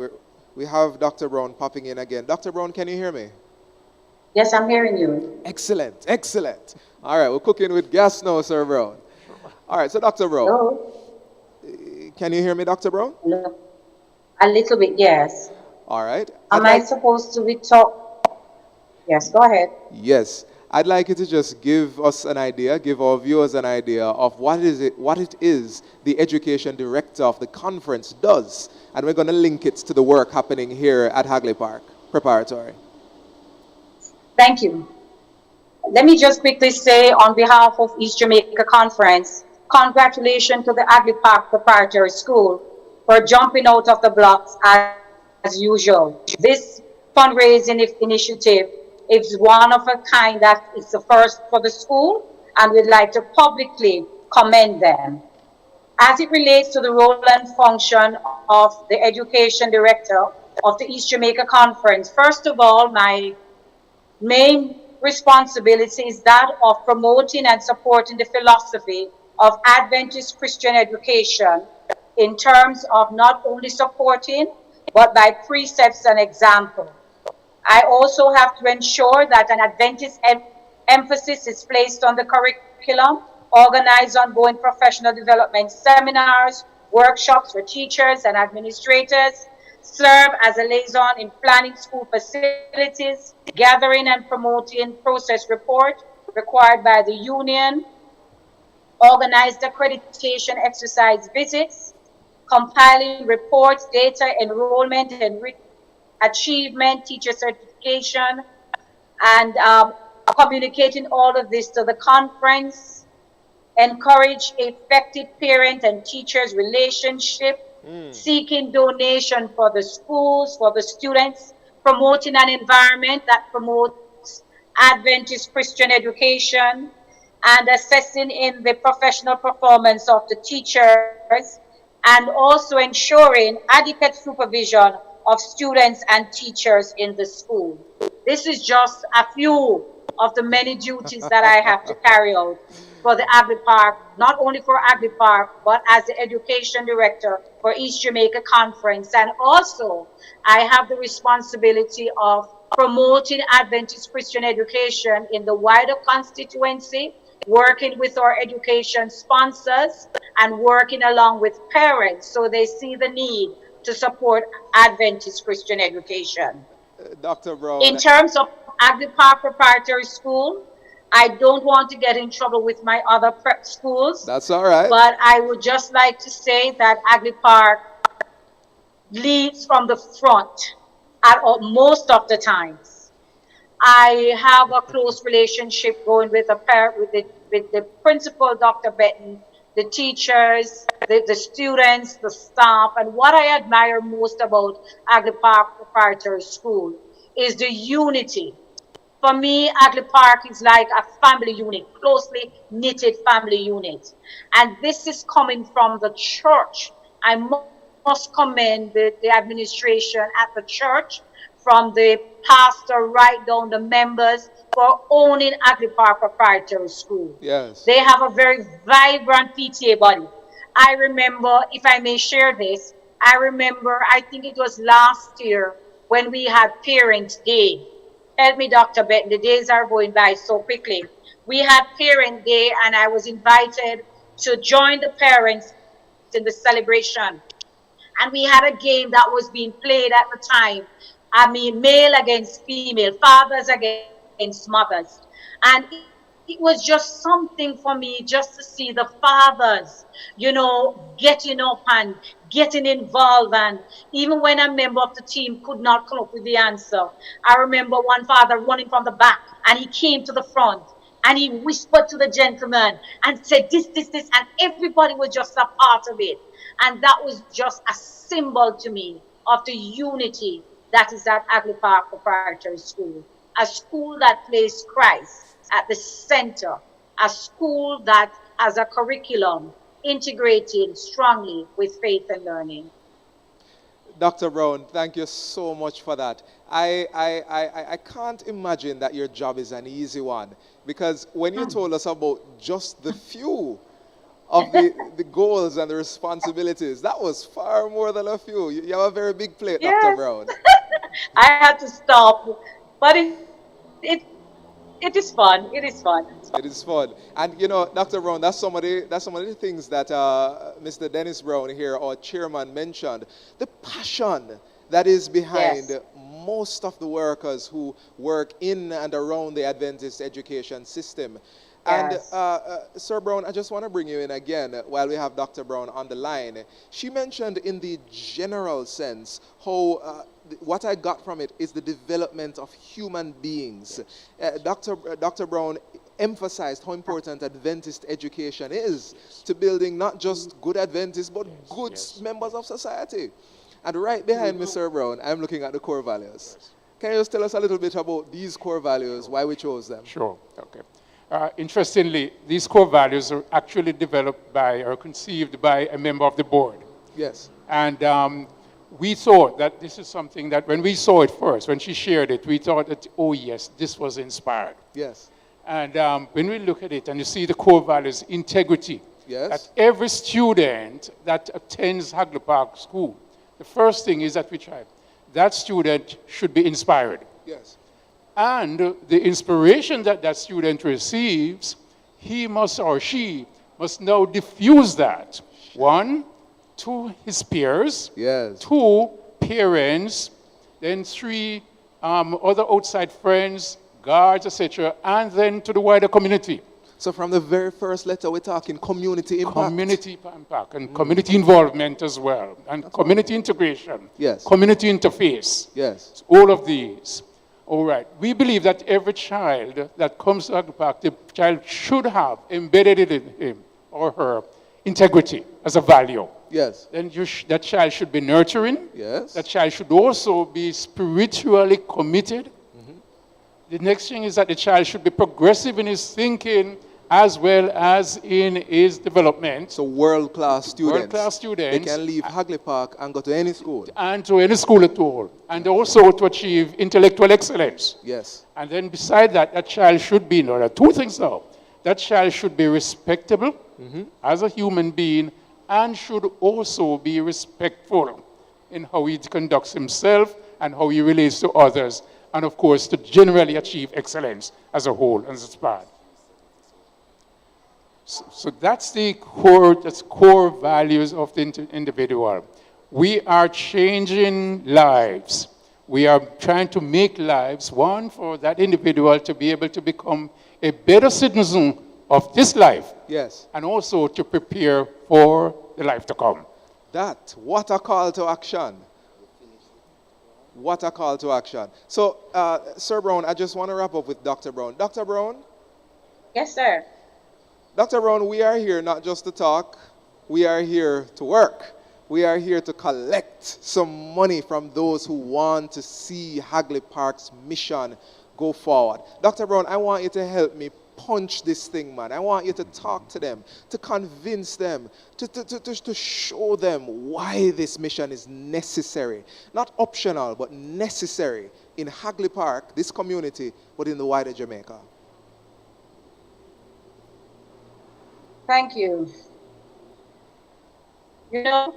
we have Dr. Brown popping in again. Dr. Brown, can you hear me? Yes, I'm hearing you. Excellent, excellent. All right, we're cooking with gas now, Sir Brown. All right, so Dr. Brown. Hello? Can you hear me, Dr. Brown? Hello? A little bit, yes. All right. Am I supposed to be talk? Yes, go ahead. Yes. I'd like you to just give us an idea, give our viewers an idea of what it is the education director of the conference does. And we're going to link it to the work happening here at Hagley Park Preparatory. Thank you. Let me just quickly say on behalf of East Jamaica Conference, congratulations to the Hagley Park Preparatory School for jumping out of the blocks as usual. This fundraising initiative is one of a kind that is the first for the school, and we'd like to publicly commend them. As it relates to the role and function of the education director of the East Jamaica Conference, first of all, my main responsibility is that of promoting and supporting the philosophy of Adventist Christian education in terms of not only supporting, but by precepts and example. I also have to ensure that an Adventist emphasis is placed on the curriculum, organize ongoing professional development seminars, workshops for teachers and administrators, serve as a liaison in planning school facilities, gathering and promoting process report required by the union, organized accreditation exercise visits, compiling reports, data, enrollment, and achievement, teacher certification, and communicating all of this to the conference, encourage effective parent and teachers relationship, seeking donation for the schools, for the students, promoting an environment that promotes Adventist Christian education, and assessing in the professional performance of the teachers, and also ensuring adequate supervision of students and teachers in the school. This is just a few of the many duties that I have to carry out for the Hagley Park, not only for Hagley Park, but as the education director for East Jamaica Conference. And also, I have the responsibility of promoting Adventist Christian education in the wider constituency, working with our education sponsors, and working along with parents so they see the need to support Adventist Christian education. Dr. Brown. In terms of Hagley Park Preparatory School, I don't want to get in trouble with my other prep schools. That's all right. But I would just like to say that Hagley Park leads from the front at most of the times. I have a close relationship going with the principal, Dr. Benton, the teachers, the students, the staff. And what I admire most about Hagley Park Preparatory School is the unity. For me, Hagley Park is like a family unit, closely knitted family unit. And this is coming from the church. I must commend the administration at the church from the pastor right down the members, for owning Hagley Park Preparatory School. Yes. They have a very vibrant PTA body. I remember, if I may share this, I remember, I think it was last year when we had Parent Day. Help me, Dr. Benton, the days are going by so quickly. We had Parent Day, and I was invited to join the parents in the celebration. And we had a game that was being played at the time. I mean, male against female, fathers against mothers. And it was just something for me just to see the fathers, getting up and getting involved. And even when a member of the team could not come up with the answer, I remember one father running from the back, and he came to the front and he whispered to the gentleman and said this, and everybody was just a part of it. And that was just a symbol to me of the unity that is at Hagley Park Preparatory School. A school that places Christ at the center. A school that has a curriculum integrated strongly with faith and learning. Dr. Brown, thank you so much for that. I can't imagine that your job is an easy one, because when you told us about just the few of the goals and the responsibilities, that was far more than a few. You have a very big plate, Yes. Dr. Brown. I had to stop, but it is fun. It is fun. It is fun. And Dr. Brown, that's some of the things that Mr. Dennis Brown here, our chairman, mentioned. The passion that is behind most of the workers who work in and around the Adventist education system. Yes. And Sir Brown, I just want to bring you in again while we have Dr. Brown on the line. She mentioned in the general sense how what I got from it is the development of human beings. Dr. Brown emphasized how important Adventist education is to building not just good Adventists, but good members of society. And right behind me, Sir Brown, I'm looking at the core values. Can you just tell us a little bit about these core values, why we chose them? Sure, okay. Interestingly, these core values are actually developed by or conceived by a member of the board. Yes. And we thought that this is something that when we saw it first, when she shared it, we thought that, oh yes, this was inspired. Yes. And when we look at it and you see the core values, integrity, yes, that every student that attends Hagley Park School, the first thing is that we try, that student should be inspired. Yes. And the inspiration that that student receives, he must or she must now diffuse that. One, to his peers. Yes. Two, parents. Then three, other outside friends, guards, etc. And then to the wider community. So from the very first letter, we're talking community impact. Community impact and community involvement as well. And community integration. Yes. Community interface. Yes. All of these. All right. We believe that every child that comes to Hagley Park, the child should have embedded in him or her integrity as a value. Yes. Then that child should be nurturing. Yes. That child should also be spiritually committed. The next thing is that the child should be progressive in his thinking as well as in his development. So world-class students. World-class students. They can leave Hagley Park and go to any school. And to any school at all. And also to achieve intellectual excellence. Yes. And then beside that, that child should be, no, there are two things now. That child should be respectable as a human being and should also be respectful in how he conducts himself and how he relates to others. And of course, to generally achieve excellence as a whole, as a span. So that's the core values of the individual. We are changing lives. We are trying to make lives, one, for that individual to be able to become a better citizen of this life. Yes. And also to prepare for the life to come. What a call to action. What a call to action. So, Sir Brown, I just want to wrap up with Dr. Brown. Dr. Brown? Yes, sir. Dr. Brown, we are here not just to talk. We are here to work. We are here to collect some money from those who want to see Hagley Park's mission go forward. Dr. Brown, I want you to help me punch this thing, man. I want you to talk to them, to convince them, to show them why this mission is necessary. Not optional, but necessary in Hagley Park, this community, but in the wider Jamaica. Thank you. You know,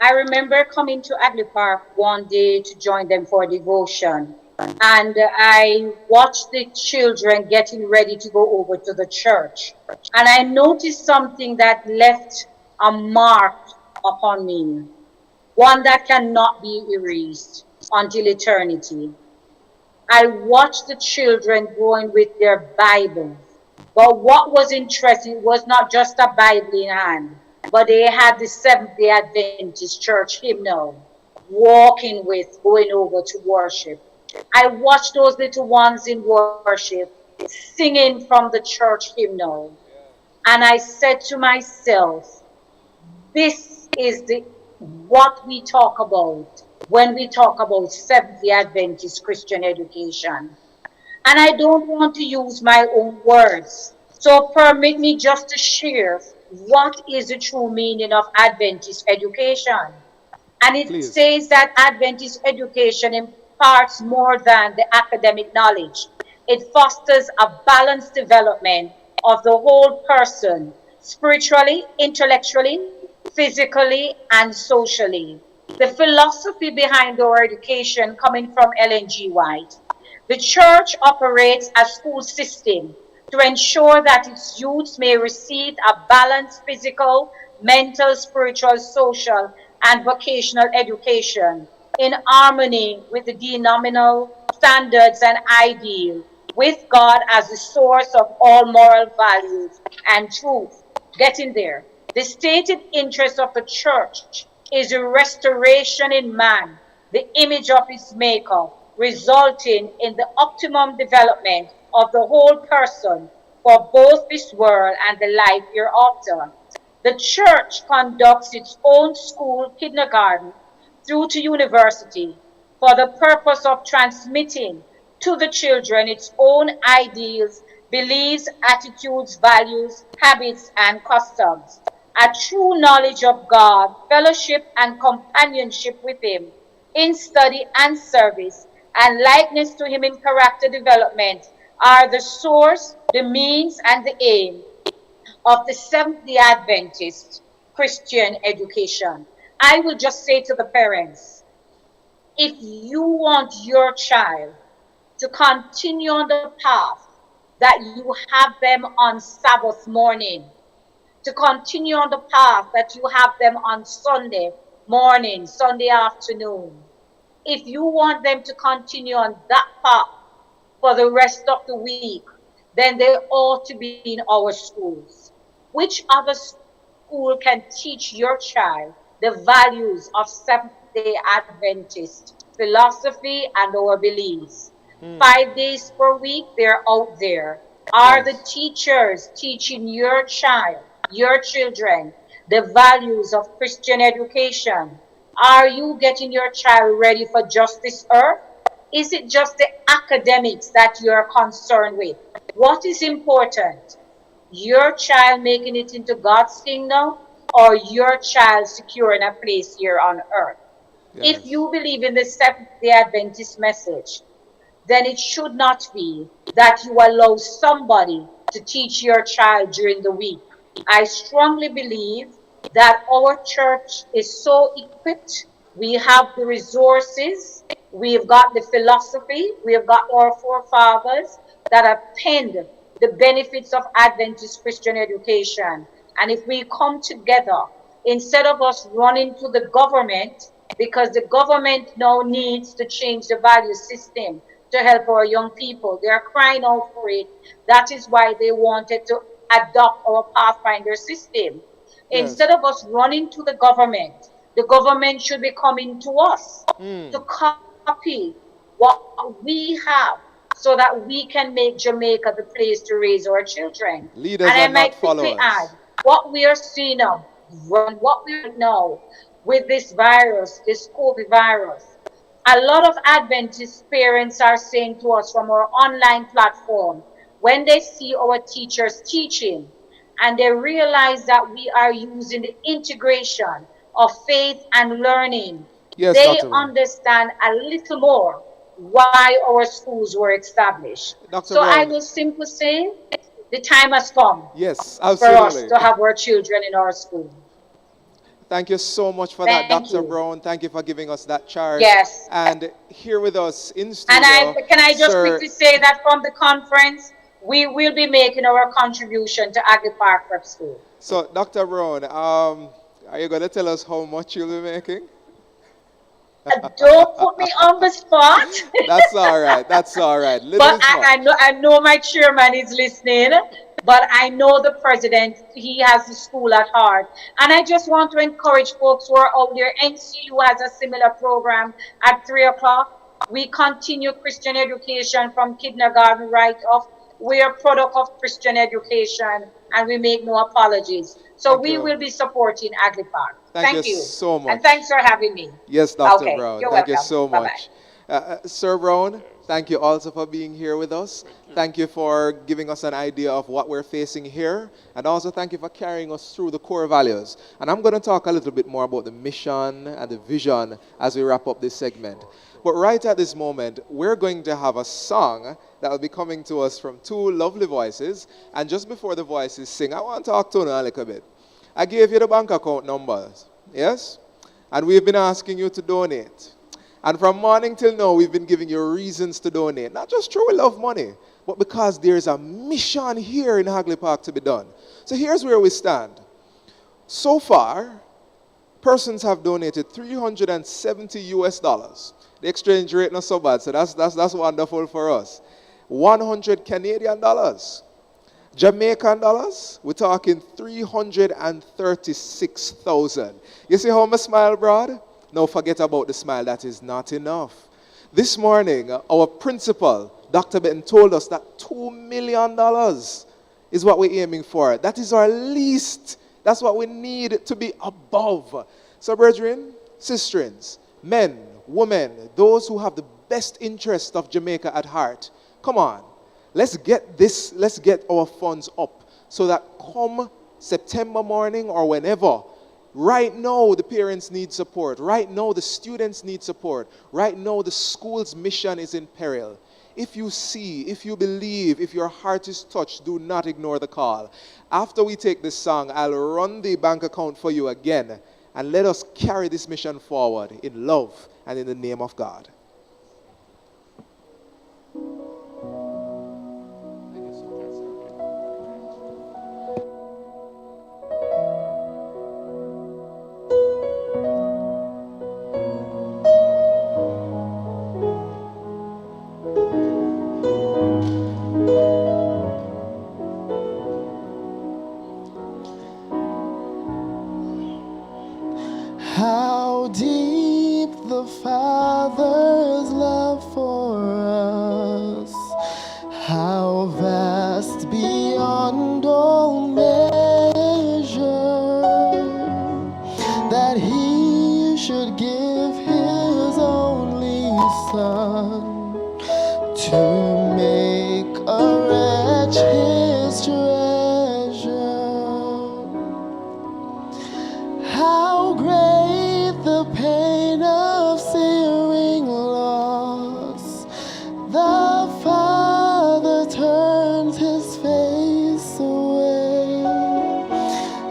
I remember coming to Hagley Park one day to join them for devotion. And I watched the children getting ready to go over to the church. And I noticed something that left a mark upon me, one that cannot be erased until eternity. I watched the children going with their Bibles. But what was interesting was not just a Bible in hand, but they had the Seventh-day Adventist church hymnal, walking with, going over to worship. I watched those little ones in worship, singing from the church hymnal. And I said to myself, this is what we talk about when we talk about Seventh-day Adventist Christian education. And I don't want to use my own words. So permit me just to share what is the true meaning of Adventist education. And it says that Adventist education imparts more than the academic knowledge. It fosters a balanced development of the whole person, spiritually, intellectually, physically, and socially. The philosophy behind our education coming from Ellen G. White. The church operates a school system to ensure that its youths may receive a balanced physical, mental, spiritual, social, and vocational education in harmony with the denominational standards and ideal, with God as the source of all moral values and truth. Getting there. The stated interest of the church is a restoration in man, the image of his maker, resulting in the optimum development of the whole person for both this world and the life hereafter. The church conducts its own school, kindergarten, through to university, for the purpose of transmitting to the children its own ideals, beliefs, attitudes, values, habits, and customs. A true knowledge of God, fellowship and companionship with Him in study and service, and likeness to Him in character development are the source, the means, and the aim of the Seventh-day Adventist Christian education. I will just say to the parents, if you want your child to continue on the path that you have them on Sabbath morning, to continue on the path that you have them on Sunday morning, Sunday afternoon, if you want them to continue on that path for the rest of the week, then they ought to be in our schools. Which other school can teach your child the values of Seventh-day Adventist philosophy and our beliefs? 5 days per week, they're out there. Are the teachers teaching your child, your children, the values of Christian education? Are you getting your child ready for just this earth? Is it just the academics that you're concerned with? What is important? Your child making it into God's kingdom, or your child securing a place here on earth? If you believe in the Seventh-day Adventist message, then it should not be that you allow somebody to teach your child during the week. I strongly believe that our church is so equipped. We have the resources, we've got the philosophy, we've got our forefathers that have penned the benefits of Adventist Christian education. And if we come together, instead of us running to the government, because the government now needs to change the value system to help our young people. They are crying out for it. That is why they wanted to adopt our Pathfinder system. Instead of us running to the government should be coming to us to copy what we have so that we can make Jamaica the place to raise our children. Leaders and I and might not quickly followers. add, what we are seeing now, what we are now with this virus, this COVID virus, a lot of Adventist parents are saying to us from our online platform, when they see our teachers teaching and they realize that we are using the integration of faith and learning, Yes, they Dr. Brown. understand a little more why our schools were established. Dr. So I Brown. will simply say the time has come Yes, for us absolutely. to have our children in our school. Thank you so much for that, Thank Dr. you. Brown. Thank you for giving us that charge. Yes. And here with us in And studio, can I just Sir. quickly say that from the conference, we will be making our contribution to Hagley Park Prep School. So, Dr. Brown, are you going to tell us how much you'll be making? Don't put me on the spot. That's all right. That's all right. Little But is much. I know my chairman is listening, but I know the president, he has the school at heart. And I just want to encourage folks who are out there. NCU has a similar program at 3 o'clock. We continue Christian education from kindergarten right off. We are a product of Christian education and we make no apologies. So Thank we you. will be supporting Hagley Park. Thank you so much. And thanks for having me. Yes, Dr. Okay, Brown. you're Thank you welcome. so Bye-bye. much. Sir Brown, thank you also for being here with us. Thank you for giving us an idea of what we're facing here. And also thank you for carrying us through the core values. And I'm going to talk a little bit more about the mission and the vision as we wrap up this segment. But right at this moment, we're going to have a song that will be coming to us from two lovely voices. And just before the voices sing, I want to talk to you a little bit. I gave you the bank account numbers, yes? And we've been asking you to donate. And from morning till now, we've been giving you reasons to donate. Not just through we love money, but because there's a mission here in Hagley Park to be done. So here's where we stand. So far, persons have donated $370 US. The exchange rate not so bad, so that's wonderful for us. 100 Canadian dollars. Jamaican dollars, we're talking 336,000. You see how I smile, Brad? No, forget about the smile. That is not enough. This morning, our principal, Dr. Benton, told us that $2 million is what we're aiming for. That is our least. That's what we need to be above. So, brethren, sisterins, men, women, those who have the best interest of Jamaica at heart, come on. Let's get our funds up so that come September morning or whenever, right now the parents need support. Right now the students need support. Right now the school's mission is in peril. If you see, if you believe, if your heart is touched, do not ignore the call. After we take this song, I'll run the bank account for you again, and let us carry this mission forward in love and in the name of God. How deep the Father's love for us, how vast beyond all measure, that He should give His only Son to make a wretch His treasure. How great the pain of searing loss! The Father turns His face away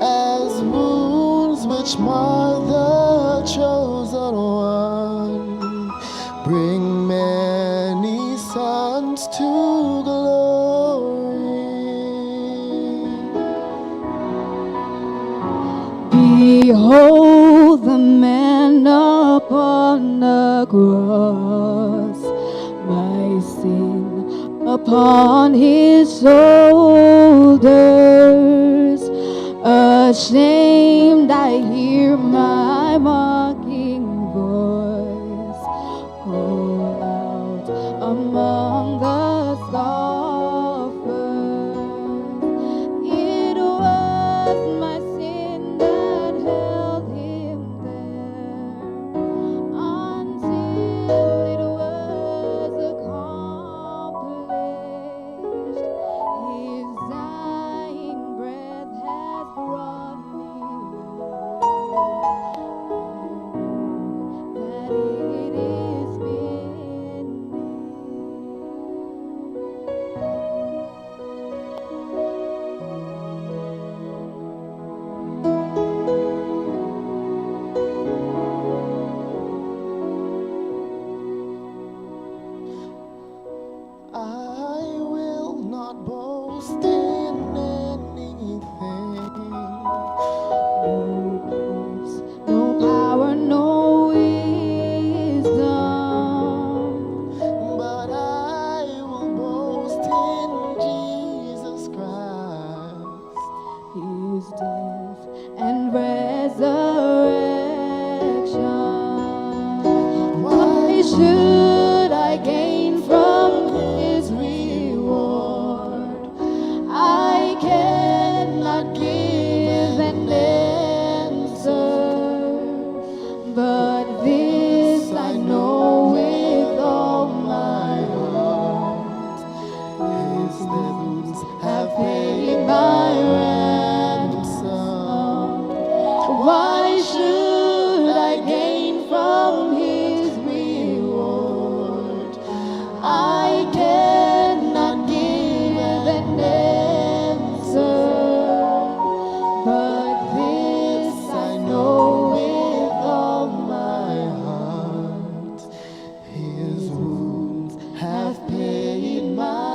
as wounds which mar the chosen one bring many sons to glory. Behold the man upon the cross, my sin upon his shoulders. Ashamed, I hear my mocking voice call out among the scoffers. It was my sin that held him there until it was accomplished. should I gain from his reward? I cannot give an answer, but this I know with all my heart: his wounds have paid my ransom. Why should I gain from his reward? I cannot give an answer, but this I know with all my heart: his wounds have paid my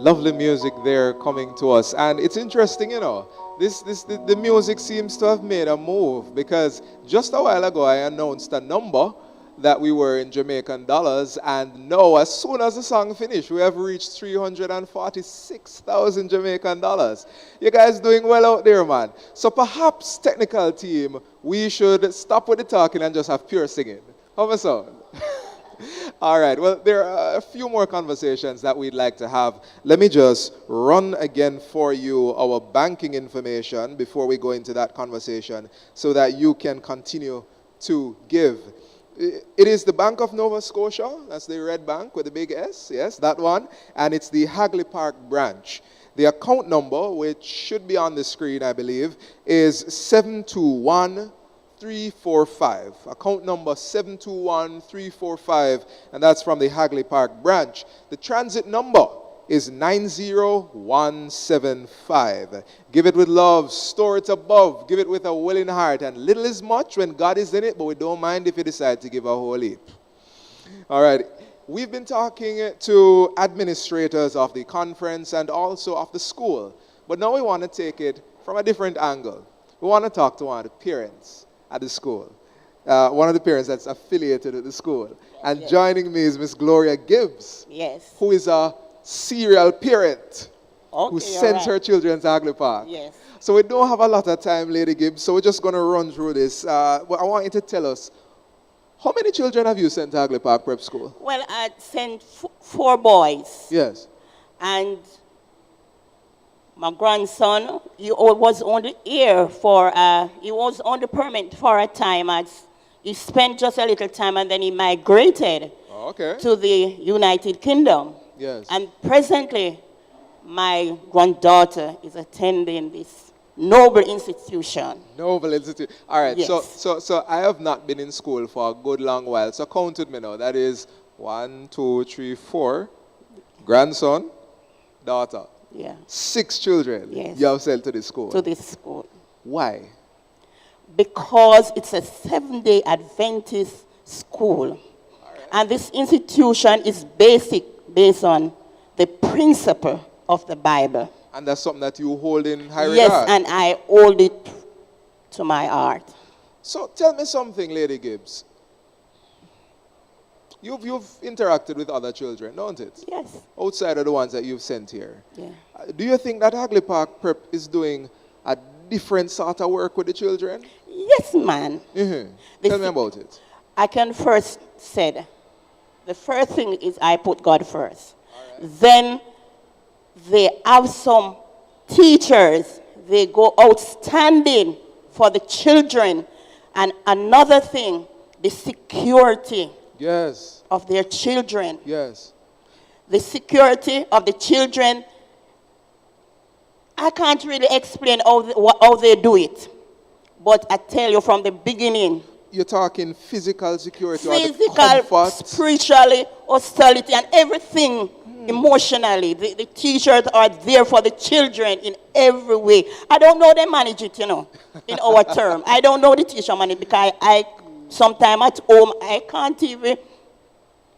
Lovely music there coming to us. And it's interesting, you know, the music seems to have made a move, because just a while ago I announced a number that we were in Jamaican dollars, and now as soon as the song finished, we have reached 346,000 Jamaican dollars. You guys doing well out there, man. So perhaps, technical team, we should stop with the talking and just have pure singing. How about so? All right, well, there are a few more conversations that we'd like to have. Let me just run again for you our banking information before we go into that conversation, so that you can continue to give. It is the Bank of Nova Scotia. That's the red bank with the big S. Yes, that one. And it's the Hagley Park branch. The account number, which should be on the screen, I believe, is 721345. Account number 721345, and that's from the Hagley Park branch. The transit number is 90175. Give it with love, store it above, give it with a willing heart, and little is much when God is in it, but we don't mind if you decide to give a whole heap. All right, we've been talking to administrators of the conference and also of the school, but now we want to take it from a different angle. We want to talk to one of the parents at the school, one of the parents that's affiliated with the school. And joining me is Miss Gloria Gibbs, who is a serial parent who sends her children to Hagley Park. Yes. So we don't have a lot of time, Lady Gibbs, so we're just going to run through this. But I want you to tell us, how many children have you sent to Hagley Park Prep School? Well, I sent 4 boys. Yes. And my grandson, he was on the air for, he was on the permit for a time. He spent just a little time and then he migrated to the United Kingdom. Yes. And presently, my granddaughter is attending this noble institution. Noble institution. All right. Yes. So I have not been in school for a good long while. So count with me now. That is 1, 2, 3, 4. Grandson, daughter. Yeah. 6 children. Yes. You have sent to this school. To this school. Why? Because it's a Seventh-day Adventist school. And this institution is based on the principle of the Bible. And that's something that you hold in high regard? Yes, and I hold it to my heart. So tell me something, Lady Gibbs. You've interacted with other children, don't it? Yes. Outside of the ones that you've sent here. Yeah. Do you think that Hagley Park Prep is doing a different sort of work with the children? Yes, man. Mm-hmm. Tell me about it. I can first say, the first thing is I put God first. Then they have some teachers, they go outstanding for the children. And another thing, the security of their children. Yes. The security of the children, I can't really explain how they do it. But I tell you from the beginning. You're talking physical security, physical, spiritually, hostility, and everything emotionally. The teachers are there for the children in every way. I don't know they manage it, in our term. I don't know the teacher manage it because I sometime at home, I can't even,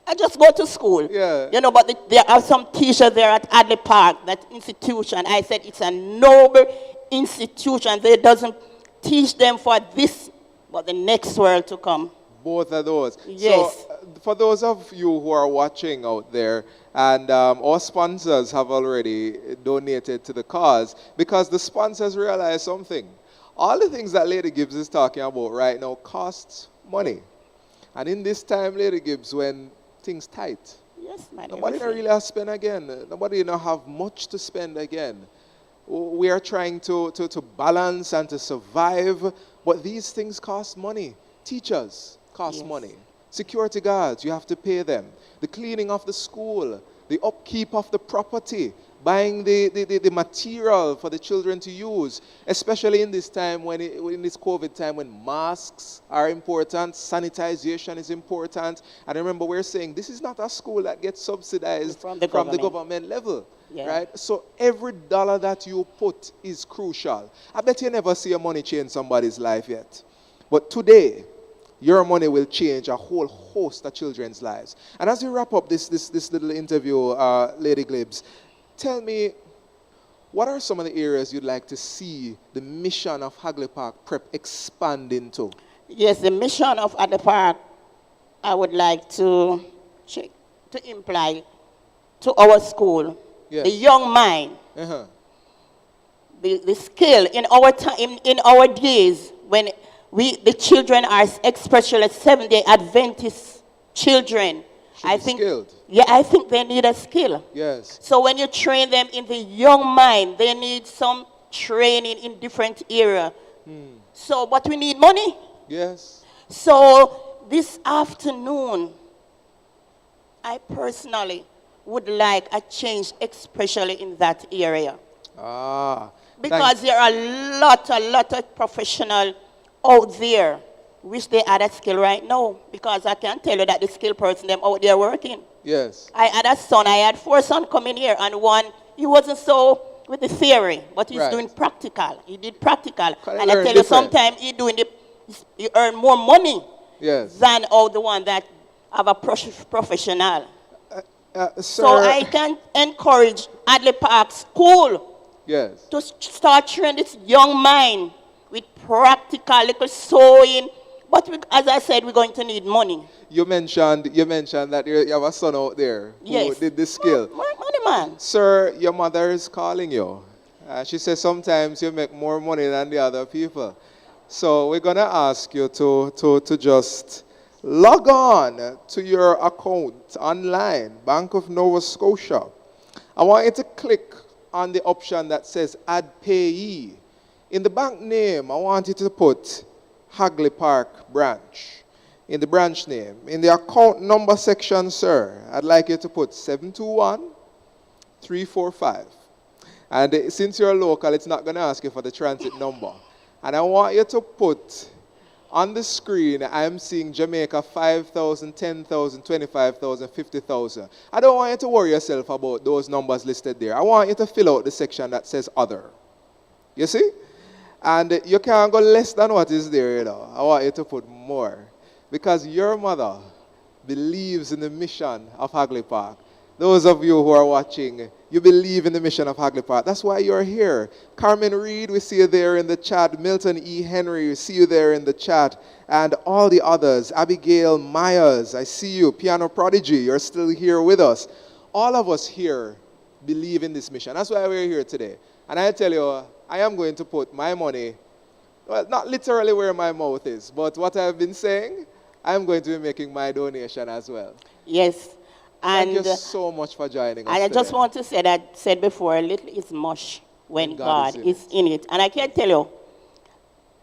I just go to school. Yeah. But there are some teachers there at Hagley Park, that institution. I said it's a noble institution. They doesn't teach them for this, but the next world to come. Both of those. Yes. So, for those of you who are watching out there, and our sponsors have already donated to the cause, because the sponsors realize something. All the things that Lady Gibbs is talking about right now costs money. And in this time, Lady Gibbs, when things tight, yes, man, nobody don't really have to spend again. Nobody don't have much to spend again. We are trying to balance and to survive, but these things cost money. Teachers cost money. Security guards, you have to pay them. The cleaning of the school, the upkeep of the property, buying the material for the children to use, especially in this time, in this COVID time, when masks are important, sanitization is important. And remember, we're saying this is not a school that gets subsidized from the government level. Yeah. Right? So every dollar that you put is crucial. I bet you never see your money change somebody's life yet. But today, your money will change a whole host of children's lives. And as we wrap up this little interview, Lady Gibbs, tell me, what are some of the areas you'd like to see the mission of Hagley Park Prep expand into? Yes, the mission of Hagley Park, I would like to imply to our school, the young mind, the skill in our time, in our days when the children are, especially Seventh-day Adventist children, I think, I think they need a skill. Yes. So when you train them in the young mind, they need some training in different area. So, but we need money. Yes. So this afternoon, I personally would like a change, especially in that area. Because there are a lot of professionals out there which they had a skill right now. Because I can tell you that the skilled person, them out there working. Yes. I had a son, I had 4 sons coming here, and one, he wasn't so with the theory, but he's doing practical. He did practical. And I tell you, sometimes he earn more money than all the one that have a professional. So I can encourage Hagley Park School to start training this young mind with practical little sewing. But as I said, we're going to need money. You mentioned that you have a son out there who did this skill. Money, man. Sir, your mother is calling you. She says sometimes you make more money than the other people. So we're going to ask you to just log on to your account online, Bank of Nova Scotia. I want you to click on the option that says Add Payee. In the bank name, I want you to put Hagley Park Branch. In the branch name. In the account number section, sir, I'd like you to put 721-345. And since you're local, it's not going to ask you for the transit number. And I want you to put on the screen, I'm seeing Jamaica 5,000, 10,000, 25,000, 50,000. I don't want you to worry yourself about those numbers listed there. I want you to fill out the section that says Other. You see? And you can't go less than what is there, you know. I want you to put more. Because your mother believes in the mission of Hagley Park. Those of you who are watching, you believe in the mission of Hagley Park. That's why you're here. Carmen Reed, we see you there in the chat. Milton E. Henry, we see you there in the chat. And all the others. Abigail Myers, I see you. Piano Prodigy, you're still here with us. All of us here believe in this mission. That's why we're here today. And I tell you, I am going to put my money, well, not literally where my mouth is, but what I've been saying, I'm going to be making my donation as well. Yes. And thank you so much for joining us. And I today. just want to say that, said before, a little is much when God is in it. And I can tell you,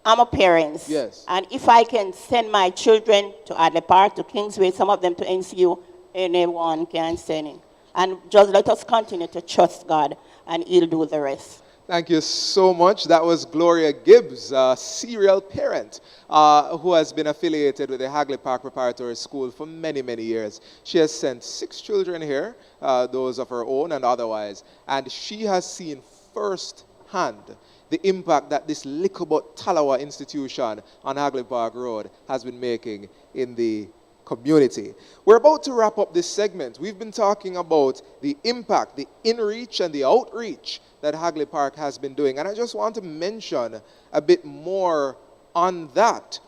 I'm a parent. Yes. And if I can send my children to Hagley Park, to Kingsway, some of them to NCU, anyone can send it. And just let us continue to trust God, and He'll do the rest. Thank you so much. That was Gloria Gibbs, a serial parent who has been affiliated with the Hagley Park Preparatory School for many, many years. She has sent 6 children here, those of her own and otherwise, and she has seen firsthand the impact that this little but Talawa institution on Hagley Park Road has been making in the community. We're about to wrap up this segment. We've been talking about the impact, the in-reach and the outreach that Hagley Park has been doing. And I just want to mention a bit more on that.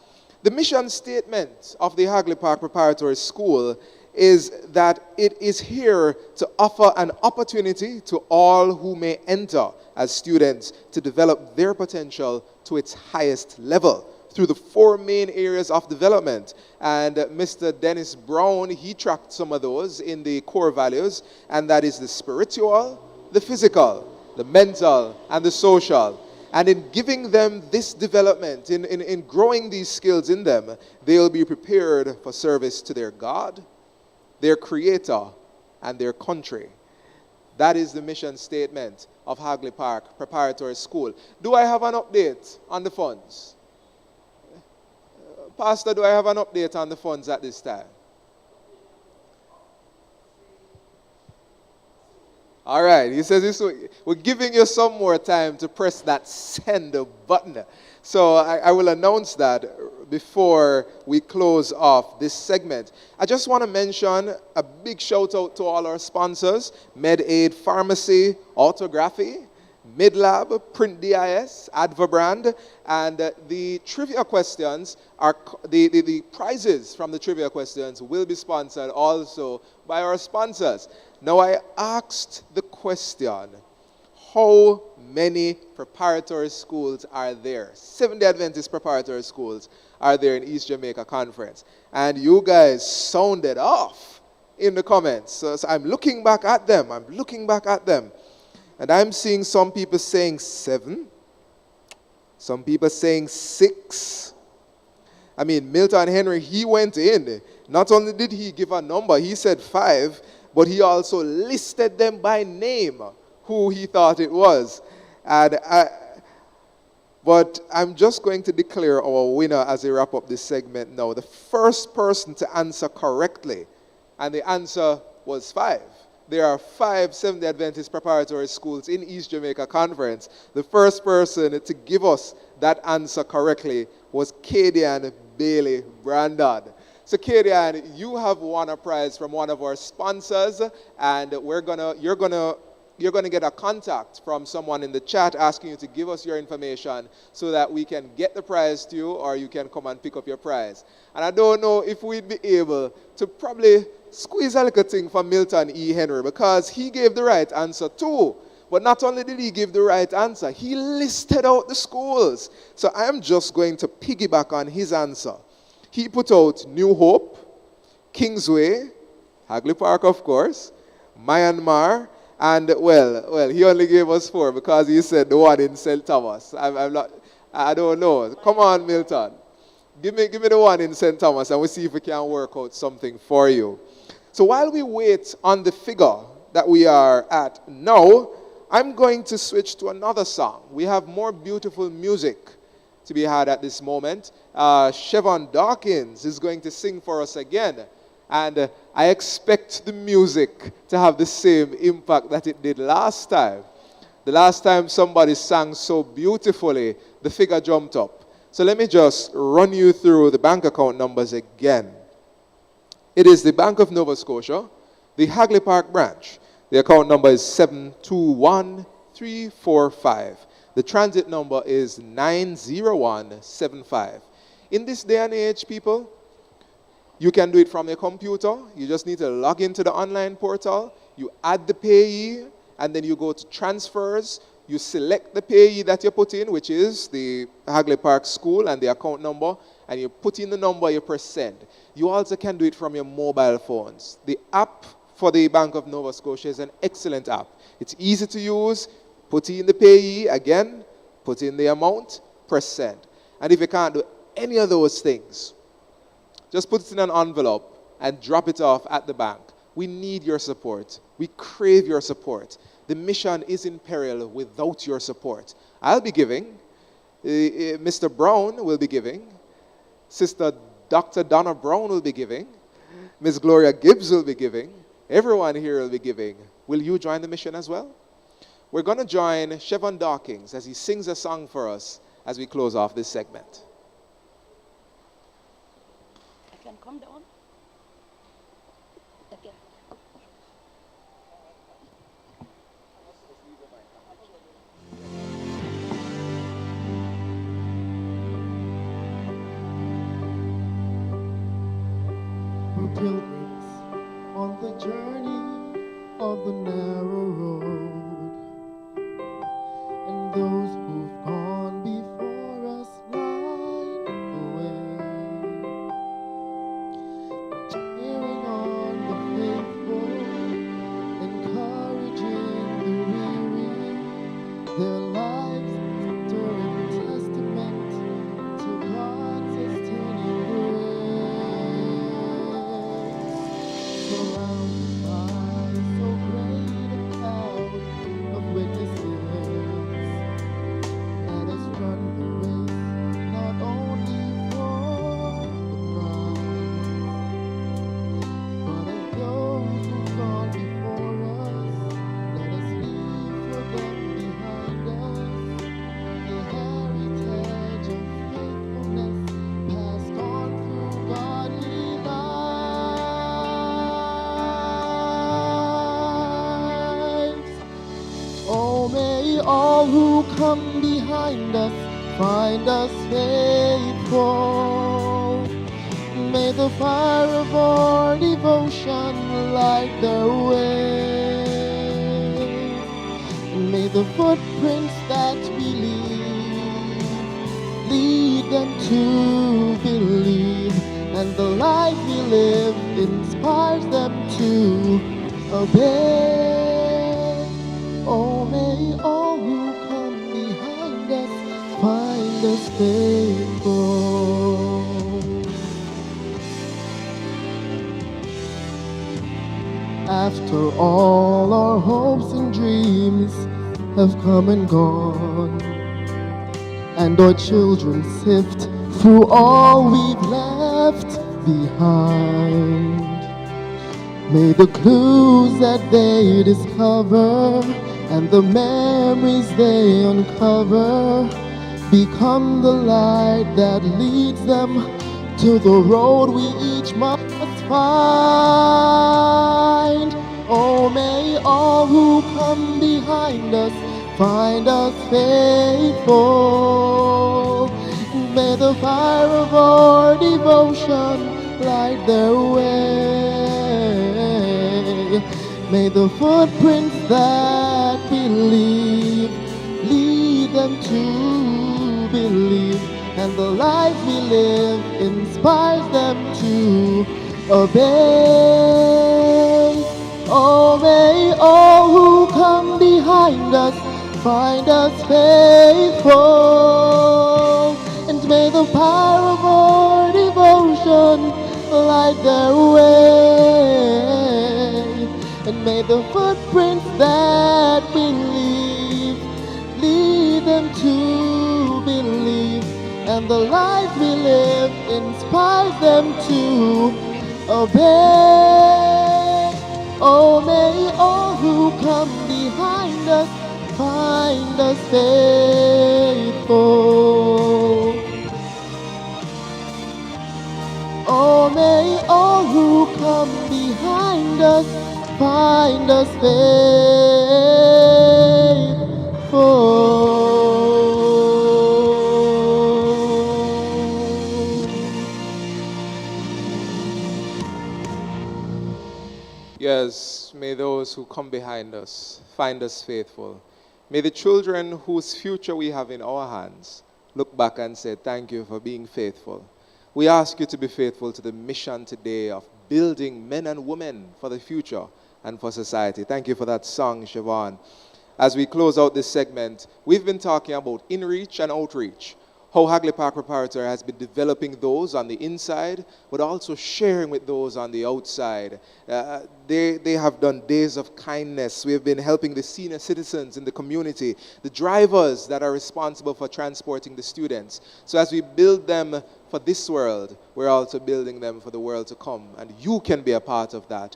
The mission statement of the Hagley Park Preparatory School is that it is here to offer an opportunity to all who may enter as students to develop their potential to its highest level through the 4 main areas of development. And Mr. Dennis Brown, he tracked some of those in the core values, and that is the spiritual, the physical, the mental, and the social. And in giving them this development, in growing these skills in them, they'll be prepared for service to their God, their Creator, and their country. That is the mission statement of Hagley Park Preparatory School. Do I have an update on the funds? Pastor, do I have an update on the funds at this time? All right, he says we're giving you some more time to press that send button. So I will announce that before we close off this segment. I just want to mention a big shout out to all our sponsors: MedAid Pharmacy, Autography, Midlab, Print DIS, Advabrand, and the trivia questions are the prizes from the trivia questions will be sponsored also by our sponsors. Now, I asked the question, how many preparatory schools are there? Seventh-day Adventist preparatory schools are there in East Jamaica Conference. And you guys sounded off in the comments. So I'm looking back at them. And I'm seeing some people saying 7. Some people saying 6. I mean, Milton Henry, he went in. Not only did he give a number, he said 5, but he also listed them by name, who he thought it was. But I'm just going to declare our winner as we wrap up this segment now. The first person to answer correctly, and the answer was 5. There are 5 Seventh-day Adventist preparatory schools in East Jamaica Conference. The first person to give us that answer correctly was Kadian Bailey Brandon. So Kadian, you have won a prize from one of our sponsors, and you're gonna get a contact from someone in the chat asking you to give us your information so that we can get the prize to you, or you can come and pick up your prize. And I don't know if we'd be able to probably squeeze a little thing from Milton E. Henry, because he gave the right answer too. But not only did he give the right answer, he listed out the schools. So I'm just going to piggyback on his answer. He put out New Hope, Kingsway, Hagley Park, of course, Myanmar, and, well, he only gave us 4 because he said the one in St. Thomas. I don't know. Come on, Milton. Give me the one in St. Thomas, and we'll see if we can work out something for you. So while we wait on the figure that we are at now, I'm going to switch to another song. We have more beautiful music to be had at this moment. Chevon Dawkins is going to sing for us again. And I expect the music to have the same impact that it did last time. The last time somebody sang so beautifully, the figure jumped up. So let me just run you through the bank account numbers again. It is the Bank of Nova Scotia, the Hagley Park branch. The account number is 721345. The transit number is 90175. In this day and age, people, you can do it from your computer. You just need to log into the online portal. You add the payee, and then you go to transfers. You select the payee that you put in, which is the Hagley Park School and the account number, and you put in the number, you press send. You also can do it from your mobile phones. The app for the Bank of Nova Scotia is an excellent app. It's easy to use. Put in the payee again, put in the amount, press send. And if you can't do any of those things, just put it in an envelope and drop it off at the bank. We need your support. We crave your support. The mission is in peril without your support. I'll be giving. Mr. Brown will be giving. Sister Dr. Donna Brown will be giving. Miss Gloria Gibbs will be giving. Everyone here will be giving. Will you join the mission as well? We're going to join Chevon Dawkins as he sings a song for us as we close off this segment. I can come down. Okay. pilgrims on the journey of the narrow road, and those who've gone before us light the way, cheering on the faithful, encouraging the weary, their lives stirring testament to God's sustaining grace. Surrounded by so great a cloud of witnesses, let us run the race, not only for the prize, but of those who've gone before us. Let us leave for them behind us the heritage of faithfulness passed on through godly lives. Oh, may all who come behind us find us faithful. May the fire of our devotion light their way. And may the footprints that we lead them to believe. And the life we live inspires them to obey. Oh, may all who come behind us find us faithful. After all our hopes and dreams have come and gone, and our children sift through all we've left behind, may the clues that they discover and the memories they uncover become the light that leads them to the road we each must find. Oh, may all who come behind us find us faithful. May the fire of our devotion light their way. May the footprints that we leave lead them to believe, and the life we live inspires them to obey. Oh, may all who come behind us find us faithful, and may the power of our devotion light their way, and may the footprints that we lead them to believe, and the life we live inspires them to obey. Oh, may all who come behind us find us faithful. Oh, may all who come behind us find us Yes, may those who come behind us find us faithful. May the children whose future we have in our hands look back and say, thank you for being faithful. We ask you to be faithful to the mission today of building men and women for the future and for society. Thank you for that song, Siobhan. As we close out this segment, we've been talking about in-reach and outreach, how Hagley Park Preparatory has been developing those on the inside, but also sharing with those on the outside. They have done days of kindness. We have been helping the senior citizens in the community, the drivers that are responsible for transporting the students. So as we build them for this world, we're also building them for the world to come, and you can be a part of that.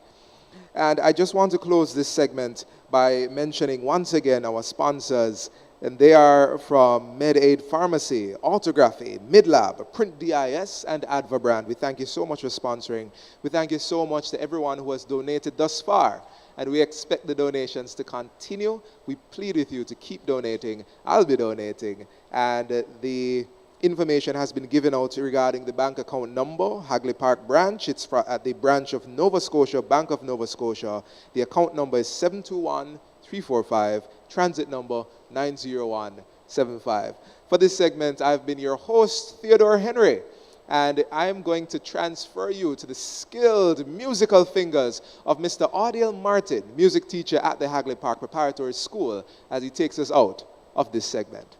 And I just want to close this segment by mentioning once again our sponsors. And they are from MedAid Pharmacy, Orthography, Midlab, Print DIS, and Advabrand. We thank you so much for sponsoring. We thank you so much to everyone who has donated thus far. And we expect the donations to continue. We plead with you to keep donating. I'll be donating. And the information has been given out regarding the bank account number, Hagley Park branch. It's at the branch of Nova Scotia, Bank of Nova Scotia. The account number is 721-345, transit number 90175. For this segment, I've been your host, Theodore Henry, and I'm going to transfer you to the skilled musical fingers of Mr. Audiel Martin, music teacher at the Hagley Park Preparatory School, as he takes us out of this segment.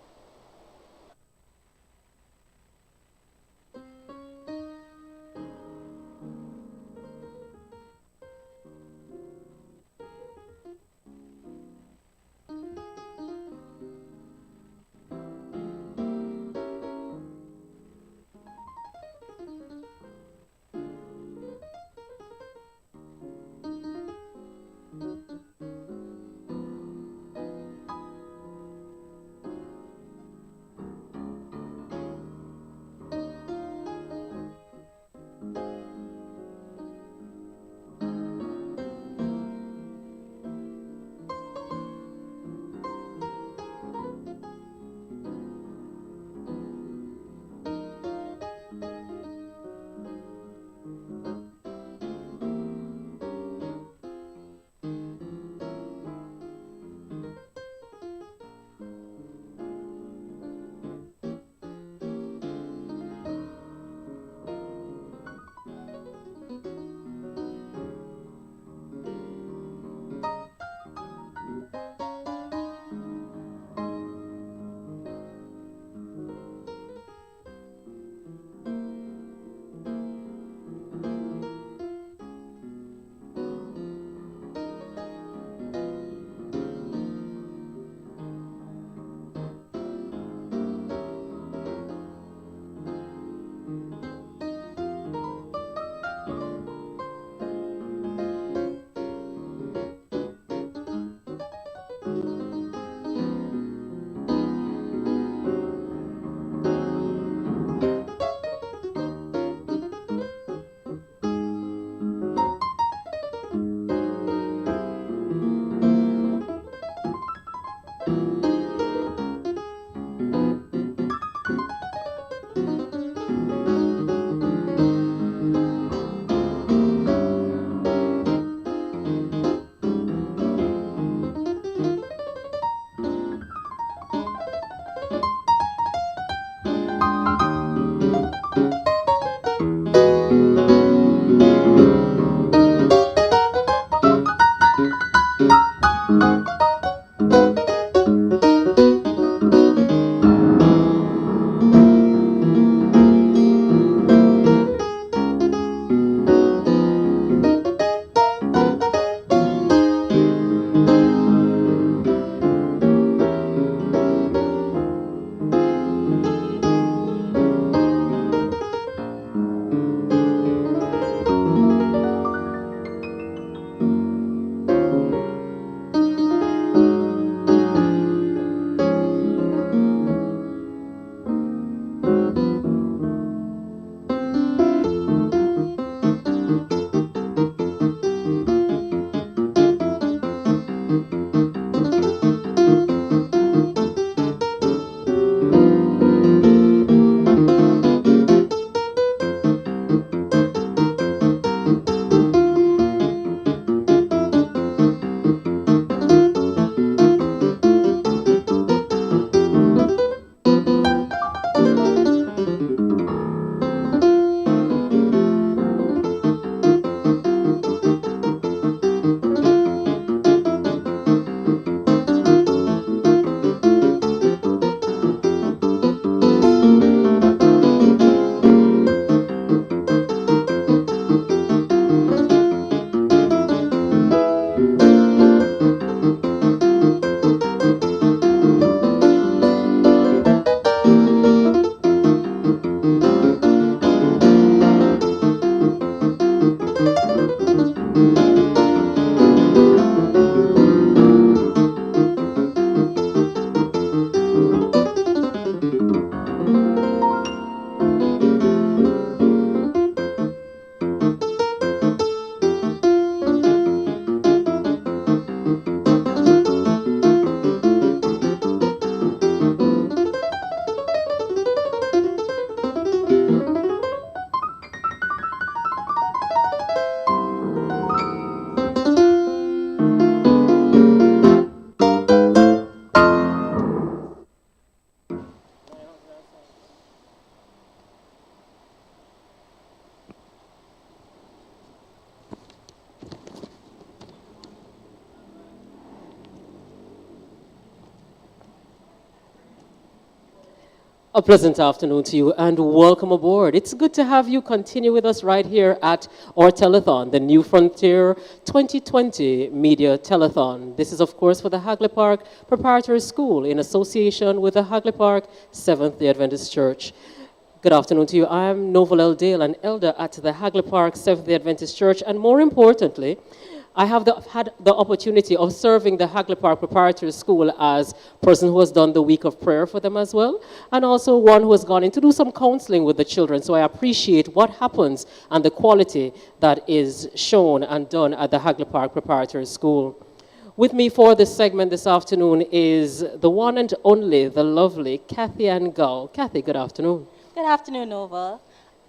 A pleasant afternoon to you and welcome aboard. It's good to have you continue with us right here at our Telethon, the New Frontier 2020 Media Telethon. This is, of course, for the Hagley Park Preparatory School in association with the Hagley Park Seventh-day Adventist Church. Good afternoon to you. I'm Novel L. Dale, an elder at the Hagley Park Seventh-day Adventist Church, and more importantly, I have had the opportunity of serving the Hagley Park Preparatory School as person who has done the week of prayer for them as well, and also one who has gone in to do some counseling with the children. So I appreciate what happens and the quality that is shown and done at the Hagley Park Preparatory School. With me for this segment this afternoon is the one and only, the lovely Kathy Ann Gull. Kathy, good afternoon. Good afternoon, Nova.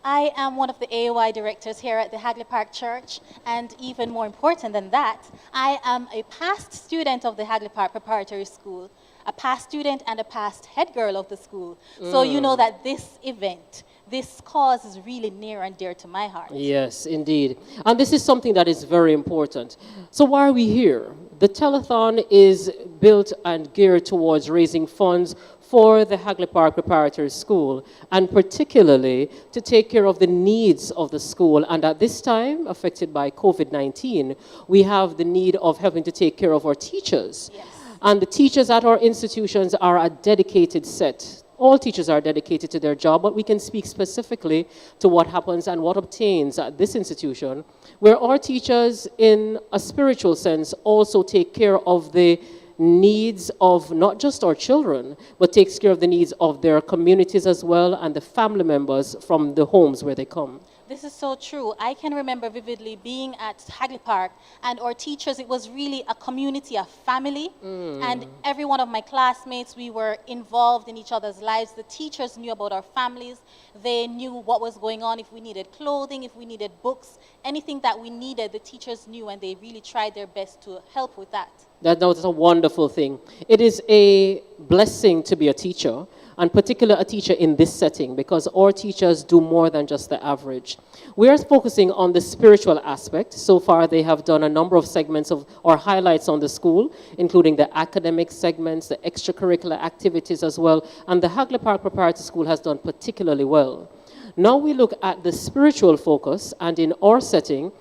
I am one of the AOI directors here at the Hagley Park Church, and even more important than that, I am a past student of the Hagley Park Preparatory School, a past student and a past head girl of the school. So you know that this event, this cause is really near and dear to my heart. Yes, indeed. And this is something that is very important. So why are we here? The telethon is built and geared towards raising funds for the Hagley Park Preparatory School, and particularly to take care of the needs of the school. And at this time, affected by COVID-19, we have the need of having to take care of our teachers. Yes. And the teachers at our institutions are a dedicated set. All teachers are dedicated to their job, but we can speak specifically to what happens and what obtains at this institution, where our teachers, in a spiritual sense, also take care of the needs of not just our children, but takes care of the needs of their communities as well and the family members from the homes where they come. This is so true. I can remember vividly being at Hagley Park, and our teachers, it was really a community, a family. And every one of my classmates, we were involved in each other's lives. The teachers knew about our families. They knew what was going on, if we needed clothing, if we needed books, anything that we needed, the teachers knew, and they really tried their best to help with that. That's a wonderful thing. It is a blessing to be a teacher, and particularly a teacher in this setting, because our teachers do more than just the average. We are focusing on the spiritual aspect. So far, they have done a number of segments of or highlights on the school, including the academic segments, the extracurricular activities as well, and the Hagley Park Preparatory School has done particularly well. Now we look at the spiritual focus, and in our setting,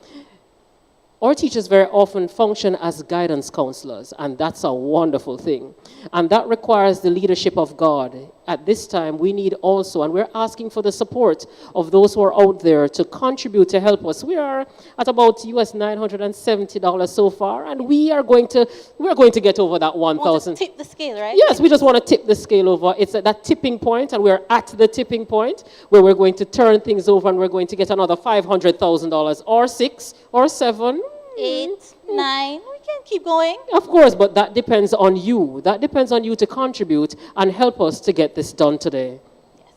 our teachers very often function as guidance counselors, and that's a wonderful thing. And that requires the leadership of God. At this time, we need also, and we're asking for the support of those who are out there to contribute to help us. We are at about US $970 so far, and we're going to get over that 1,000. Tip the scale, right? Yes, we just want to tip the scale over. It's at that tipping point, and we're at the tipping point where we're going to turn things over, and we're going to get another $500,000 or 6 or 7. 8, 9, we can keep going. Of course, but that depends on you. That depends on you to contribute and help us to get this done today. Yes.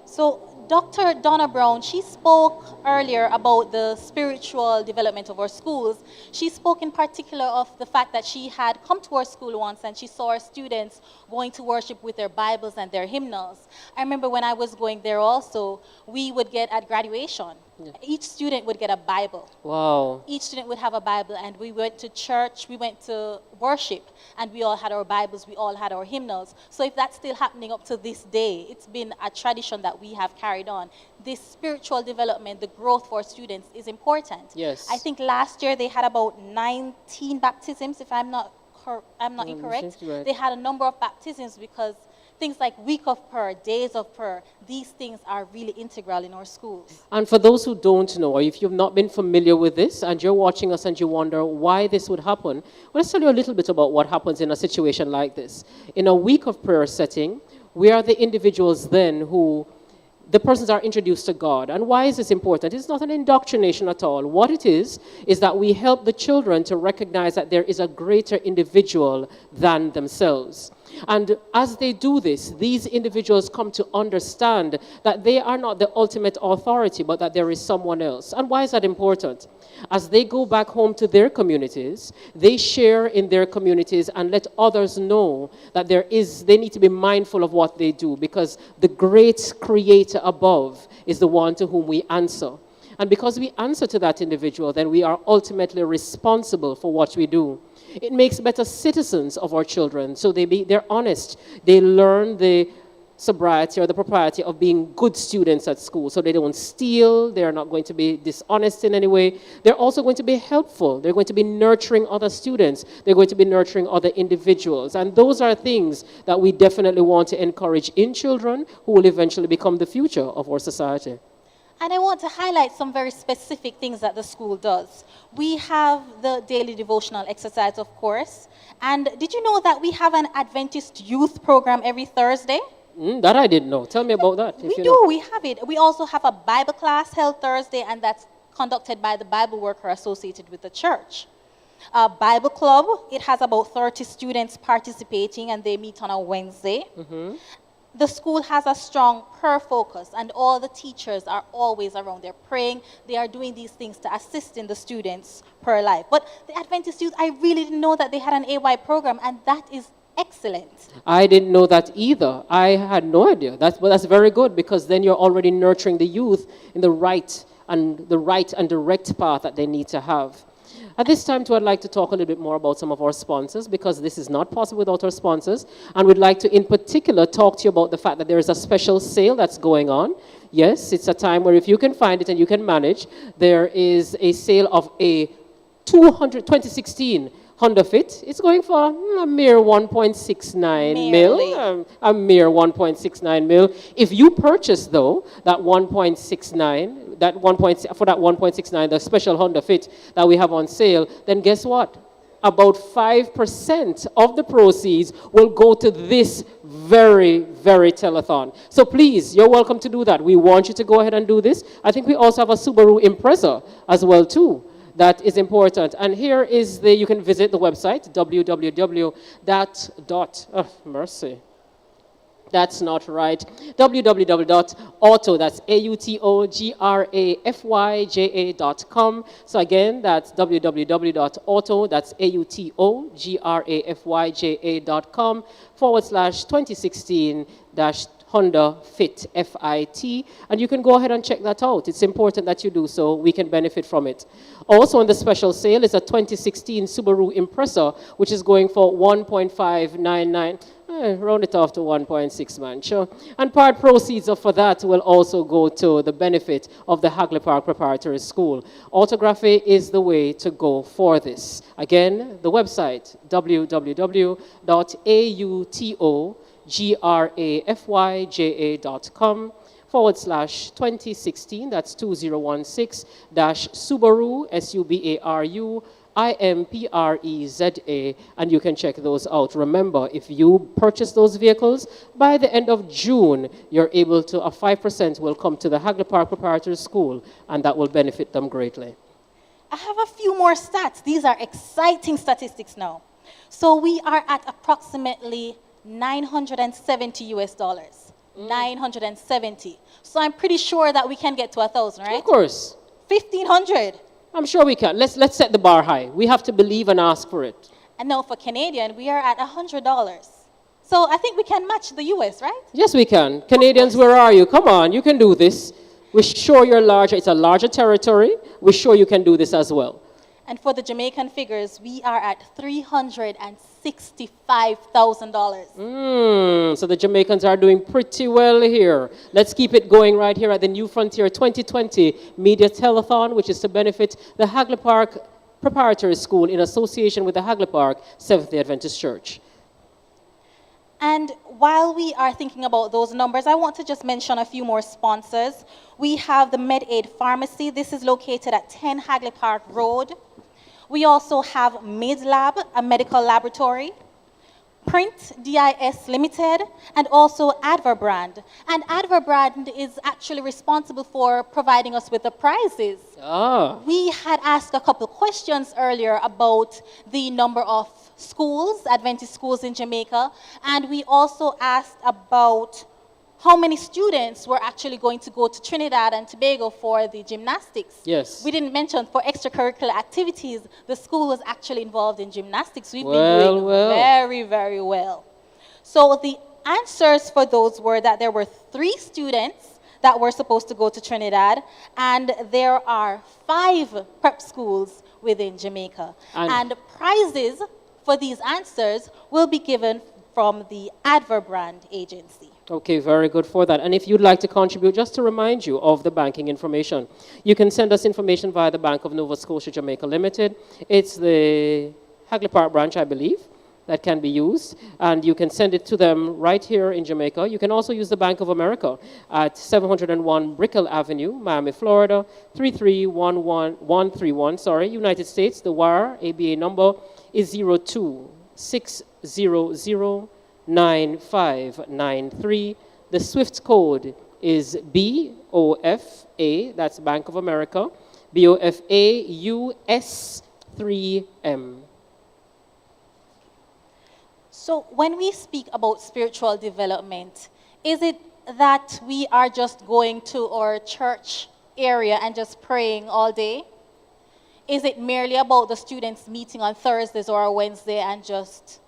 So Dr. Donna Brown, she spoke earlier about the spiritual development of our schools. She spoke in particular of the fact that she had come to our school once and she saw our students going to worship with their Bibles and their hymnals. I remember when I was going there also, we would get at graduation. Each student would get a Bible. Wow. Each student would have a Bible, and we went to church, we went to worship, and we all had our Bibles, we all had our hymnals. So if that's still happening up to this day, it's been a tradition that we have carried on. This spiritual development, the growth for students is important. Yes. I think last year they had about 19 baptisms, if I'm not incorrect. Right. They had a number of baptisms because things like week of prayer, days of prayer, these things are really integral in our schools. And for those who don't know, or if you've not been familiar with this and you're watching us and you wonder why this would happen, well, let's tell you a little bit about what happens in a situation like this. In a week of prayer setting, we are the individuals then who the persons are introduced to God. And why is this important? It's not an indoctrination at all. What it is that we help the children to recognize that there is a greater individual than themselves. And as they do this, these individuals come to understand that they are not the ultimate authority, but that there is someone else. And why is that important? As they go back home to their communities, they share in their communities and let others know that they need to be mindful of what they do, because the great creator above is the one to whom we answer. And because we answer to that individual, then we are ultimately responsible for what we do. It makes better citizens of our children. So they're honest. They learn the sobriety or the propriety of being good students at school. So they don't steal, they're not going to be dishonest in any way. They're also going to be helpful. They're going to be nurturing other students. They're going to be nurturing other individuals. And those are things that we definitely want to encourage in children who will eventually become the future of our society. And I want to highlight some very specific things that the school does. We have the daily devotional exercise, of course. And did you know that we have an Adventist youth program every Thursday? That I didn't know. Tell me about that. We do, we have it. We also have a Bible class held Thursday, and that's conducted by the Bible worker associated with the church. Bible club, it has about 30 students participating, and they meet on a Wednesday. The school has a strong prayer focus, and all the teachers are always around. They're praying. They are doing these things to assist in the students' prayer life. But the Adventist youth, I really didn't know that they had an AY program, and that is excellent. I didn't know that either. I had no idea. That's very good, because then you're already nurturing the youth in the right and direct path that they need to have. At this time, too, I'd like to talk a little bit more about some of our sponsors, because this is not possible without our sponsors. And we'd like to, in particular, talk to you about the fact that there is a special sale that's going on. Yes, it's a time where if you can find it and you can manage, there is a sale of a 2016 Honda Fit. It's going for a mere 1.69 mil. A mere 1.69 mil. If you purchase, though, that 1.69, for that 1.69, the special Honda Fit that we have on sale, then guess what? About 5% of the proceeds will go to this very, very telethon. So please, you're welcome to do that. We want you to go ahead and do this. I think we also have a Subaru Impreza as well, too. That is important. And here is you can visit the website, mercy. That's not right. www.auto, that's AUTOGRAFYJA.com. So again, that's www.auto, that's AUTOGRAFYJA.com /2016 Honda Fit, FIT, and you can go ahead and check that out. It's important that you do so. We can benefit from it. Also on the special sale is a 2016 Subaru Impreza, which is going for $1.599. Round it off to 1.6, man. Sure. And part proceeds for that will also go to the benefit of the Hagley Park Preparatory School. Autography is the way to go for this. Again, the website, www.autografyja.com /2016, that's 2016 Subaru, SUBARU, IMPREZA, and you can check those out. Remember, if you purchase those vehicles, by the end of June, you're able to, 5% will come to the Hagley Park Preparatory School, and that will benefit them greatly. I have a few more stats. These are exciting statistics now. So we are at approximately $970 US. 970. So I'm pretty sure that we can get to 1,000, right? Of course. 1,500. I'm sure we can. Let's set the bar high. We have to believe and ask for it. And now for Canadian, we are at $100. So I think we can match the US, right? Yes, we can. Canadians, where are you? Come on, you can do this. We're sure you're larger. It's a larger territory. We're sure you can do this as well. And for the Jamaican figures, we are at $365,000. So the Jamaicans are doing pretty well here. Let's keep it going right here at the New Frontier 2020 Media Telethon, which is to benefit the Hagley Park Preparatory School in association with the Hagley Park Seventh-day Adventist Church. And while we are thinking about those numbers, I want to just mention a few more sponsors. We have the MedAid Pharmacy. This is located at 10 Hagley Park Road. We also have MidLab, a medical laboratory, Print DIS Limited, and also Adverbrand. And Adverbrand is actually responsible for providing us with the prizes. We had asked a couple questions earlier about the number of schools, Adventist schools in Jamaica, and we also asked about how many students were actually going to go to Trinidad and Tobago for the gymnastics. Yes. We didn't mention for extracurricular activities, the school was actually involved in gymnastics. We've been doing very, very well. So the answers for those were that there were 3 students that were supposed to go to Trinidad, and there are 5 prep schools within Jamaica. And prizes for these answers will be given from the Adver brand agency. Okay, very good for that. And if you'd like to contribute, just to remind you of the banking information, you can send us information via the Bank of Nova Scotia Jamaica Limited. It's the Hagley Park branch, I believe, that can be used. And you can send it to them right here in Jamaica. You can also use the Bank of America at 701 Brickell Avenue, Miami, Florida, 3311131, United States. The wire ABA number is 02-600-9593. The SWIFT code is BOFA, that's Bank of America, BOFA US3M. So when we speak about spiritual development, is it that we are just going to our church area and just praying all day? Is it merely about the students meeting on Thursdays or Wednesday and just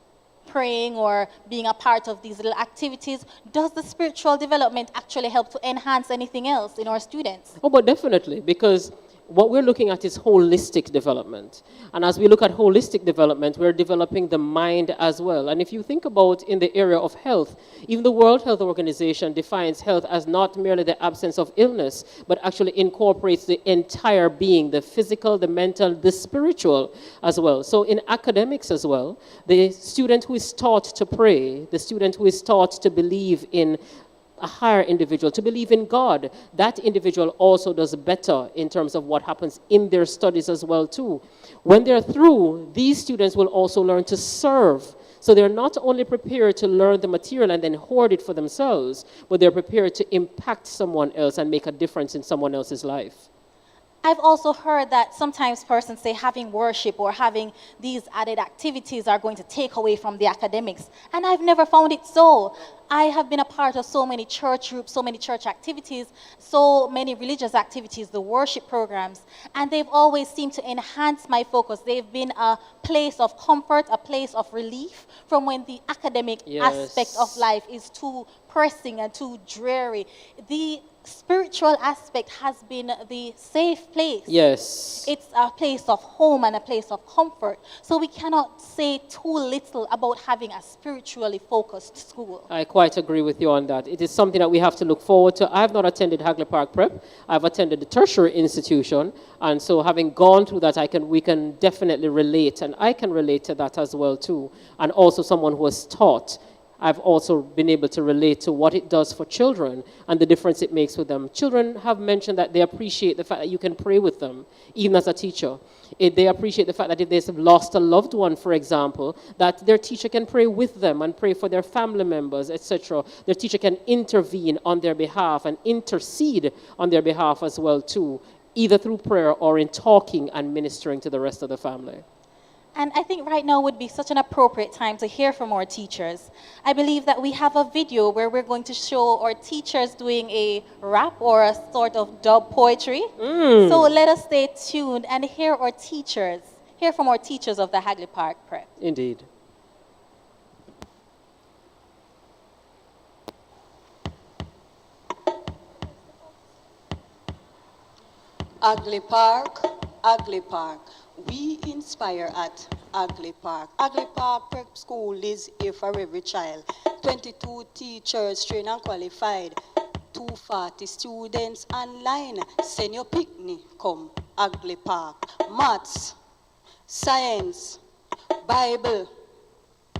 praying or being a part of these little activities? Does the spiritual development actually help to enhance anything else in our students? Oh, but definitely, because what we're looking at is holistic development. And as we look at holistic development, we're developing the mind as well. And if you think about in the area of health, even the World Health Organization defines health as not merely the absence of illness, but actually incorporates the entire being, the physical, the mental, the spiritual as well. So in academics as well, the student who is taught to pray, the student who is taught to believe in a higher individual, to believe in God, that individual also does better in terms of what happens in their studies as well too. When they're through, these students will also learn to serve. So they're not only prepared to learn the material and then hoard it for themselves, but they're prepared to impact someone else and make a difference in someone else's life. I've also heard that sometimes persons say having worship or having these added activities are going to take away from the academics. And I've never found it so. I have been a part of so many church groups, so many church activities, so many religious activities, the worship programs, and they've always seemed to enhance my focus. They've been a place of comfort, a place of relief from when the academic aspect of life is too pressing and too dreary. The spiritual aspect has been the safe place. Yes. It's a place of home and a place of comfort. So we cannot say too little about having a spiritually focused school. I quite agree with you on that. It is something that we have to look forward to. I have not attended Hagley Park Prep. I've attended the tertiary institution. And so having gone through that, we can definitely relate. And I can relate to that as well too. And also someone who was taught, I've also been able to relate to what it does for children and the difference it makes with them. Children have mentioned that they appreciate the fact that you can pray with them, even as a teacher. They appreciate the fact that if they've lost a loved one, for example, that their teacher can pray with them and pray for their family members, etc. Their teacher can intervene on their behalf and intercede on their behalf as well too, either through prayer or in talking and ministering to the rest of the family. And I think right now would be such an appropriate time to hear from our teachers. I believe that we have a video where we're going to show our teachers doing a rap or a sort of dub poetry. So let us stay tuned and hear from our teachers of the Hagley Park Prep. Indeed. Hagley Park, Hagley Park. We inspire at Hagley Park. Hagley Park Prep School is here for every child. 22 teachers trained and qualified. 240 students online. Send your picnic, come Hagley Park. Maths, science, Bible,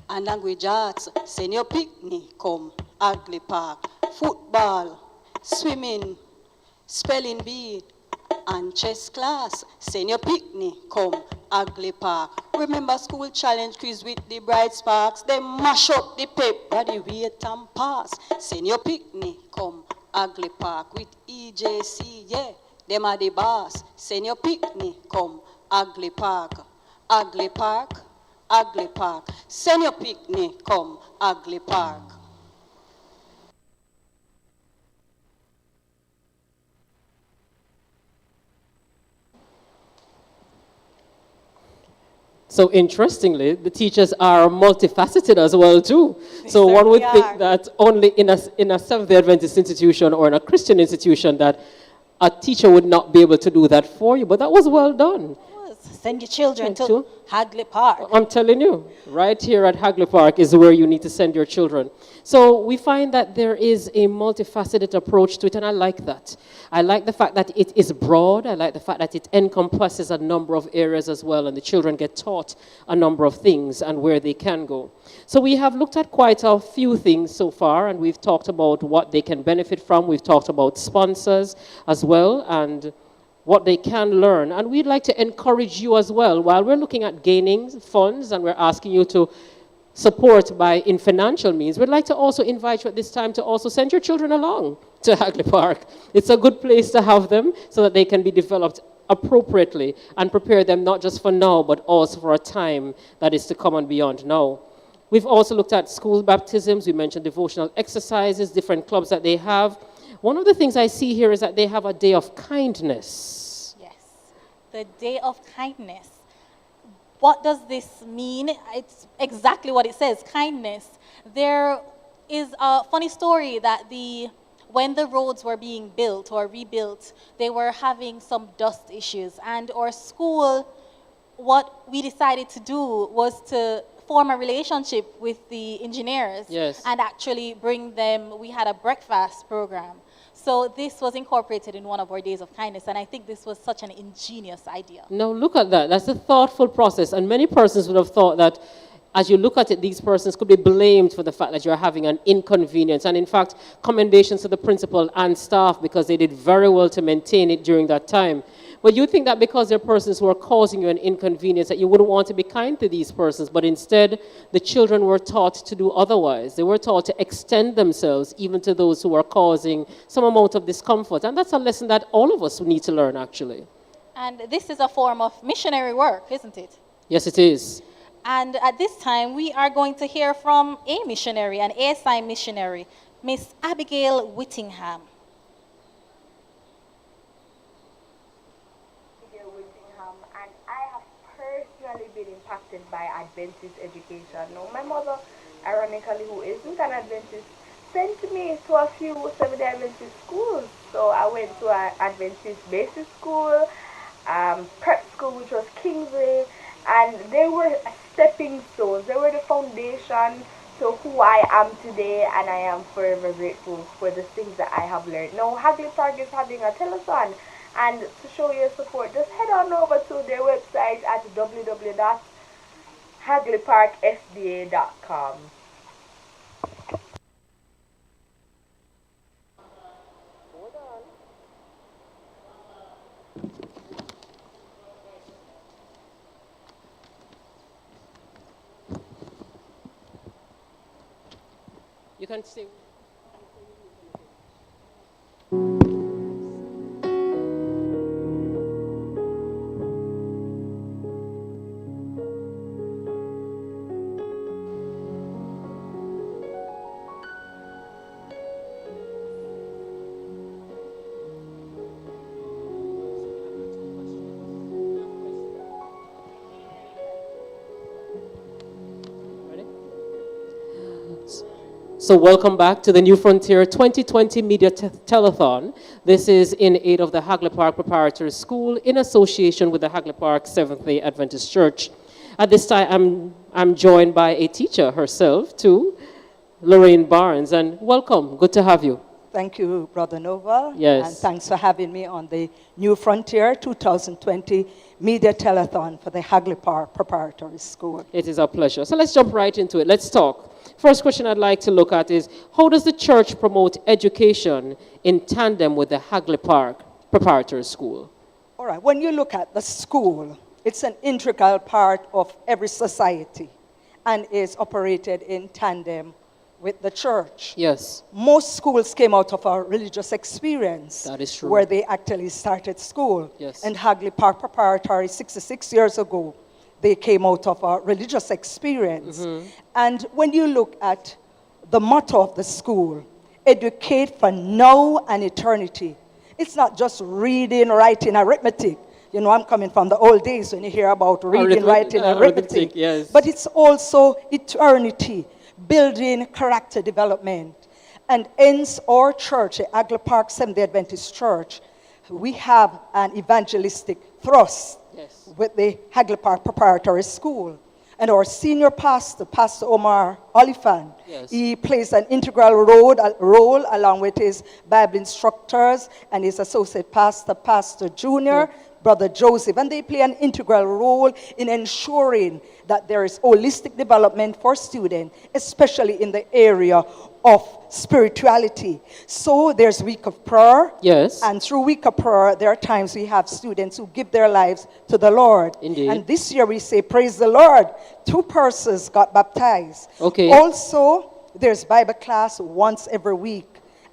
and language arts. Send your picnic, come Hagley Park. Football, swimming, spelling bee, and chess class. Send your picnic, come Hagley Park. Remember school challenge quiz with the bright sparks. They mash up the paper, the wait and pass. Send your picnic, come Hagley Park with EJC, yeah, them are the boss. Send your picnic, come Hagley Park. Hagley Park, Hagley Park. Send your picnic, come Hagley Park. So interestingly, the teachers are multifaceted as well too. So one would think that only in a Seventh-day Adventist institution or in a Christian institution that a teacher would not be able to do that for you, but that was well done. send your children to Hagley Park. I'm telling you, right here at Hagley Park is where you need to send your children. So we find that there is a multifaceted approach to it, and I like that. I like the fact that it is broad. I like the fact that it encompasses a number of areas as well, and the children get taught a number of things and where they can go. So we have looked at quite a few things so far, and we've talked about what they can benefit from. We've talked about sponsors as well, and what they can learn. And we'd like to encourage you as well. While we're looking at gaining funds and we're asking you to support in financial means, we'd like to also invite you at this time to also send your children along to Hagley Park. It's a good place to have them so that they can be developed appropriately and prepare them not just for now, but also for a time that is to come and beyond now. We've also looked at school baptisms. We mentioned devotional exercises, different clubs that they have. One of the things I see here is that they have a day of kindness. Yes, the day of kindness. What does this mean? It's exactly what it says, kindness. There is a funny story that when the roads were being built or rebuilt, they were having some dust issues. And our school, what we decided to do was to form a relationship with the engineers and actually bring them, we had a breakfast program. So this was incorporated in one of our days of kindness, and I think this was such an ingenious idea. Now look at that. That's a thoughtful process, and many persons would have thought that as you look at it, these persons could be blamed for the fact that you're having an inconvenience. And in fact, commendations to the principal and staff because they did very well to maintain it during that time. But you think that because they're persons who are causing you an inconvenience that you wouldn't want to be kind to these persons, but instead the children were taught to do otherwise. They were taught to extend themselves even to those who are causing some amount of discomfort. And that's a lesson that all of us need to learn, actually. And this is a form of missionary work, isn't it? Yes, it is. And at this time, we are going to hear from a missionary, an ASI missionary, Miss Abigail Whittingham. And I have personally been impacted by Adventist education. Now, my mother, ironically, who isn't an Adventist, sent me to a few Seventh-day Adventist schools. So I went to an Adventist basic school, prep school, which was Kingsley, and they were stepping stones. They were the foundation to who I am today, and I am forever grateful for the things that I have learned. Now, Hagley Park is having a telethon, and to show your support, just head on over to their website at www.hagleyparksda.com. You can sing. So welcome back to the New Frontier 2020 Media Telethon. This is in aid of the Hagley Park Preparatory School in association with the Hagley Park Seventh-day Adventist Church. At this time, I'm joined by a teacher herself too, Lorraine Barnes, and welcome. Good to have you. Thank you, Brother Nova. Yes. And thanks for having me on the New Frontier 2020 Media Telethon for the Hagley Park Preparatory School. It is our pleasure. So let's jump right into it. Let's talk. First question I'd like to look at is, how does the church promote education in tandem with the Hagley Park Preparatory School? All right, when you look at the school, it's an integral part of every society and is operated in tandem with the church. Yes. Most schools came out of a religious experience. That is true. Where they actually started school. Yes. And Hagley Park Preparatory 66 years ago, they came out of a religious experience. Mm-hmm. And when you look at the motto of the school, educate for now and eternity. It's not just reading, writing, arithmetic. You know, I'm coming from the old days when you hear about reading, writing, arithmetic. Yes. But it's also eternity, building character development. And hence our church, the Hagley Park Seventh-day Adventist Church, we have an evangelistic thrust. with the Hagley Park Preparatory School. And our senior pastor, Pastor Omar Oliphant, he plays an integral role along with his Bible instructors and his associate pastor, Pastor Junior, Brother Joseph, and they play an integral role in ensuring that there is holistic development for students, especially in the area of spirituality. So there's week of prayer. Yes. And through week of prayer, there are times we have students who give their lives to the Lord. Indeed. And this year we say, praise the Lord. 2 persons got baptized. Okay. Also, there's Bible class once every week.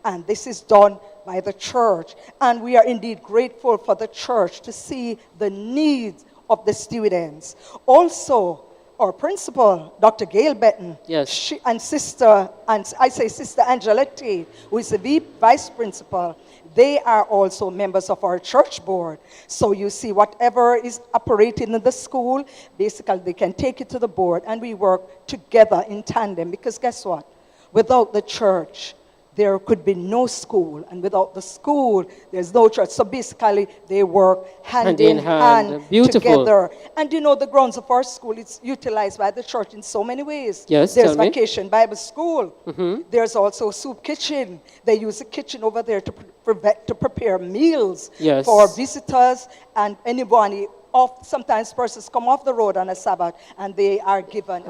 And this is done by the church. And we are indeed grateful for the church to see the needs of the students. Also, our principal, Dr. Gail Benton, she, and Sister Angela Tate, who is the vice principal, they are also members of our church board. So you see, whatever is operating in the school, basically they can take it to the board, and we work together in tandem. Because guess what? Without the church, there could be no school, and without the school, there's no church. So basically, they work hand in hand together. And you know, the grounds of our school, it's utilized by the church in so many ways. Yes, there's tell me. Vacation Bible School. There's also soup kitchen. They use the kitchen over there to prepare meals for visitors and anybody. Sometimes persons come off the road on a Sabbath, and they are given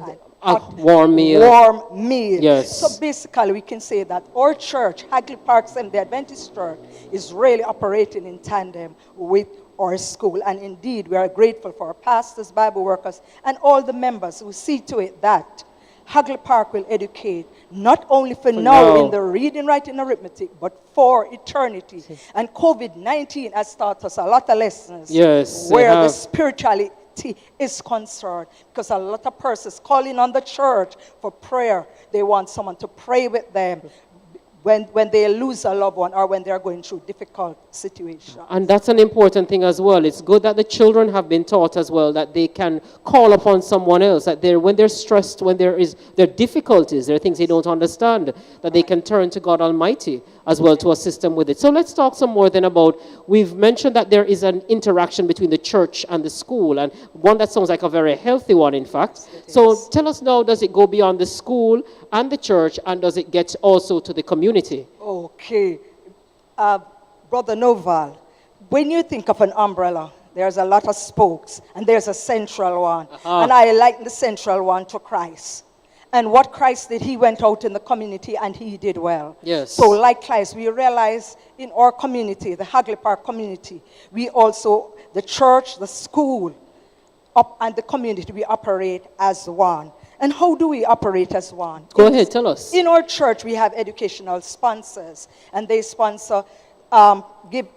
a warm meal. Warm meal. Yes. So basically, we can say that our church, Hagley Park the Adventist Church, is really operating in tandem with our school. And indeed, we are grateful for our pastors, Bible workers, and all the members who see to it that Hagley Park will educate not only for now in the reading, writing, arithmetic, but for eternity. And COVID-19 has taught us a lot of lessons where the spirituality is concerned, because a lot of persons calling on the church for prayer. They want someone to pray with them when they lose a loved one or when they are going through difficult situations. And that's an important thing as well. It's good that the children have been taught as well that they can call upon someone else, that when they're stressed, when there are difficulties, there are things they don't understand, that they can turn to God Almighty as well to assist them with it. So let's talk some more then about, we've mentioned that there is an interaction between the church and the school, and one that sounds like a very healthy one, in fact. So tell us now, does it go beyond the school and the church, and does it get also to the community? Okay. Brother Noval, when you think of an umbrella, there's a lot of spokes, and there's a central one. And I like the central one to Christ. And what Christ did, he went out in the community and he did well. Yes. So like Christ, we realize in our community, the Hagley Park community, we also, the church, the school, and the community, we operate as one. And how do we operate as one? Go ahead, tell us. In our church, we have educational sponsors, and they sponsor, give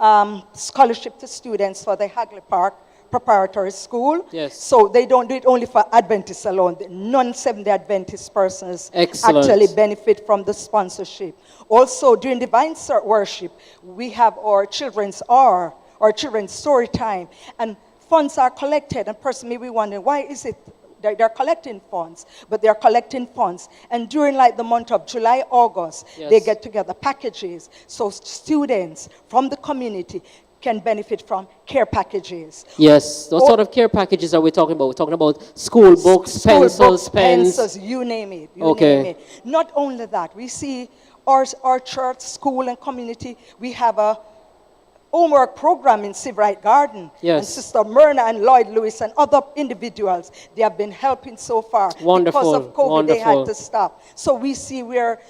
scholarship to students for the Hagley Park Preparatory School. Yes. So they don't do it only for Adventists alone. Non-Seventh-day Adventist persons actually benefit from the sponsorship. Also, during divine worship, we have our children's hour, our children's story time, and funds are collected. And person may be wondering, why is it they're collecting funds? But they're collecting funds. And during like the month of July, August, they get together packages. So students from the community can benefit from care packages. Yes, what sort of care packages are we talking about? We're talking about school books, pencils, pens. You name it. You name it. Not only that, we see our church, school, and community, we have a homework program in Seabright Garden. Yes. And Sister Myrna and Lloyd Lewis and other individuals, they have been helping so far. Wonderful. Because of COVID, they had to stop. So we see where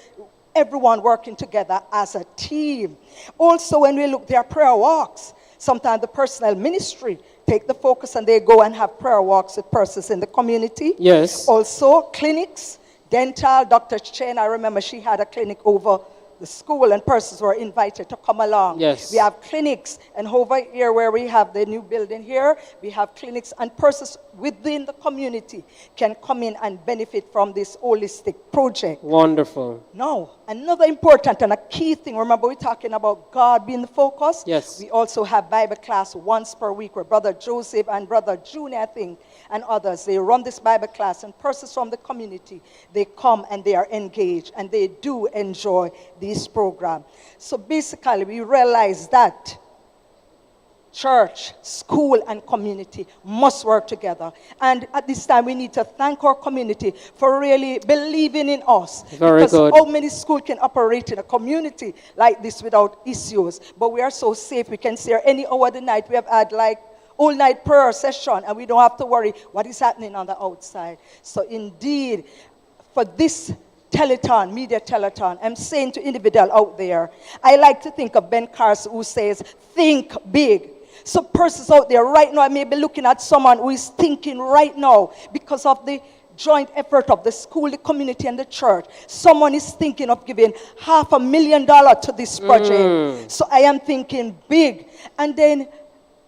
everyone working together as a team. Also, when we look, there are prayer walks. Sometimes the personnel ministry take the focus and they go and have prayer walks with persons in the community. Yes. Also, clinics, dental, Dr. Chen, I remember she had a clinic over the school and persons were invited to come along. Yes. We have clinics, and over here where we have the new building here, we have clinics, and persons within the community can come in and benefit from this holistic project. Wonderful. Now, another important and a key thing, remember we're talking about God being the focus? Yes. We also have Bible class once per week where Brother Joseph and Brother Junior, I think, and others, they run this Bible class, and persons from the community, they come and they are engaged, and they do enjoy this program. So basically, we realize that church, school, and community must work together. And at this time, we need to thank our community for really believing in us. Very because good. how many schools can operate in a community like this without issues? But we are so safe. We can say any hour of the night. We have had like all-night prayer session, and we don't have to worry what is happening on the outside. So indeed, for this telethon, media telethon, I'm saying to individual out there, I like to think of Ben Carson, who says, think big. So persons out there right now, I may be looking at someone who is thinking right now because of the joint effort of the school, the community, and the church. Someone is thinking of giving $500,000 to this project. So I am thinking big. And then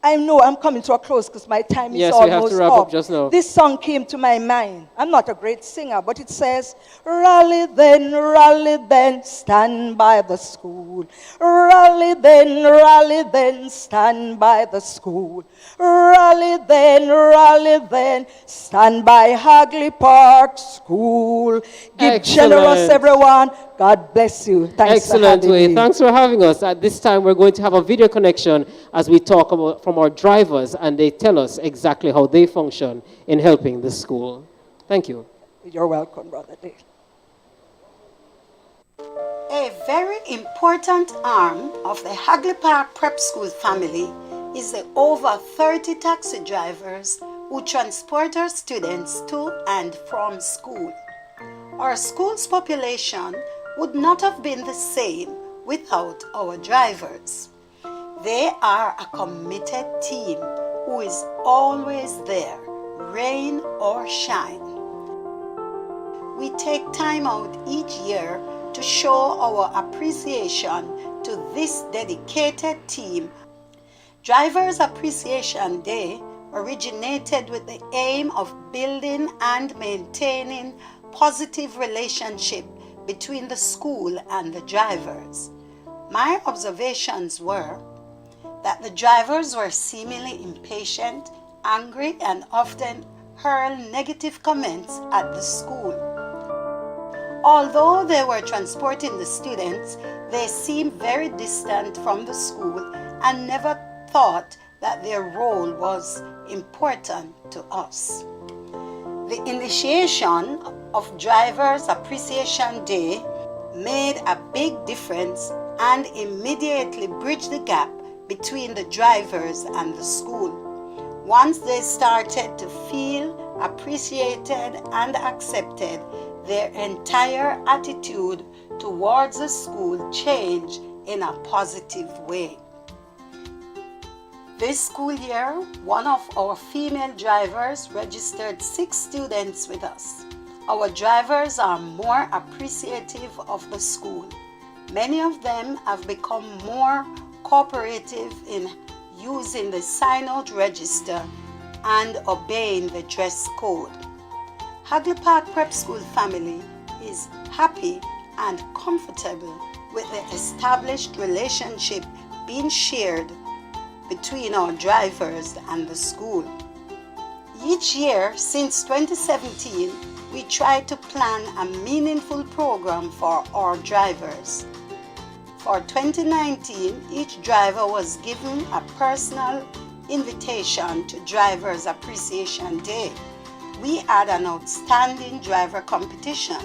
I know I'm coming to a close because my time is Yes, we have almost to wrap up. up just now. This song came to my mind. I'm not a great singer, but it says, rally then, stand by the school. Rally then, stand by the school. Rally then, stand by Hagley Park School. Give Excellent. generous, everyone. God bless you. Thanks Excellent, for having Way. me. Thanks for having us. At this time, we're going to have a video connection as we talk about from our drivers, and they tell us exactly how they function in helping the school. Thank you. You're welcome, Brother Dave. A very important arm of the Hagley Park Prep School family is the over 30 taxi drivers who transport our students to and from school. Our school's population would not have been the same without our drivers. They are a committed team who is always there, rain or shine. We take time out each year to show our appreciation to this dedicated team. Drivers Appreciation Day originated with the aim of building and maintaining positive relationship between the school and the drivers. My observations were that the drivers were seemingly impatient, angry, and often hurl negative comments at the school. Although they were transporting the students, they seemed very distant from the school and never thought that their role was important to us. The initiation of Drivers Appreciation Day made a big difference and immediately bridged the gap between the drivers and the school. Once they started to feel appreciated and accepted, their entire attitude towards the school changed in a positive way. This school year, one of our female drivers registered 6 students with us. Our drivers are more appreciative of the school. Many of them have become more cooperative in using the sign-out register and obeying the dress code. Hagley Park Prep School family is happy and comfortable with the established relationship being shared between our drivers and the school. Each year since 2017, we try to plan a meaningful program for our drivers. For 2019, each driver was given a personal invitation to Drivers Appreciation Day. We had an outstanding driver competition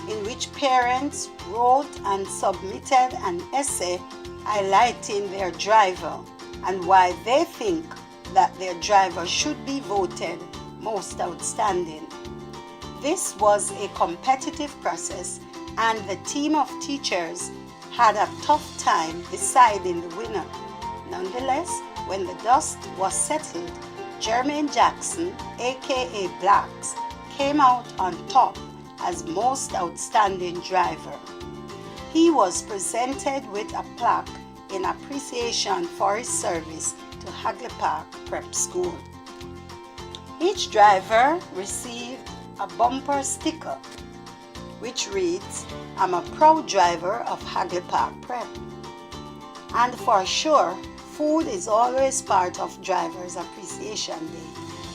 in which parents wrote and submitted an essay highlighting their driver and why they think that their driver should be voted most outstanding. This was a competitive process, and the team of teachers had a tough time deciding the winner. Nonetheless, when the dust was settled, Jermaine Jackson, aka Blacks, came out on top as most outstanding driver. He was presented with a plaque in appreciation for his service to Hagley Park Prep School. Each driver received a bumper sticker which reads, "I'm a proud driver of Hagley Park Prep." And for sure, food is always part of Drivers Appreciation Day.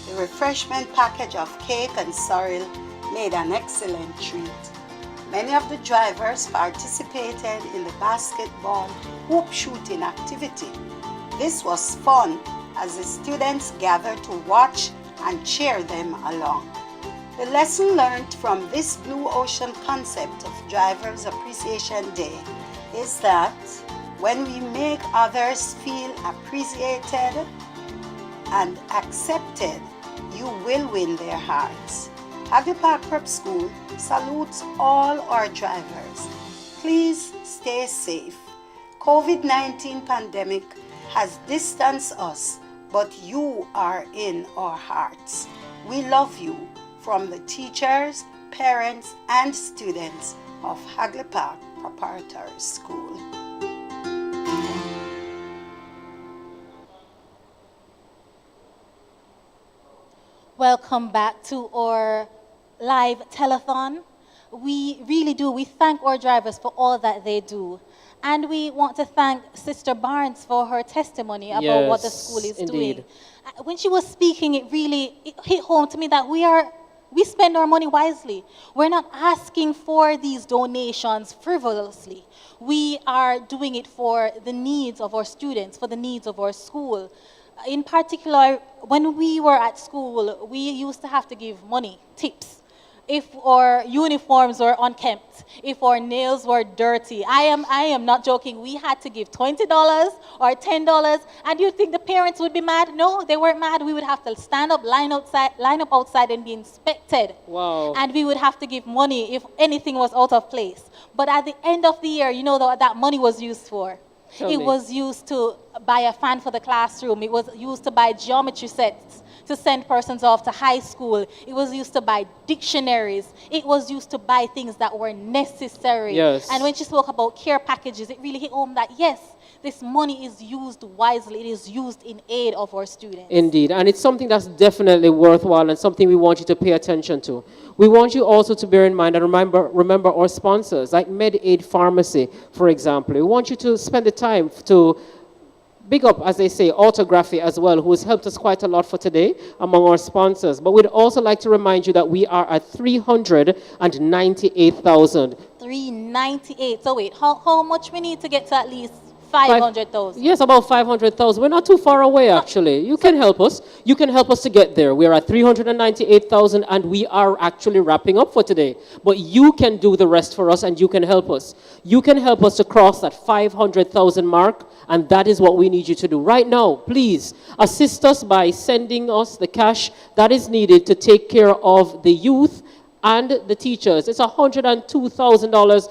The refreshment package of cake and sorrel made an excellent treat. Many of the drivers participated in the basketball hoop shooting activity. This was fun as the students gathered to watch and cheer them along. The lesson learned from this Blue Ocean concept of Drivers Appreciation Day is that when we make others feel appreciated and accepted, you will win their hearts. Hagley Park Prep School salutes all our drivers. Please stay safe. COVID-19 pandemic has distanced us, but you are in our hearts. We love you from the teachers, parents, and students of Hagley Park Preparatory School. Welcome back to our live telethon. We really do. We thank our drivers for all that they do. And we want to thank Sister Barnes for her testimony about what the school is doing. When she was speaking, it hit home to me that we spend our money wisely. We're not asking for these donations frivolously. We are doing it for the needs of our students, for the needs of our school. In particular, when we were at school, we used to have to give money, tips, if our uniforms were unkempt, if our nails were dirty. I am not joking. We had to give $20 or $10, and you'd think the parents would be mad. No, they weren't mad. We would have to stand up, line up outside and be inspected. Wow. And we would have to give money if anything was out of place. But at the end of the year, you know what that money was used for? It was used to buy a fan for the classroom. It was used to buy geometry sets to send persons off to high school. It was used to buy dictionaries. It was used to buy things that were necessary. Yes. And when she spoke about care packages, it really hit home that, yes, this money is used wisely. It is used in aid of our students. Indeed, and it's something that's definitely worthwhile and something we want you to pay attention to. We want you also to bear in mind and remember our sponsors, like MedAid Pharmacy, for example. We want you to spend the time to big up, as they say, Autography as well, who has helped us quite a lot for today among our sponsors. But we'd also like to remind you that we are at 398,000. 398. So wait, how much we need to get to at least 500,000? Yes, about 500,000. We're not too far away, actually. You can help us. You can help us to get there. We're at 398,000, and we are actually wrapping up for today. But you can do the rest for us, and you can help us. You can help us to cross that 500,000 mark, and that is what we need you to do. Right now, please assist us by sending us the cash that is needed to take care of the youth and the teachers. It's $102,000.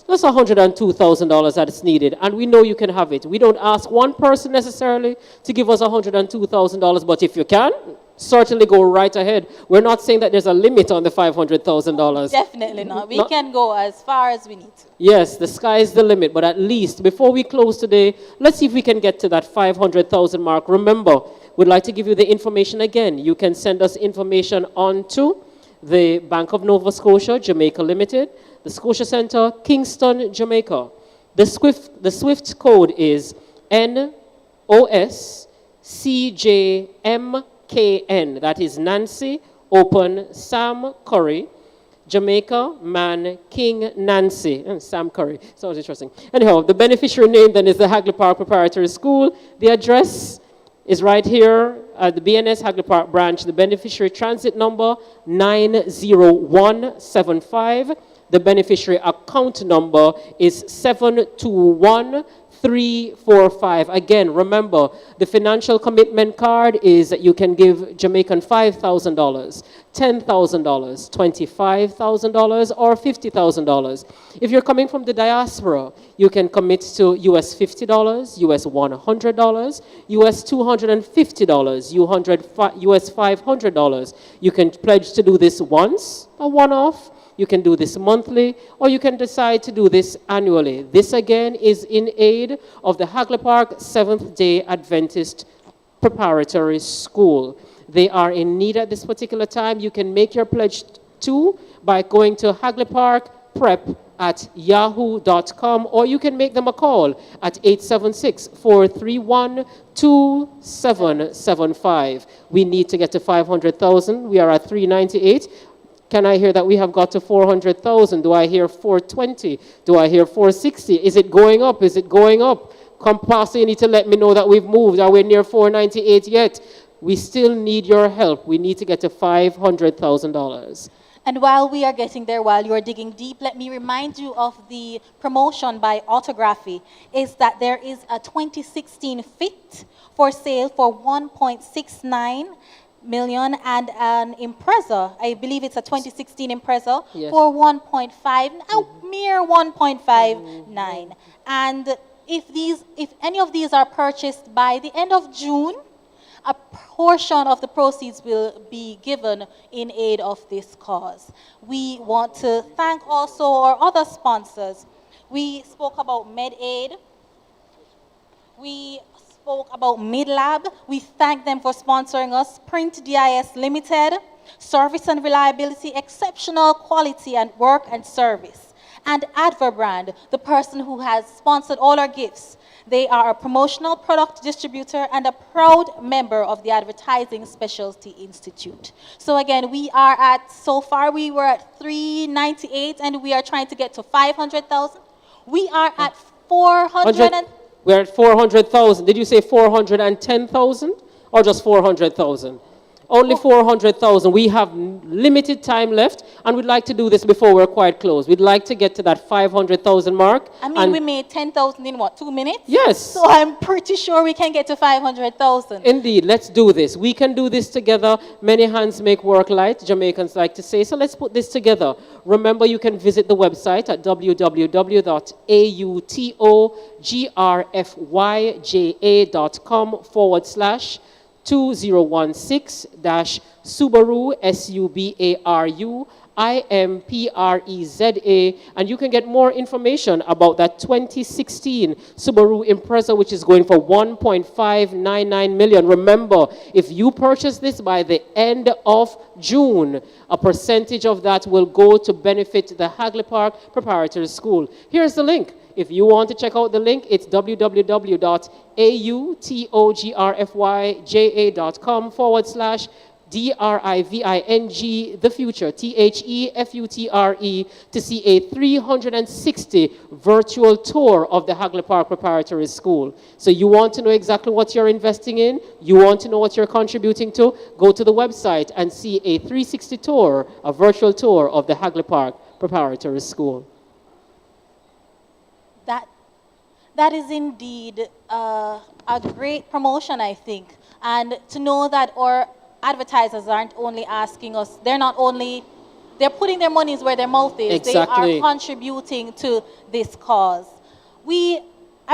That's $102,000 that is needed, and we know you can have it. We don't ask one person necessarily to give us $102,000, but if you can, certainly go right ahead. We're not saying that there's a limit on the $500,000. Definitely not. We can go as far as we need to. Yes, the sky is the limit, but at least before we close today, let's see if we can get to that 500,000 mark. Remember, we'd like to give you the information again. You can send us information on to the Bank of Nova Scotia, Jamaica Limited, the Scotia Centre, Kingston, Jamaica. The SWIFT code is NOSCJMKN. That is Nancy, Open, Sam Curry, Jamaica, Man, King, Nancy. Sam Curry. Sounds interesting. Anyhow, the beneficiary name then is the Hagley Park Preparatory School. The address is right here at the BNS Hagley Park branch. The beneficiary transit number 90175. The beneficiary account number is 721345. Again, remember, the financial commitment card is that you can give Jamaican $5,000, $10,000, $25,000, or $50,000. If you're coming from the diaspora, you can commit to US $50, US $100, US $250, US $500. You can pledge to do this once, a one-off. You can do this monthly, or you can decide to do this annually. This, again, is in aid of the Hagley Park Seventh-day Adventist Preparatory School. They are in need at this particular time. You can make your pledge too by going to hagleyparkprep@yahoo.com, or you can make them a call at 876-431-2775. We need to get to 500,000. We are at 398. Can I hear that we have got to 400,000? Do I hear 420? Do I hear 460? Is it going up? Is it going up? Come, Pastor, you need to let me know that we've moved. Are we near 498 yet? We still need your help. We need to get to $500,000. And while we are getting there, while you're digging deep, let me remind you of the promotion by Autography. Is that there is a 2016 Fit for sale for 1.69 million and an Impreza. I believe it's a 2016 Impreza Yes. for 1.5, a mere 1.59. And if any of these are purchased by the end of June, a portion of the proceeds will be given in aid of this cause. We want to thank also our other sponsors. We spoke about MedAid. We spoke about MidLab. We thank them for sponsoring us. Print DIS Limited, service and reliability, exceptional quality and work and service. And Adverbrand, the person who has sponsored all our gifts. They are a promotional product distributor and a proud member of the Advertising Specialty Institute. So again, so far we were at 398 and we are trying to get to 500,000. We are at 400 We're at 400,000. Did you say 410,000 or just 400,000? Only 400,000. We have limited time left, and we'd like to do this before we're quite close. We'd like to get to that 500,000 mark. I mean, we made 10,000 in what, 2 minutes? Yes. So I'm pretty sure we can get to 500,000. Indeed, let's do this. We can do this together. Many hands make work light, Jamaicans like to say. So let's put this together. Remember, you can visit the website at www.autographyja.com/2016 Subaru, Subaru Impreza, and you can get more information about that 2016 Subaru Impreza, which is going for 1.599 million. Remember, if you purchase this by the end of June, a percentage of that will go to benefit the Hagley Park Preparatory School. Here's the link. If you want to check out the link, it's www.autographyja.com/DRIVING, the future, THEFUTRE, to see a 360 virtual tour of the Hagley Park Preparatory School. So you want to know exactly what you're investing in, you want to know what you're contributing to, go to the website and see a 360 tour, a virtual tour of the Hagley Park Preparatory School. That is indeed a great promotion, I think. And to know that our advertisers aren't only asking us, they're putting their monies where their mouth is. Exactly. They are contributing to this cause. I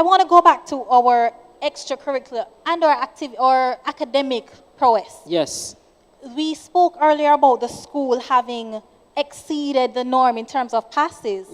want to go back to our extracurricular and our academic prowess. Yes. We spoke earlier about the school having exceeded the norm in terms of passes.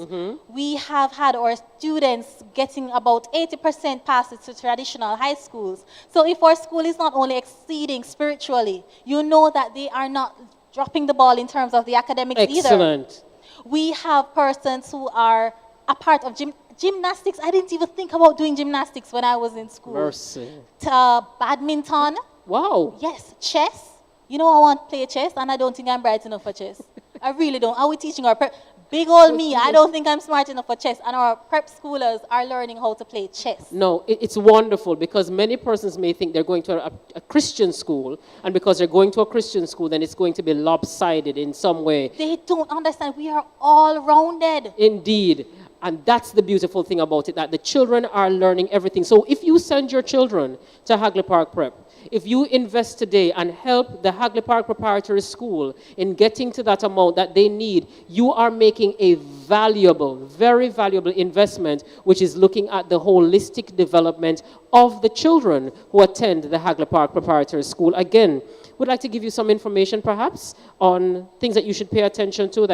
We have had our students getting about 80% passes to traditional high schools. So if our school is not only exceeding spiritually, you know that they are not dropping the ball in terms of the academics either. Excellent. We have persons who are a part of gymnastics. I didn't even think about doing gymnastics when I was in school. Mercy. Badminton. Wow. Yes, chess. You know, I want to play chess, and I don't think I'm bright enough for chess. I really don't. Are we teaching our prep? Big old me, I don't think I'm smart enough for chess. And our prep schoolers are learning how to play chess. No, it's wonderful because many persons may think they're going to a Christian school, and because they're going to a Christian school, then it's going to be lopsided in some way. They don't understand. We are all rounded. Indeed. And that's the beautiful thing about it, that the children are learning everything. So if you send your children to Hagley Park Prep, if you invest today and help the Hagley Park Preparatory School in getting to that amount that they need, you are making a valuable, very valuable investment, which is looking at the holistic development of the children who attend the Hagley Park Preparatory School. Again, we'd like to give you some information perhaps on things that you should pay attention to,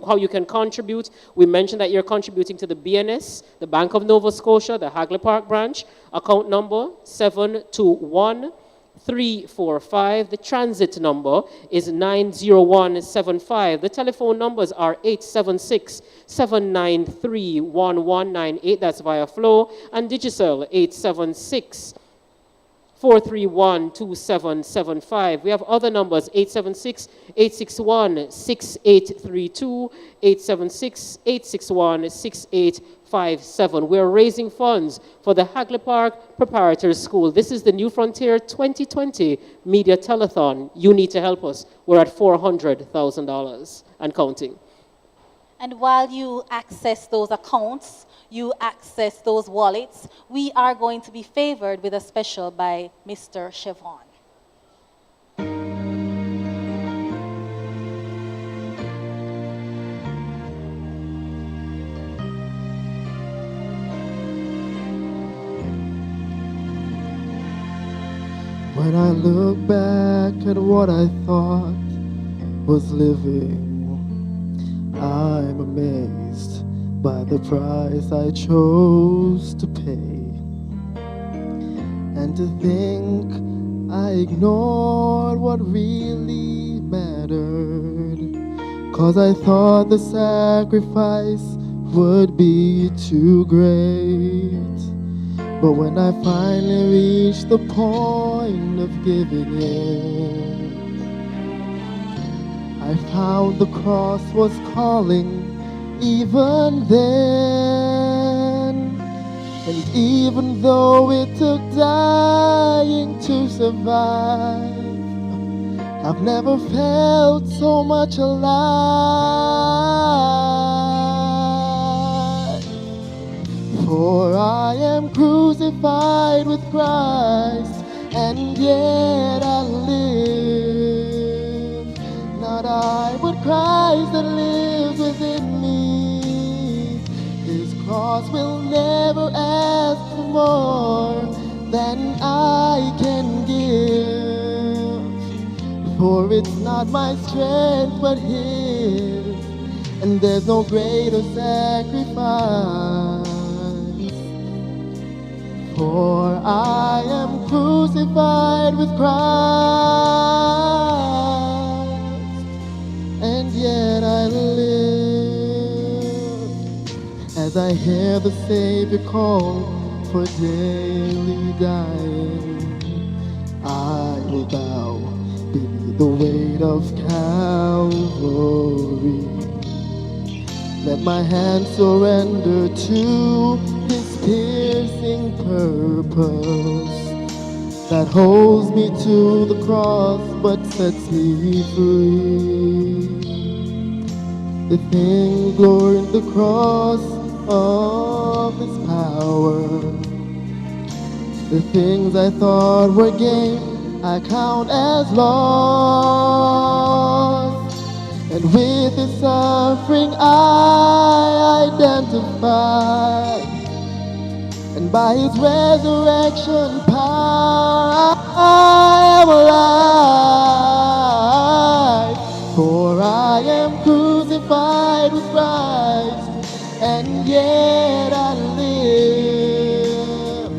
how you can contribute. We mentioned that you're contributing to the BNS, the Bank of Nova Scotia, the Hagley Park branch, account number 721-345. The transit number is 90175. The telephone numbers are 876-793-1198. That's via Flow. And Digicel 876 431-2775. We have other numbers, 876-861-6832, 876-861-6857. We're raising funds for the Hagley Park Preparatory School. This is the New Frontier 2020 Media Telethon. You need to help us. We're at $400,000 and counting. And while you access those accounts, you access those wallets, we are going to be favored with a special by Mr. Chevron. When I look back at what I thought was living, I'm amazed by the price I chose to pay. And to think I ignored what really mattered, 'cause I thought the sacrifice would be too great. But when I finally reached the point of giving in, I found the cross was calling even then. And even though it took dying to survive, I've never felt so much alive. For I am crucified with Christ, and yet I live. Not I, but Christ that lives within me. His cross will never ask for more than I can give. For it's not my strength, but His, and there's no greater sacrifice. For I am crucified with Christ, and yet I live. As I hear the Savior call for daily dying, I will bow beneath the weight of Calvary. Let my hands surrender to His piercing purpose that holds me to the cross but sets me free. The thing glory in the cross of His power. The things I thought were gain, I count as loss. And with His suffering I identify, and by His resurrection power I am alive. For I am crucified with Christ, and yet I live.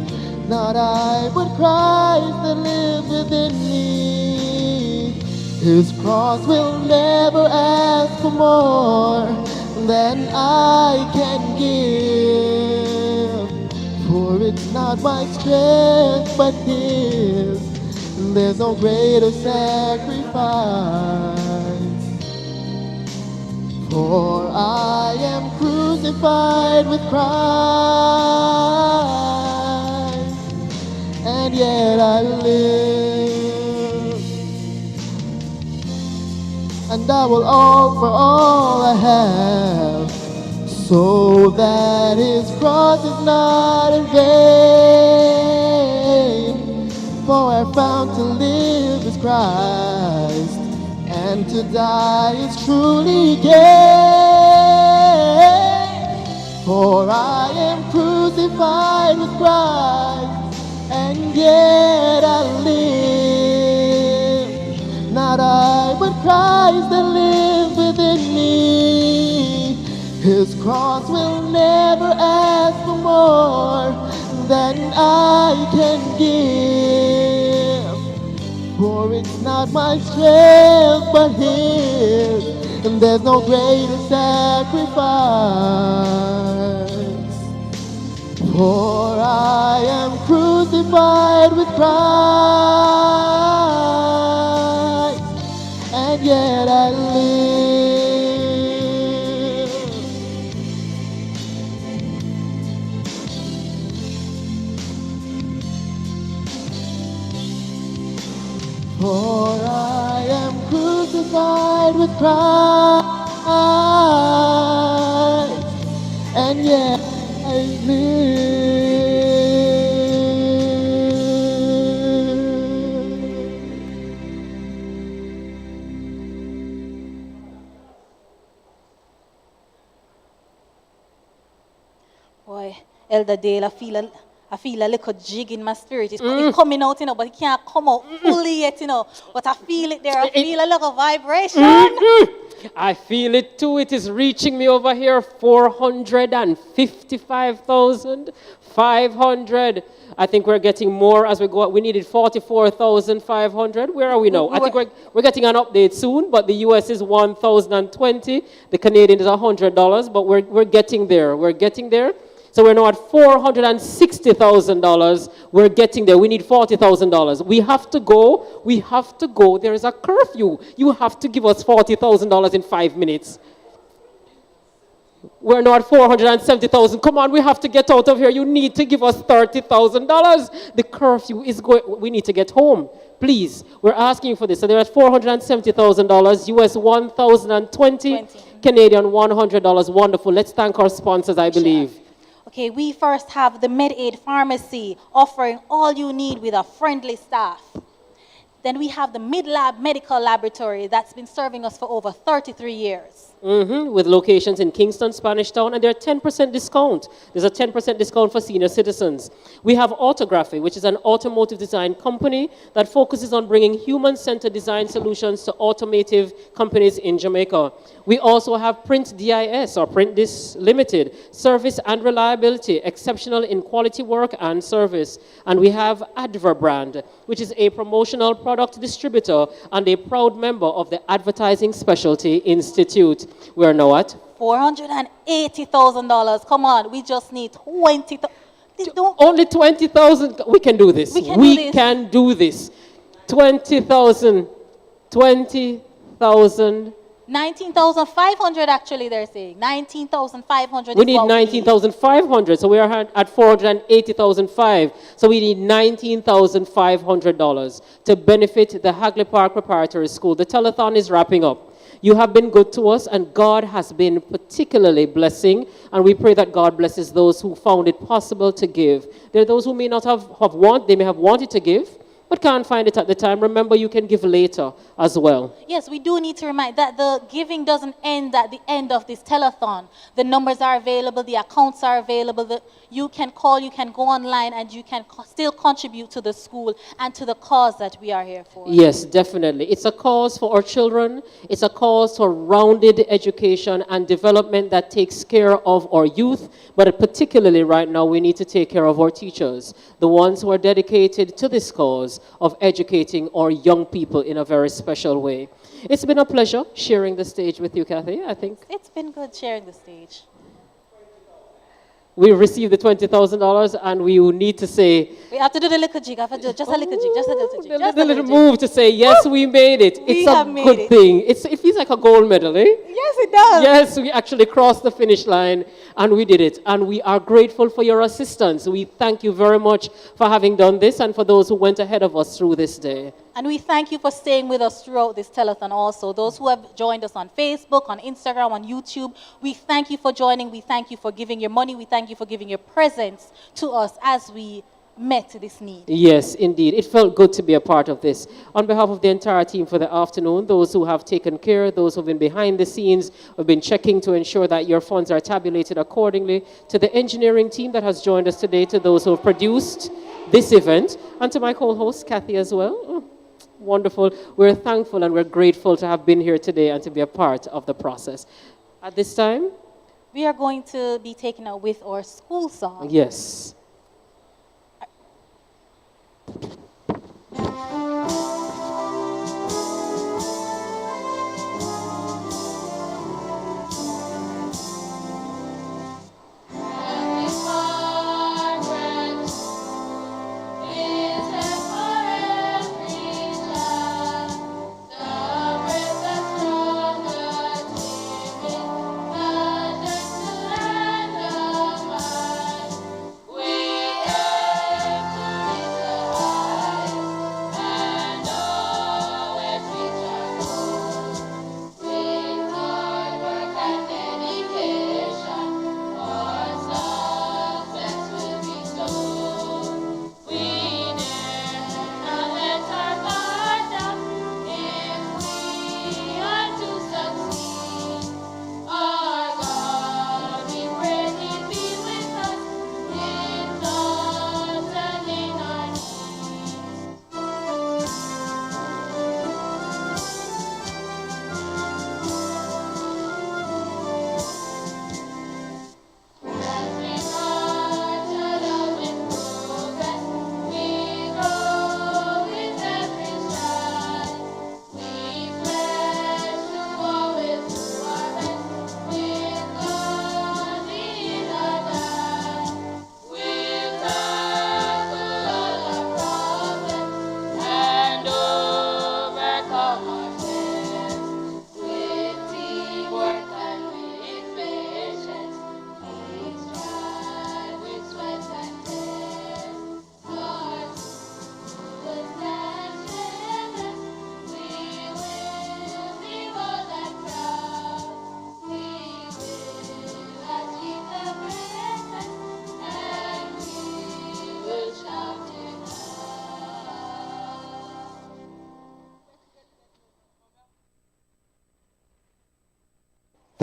Not I, but Christ that lives within me. His cross will never ask for more than I can give. For it's not my strength, but His, and there's no greater sacrifice. For I am crucified with Christ, and yet I live. And I will offer all I have, so that His cross is not in vain. For I found to live is Christ, and to die is truly gain. For I am crucified with Christ, and yet I live. Not I, but Christ that lives within me. His cross will never ask for more than I can give. For it's not my strength, but His, and there's no greater sacrifice. For I am crucified crucified with Christ, and yet I live. For I am crucified with Christ, and yet I live. Boy, Elder Dale, I feel a little jig in my spirit. It's coming out, but it can't come out fully yet, But I feel it there. I feel a little vibration. I feel it too. It is reaching me over here. 455,500. I think we're getting more as we go. We needed 44,500. Where are we now? I think we're getting an update soon, but the US is 1,020. The Canadian is $100, but we're getting there. We're getting there. So we're now at $460,000. We're getting there. We need $40,000. We have to go. We have to go. There is a curfew. You have to give us $40,000 in 5 minutes. We're now at 470,000. Come on, we have to get out of here. You need to give us $30,000. The curfew is going. We need to get home. Please, we're asking for this. So they're at $470,000. US 1,020. Canadian $100. Wonderful. Let's thank our sponsors, I believe. Okay, we first have the MedAid Pharmacy offering all you need with a friendly staff. Then we have the Midlab Medical Laboratory that's been serving us for over 33 years. With locations in Kingston, Spanish Town, and they're 10% discount. There's a 10% discount for senior citizens. We have Autography, which is an automotive design company that focuses on bringing human-centered design solutions to automotive companies in Jamaica. We also have Print DIS, or Print Dis Limited, service and reliability, exceptional in quality work and service. And we have Adver Brand, which is a promotional product distributor and a proud member of the Advertising Specialty Institute. We are now at $480,000. Come on, we just need 20,000. Only 20,000. We can do this. We can do this. 20,000. 20,000. 19,500 actually, they're saying. 19,500. We need 19,500. So we are at 480,500. So we need $19,500 to benefit the Hagley Park Preparatory School. The telethon is wrapping up. You have been good to us, and God has been particularly blessing, and we pray that God blesses those who found it possible to give. There are those who may not they may have wanted to give, but can't find it at the time. Remember, you can give later as well. Yes, we do need to remind that the giving doesn't end at the end of this telethon. The numbers are available, the accounts are available. You can call, you can go online, and you can still contribute to the school and to the cause that we are here for. Yes, definitely. It's a cause for our children. It's a cause for rounded education and development that takes care of our youth. But particularly right now, we need to take care of our teachers, the ones who are dedicated to this cause of educating our young people in a very special way. It's been a pleasure sharing the stage with you, Kathy. I think it's been good sharing the stage. We received the $20,000, and we will need to say, we have to do the little jig. Just a little jig. Just a little jig. Just a little move to say, yes, we made it. It's a good thing. It feels like a gold medal, eh? Yes, it does. Yes, we actually crossed the finish line, and we did it. And we are grateful for your assistance. We thank you very much for having done this, and for those who went ahead of us through this day. And we thank you for staying with us throughout this telethon also. Those who have joined us on Facebook, on Instagram, on YouTube, we thank you for joining. We thank you for giving your money. We thank you for giving your presence to us as we met this need. Yes, indeed. It felt good to be a part of this. On behalf of the entire team for the afternoon, those who have taken care, those who have been behind the scenes, have been checking to ensure that your funds are tabulated accordingly, to the engineering team that has joined us today, to those who have produced this event, and to my co-host, Kathy, as well. Oh, wonderful. We're thankful and we're grateful to have been here today and to be a part of the process. At this time, we are going to be taken out with our school song. Yes.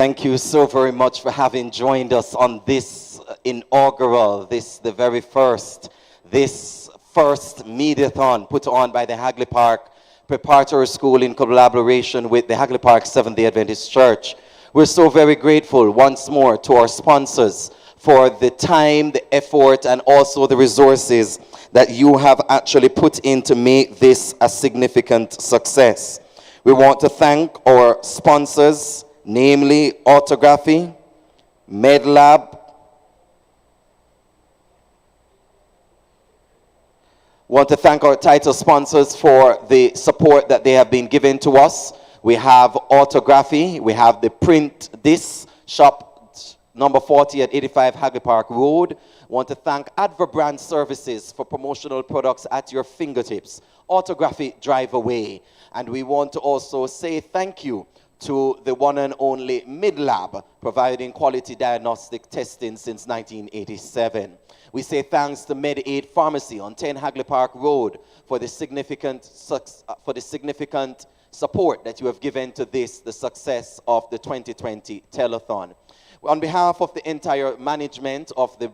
Thank you so very much for having joined us on this inaugural, the very first, this first Mediathon put on by the Hagley Park Preparatory School in collaboration with the Hagley Park Seventh-day Adventist Church. We're so very grateful once more to our sponsors for the time, the effort, and also the resources that you have actually put in to make this a significant success. We want to thank our sponsors, namely Orthography, MedLab. Want to thank our title sponsors for the support that they have been giving to us. We have Orthography, we have the Print This shop number 40 at 85 Hagley Park Road. Want to thank Adverbrand Services for promotional products at your fingertips. Orthography, drive away. And we want to also say thank you to the one and only MidLab, providing quality diagnostic testing since 1987. We say thanks to MedAid Pharmacy on 10 Hagley Park Road for the significant support that you have given to the success of the 2020 Telethon. On behalf of the entire management of the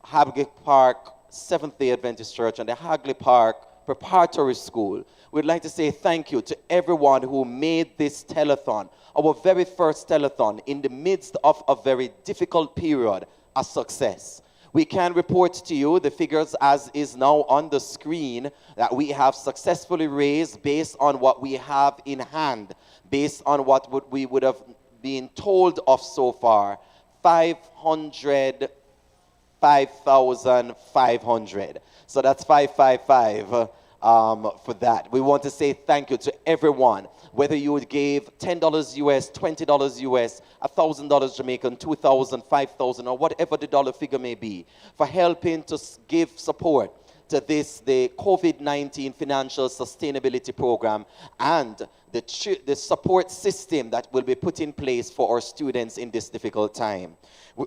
Hagley Park Seventh-day Adventist Church and the Hagley Park Preparatory School, we'd like to say thank you to everyone who made this telethon, our very first telethon, in the midst of a very difficult period, a success. We can report to you the figures as is now on the screen that we have successfully raised based on what we have in hand, based on what we would have been told of so far, 505,500. So that's 555 for that. We want to say thank you to everyone, whether you gave $10 US, $20 US, $1,000 Jamaican, 2,000, 5,000, or whatever the dollar figure may be, for helping to give support to the COVID-19 financial sustainability program and the support system that will be put in place for our students in this difficult time.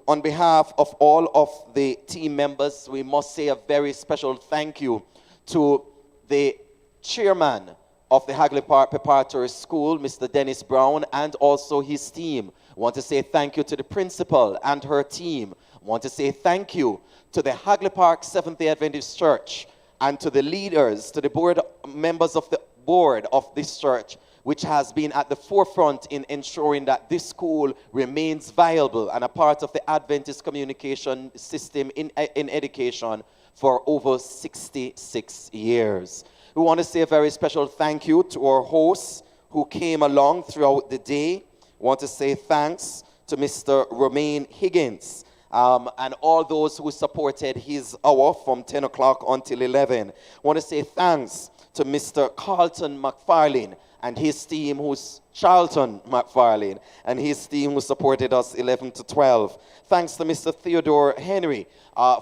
On behalf of all of the team members, we must say a very special thank you to the chairman of the Hagley Park Preparatory School, Mr. Dennis Brown, and also his team. I want to say thank you to the principal and her team. I want to say thank you to the Hagley Park Seventh-day Adventist Church and to the leaders, to the board members of the board of this church, which has been at the forefront in ensuring that this school remains viable and a part of the Adventist communication system in education for over 66 years. We want to say a very special thank you to our hosts who came along throughout the day. We want to say thanks to Mr. Romain Higgins and all those who supported his hour from 10 o'clock until 11. I want to say thanks to Mr. Carlton McFarlane and his team, who's Charlton McFarlane, and his team who supported us 11 to 12. Thanks to Mr. Theodore Henry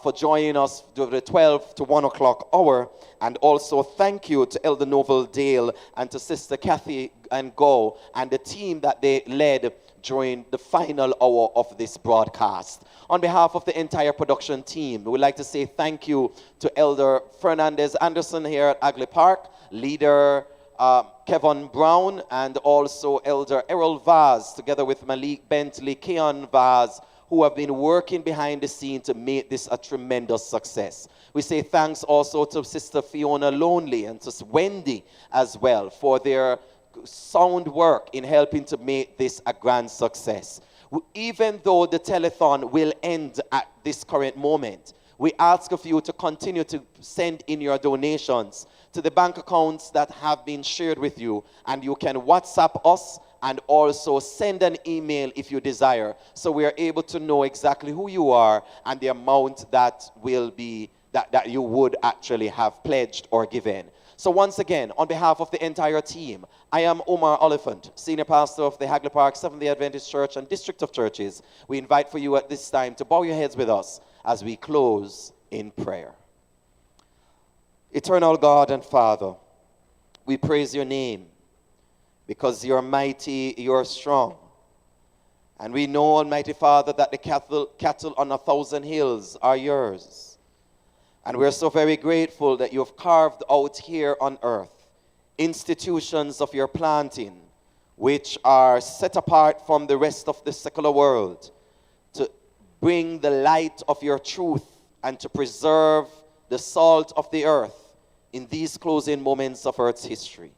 for joining us during the 12 to 1 o'clock hour. And also thank you to Elder Novel Dale and to Sister Kathy and Go and the team that they led during the final hour of this broadcast. On behalf of the entire production team, we would like to say thank you to Elder Fernandez Anderson here at Hagley Park, leader Kevin Brown, and also Elder Errol Vaz, together with Malik Bentley, Keon Vaz, who have been working behind the scene to make this a tremendous success. We say thanks also to Sister Fiona Lonely and to Wendy as well for their sound work in helping to make this a grand success. Even though the telethon will end at this current moment, we ask of you to continue to send in your donations to the bank accounts that have been shared with you, and you can WhatsApp us and also send an email if you desire, so we are able to know exactly who you are and the amount that will be that you would actually have pledged or given. So once again, on behalf of the entire team, I am Omar Oliphant, Senior Pastor of the Hagley Park Seventh-day Adventist Church and District of Churches. We invite for you at this time to bow your heads with us as we close in prayer. Eternal God and Father, we praise your name because you're mighty, you're strong. And we know, Almighty Father, that the cattle on 1,000 hills are yours. And we're so very grateful that you have carved out here on earth institutions of your planting which are set apart from the rest of the secular world, to bring the light of your truth and to preserve the salt of the earth in these closing moments of Earth's history.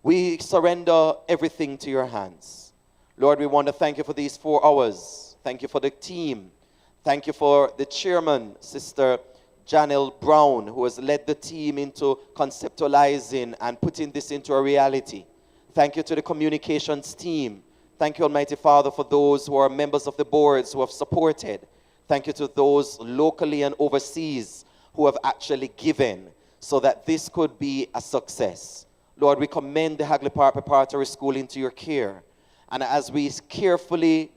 We surrender everything to your hands. Lord, we want to thank you for these 4 hours. Thank you for the team. Thank you for the chairman, Sister Janelle Brown, who has led the team into conceptualizing and putting this into a reality. Thank you to the communications team. Thank you, Almighty Father, for those who are members of the boards who have supported. Thank you to those locally and overseas who have actually given so that this could be a success. Lord, we commend the Hagley Park Preparatory School into your care. And as we carefully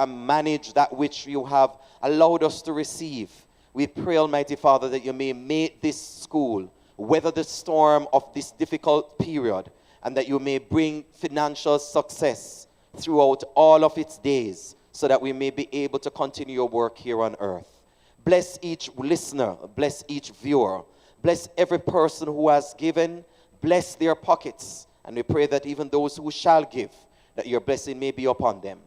manage that which you have allowed us to receive, we pray, Almighty Father, that you may make this school weather the storm of this difficult period, and that you may bring financial success throughout all of its days, so that we may be able to continue your work here on earth. Bless each listener, bless each viewer, bless every person who has given, bless their pockets, and we pray that even those who shall give, that your blessing may be upon them.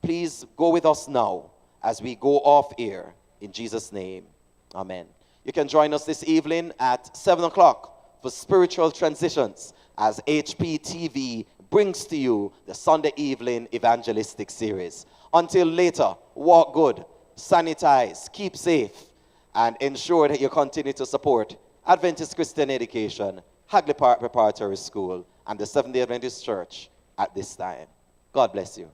Please go with us now as we go off air. In Jesus' name, amen. You can join us this evening at 7 o'clock for Spiritual Transitions as HPTV brings to you the Sunday evening evangelistic series. Until later, walk good, sanitize, keep safe, and ensure that you continue to support Adventist Christian Education, Hagley Park Preparatory School, and the Seventh-day Adventist Church at this time. God bless you.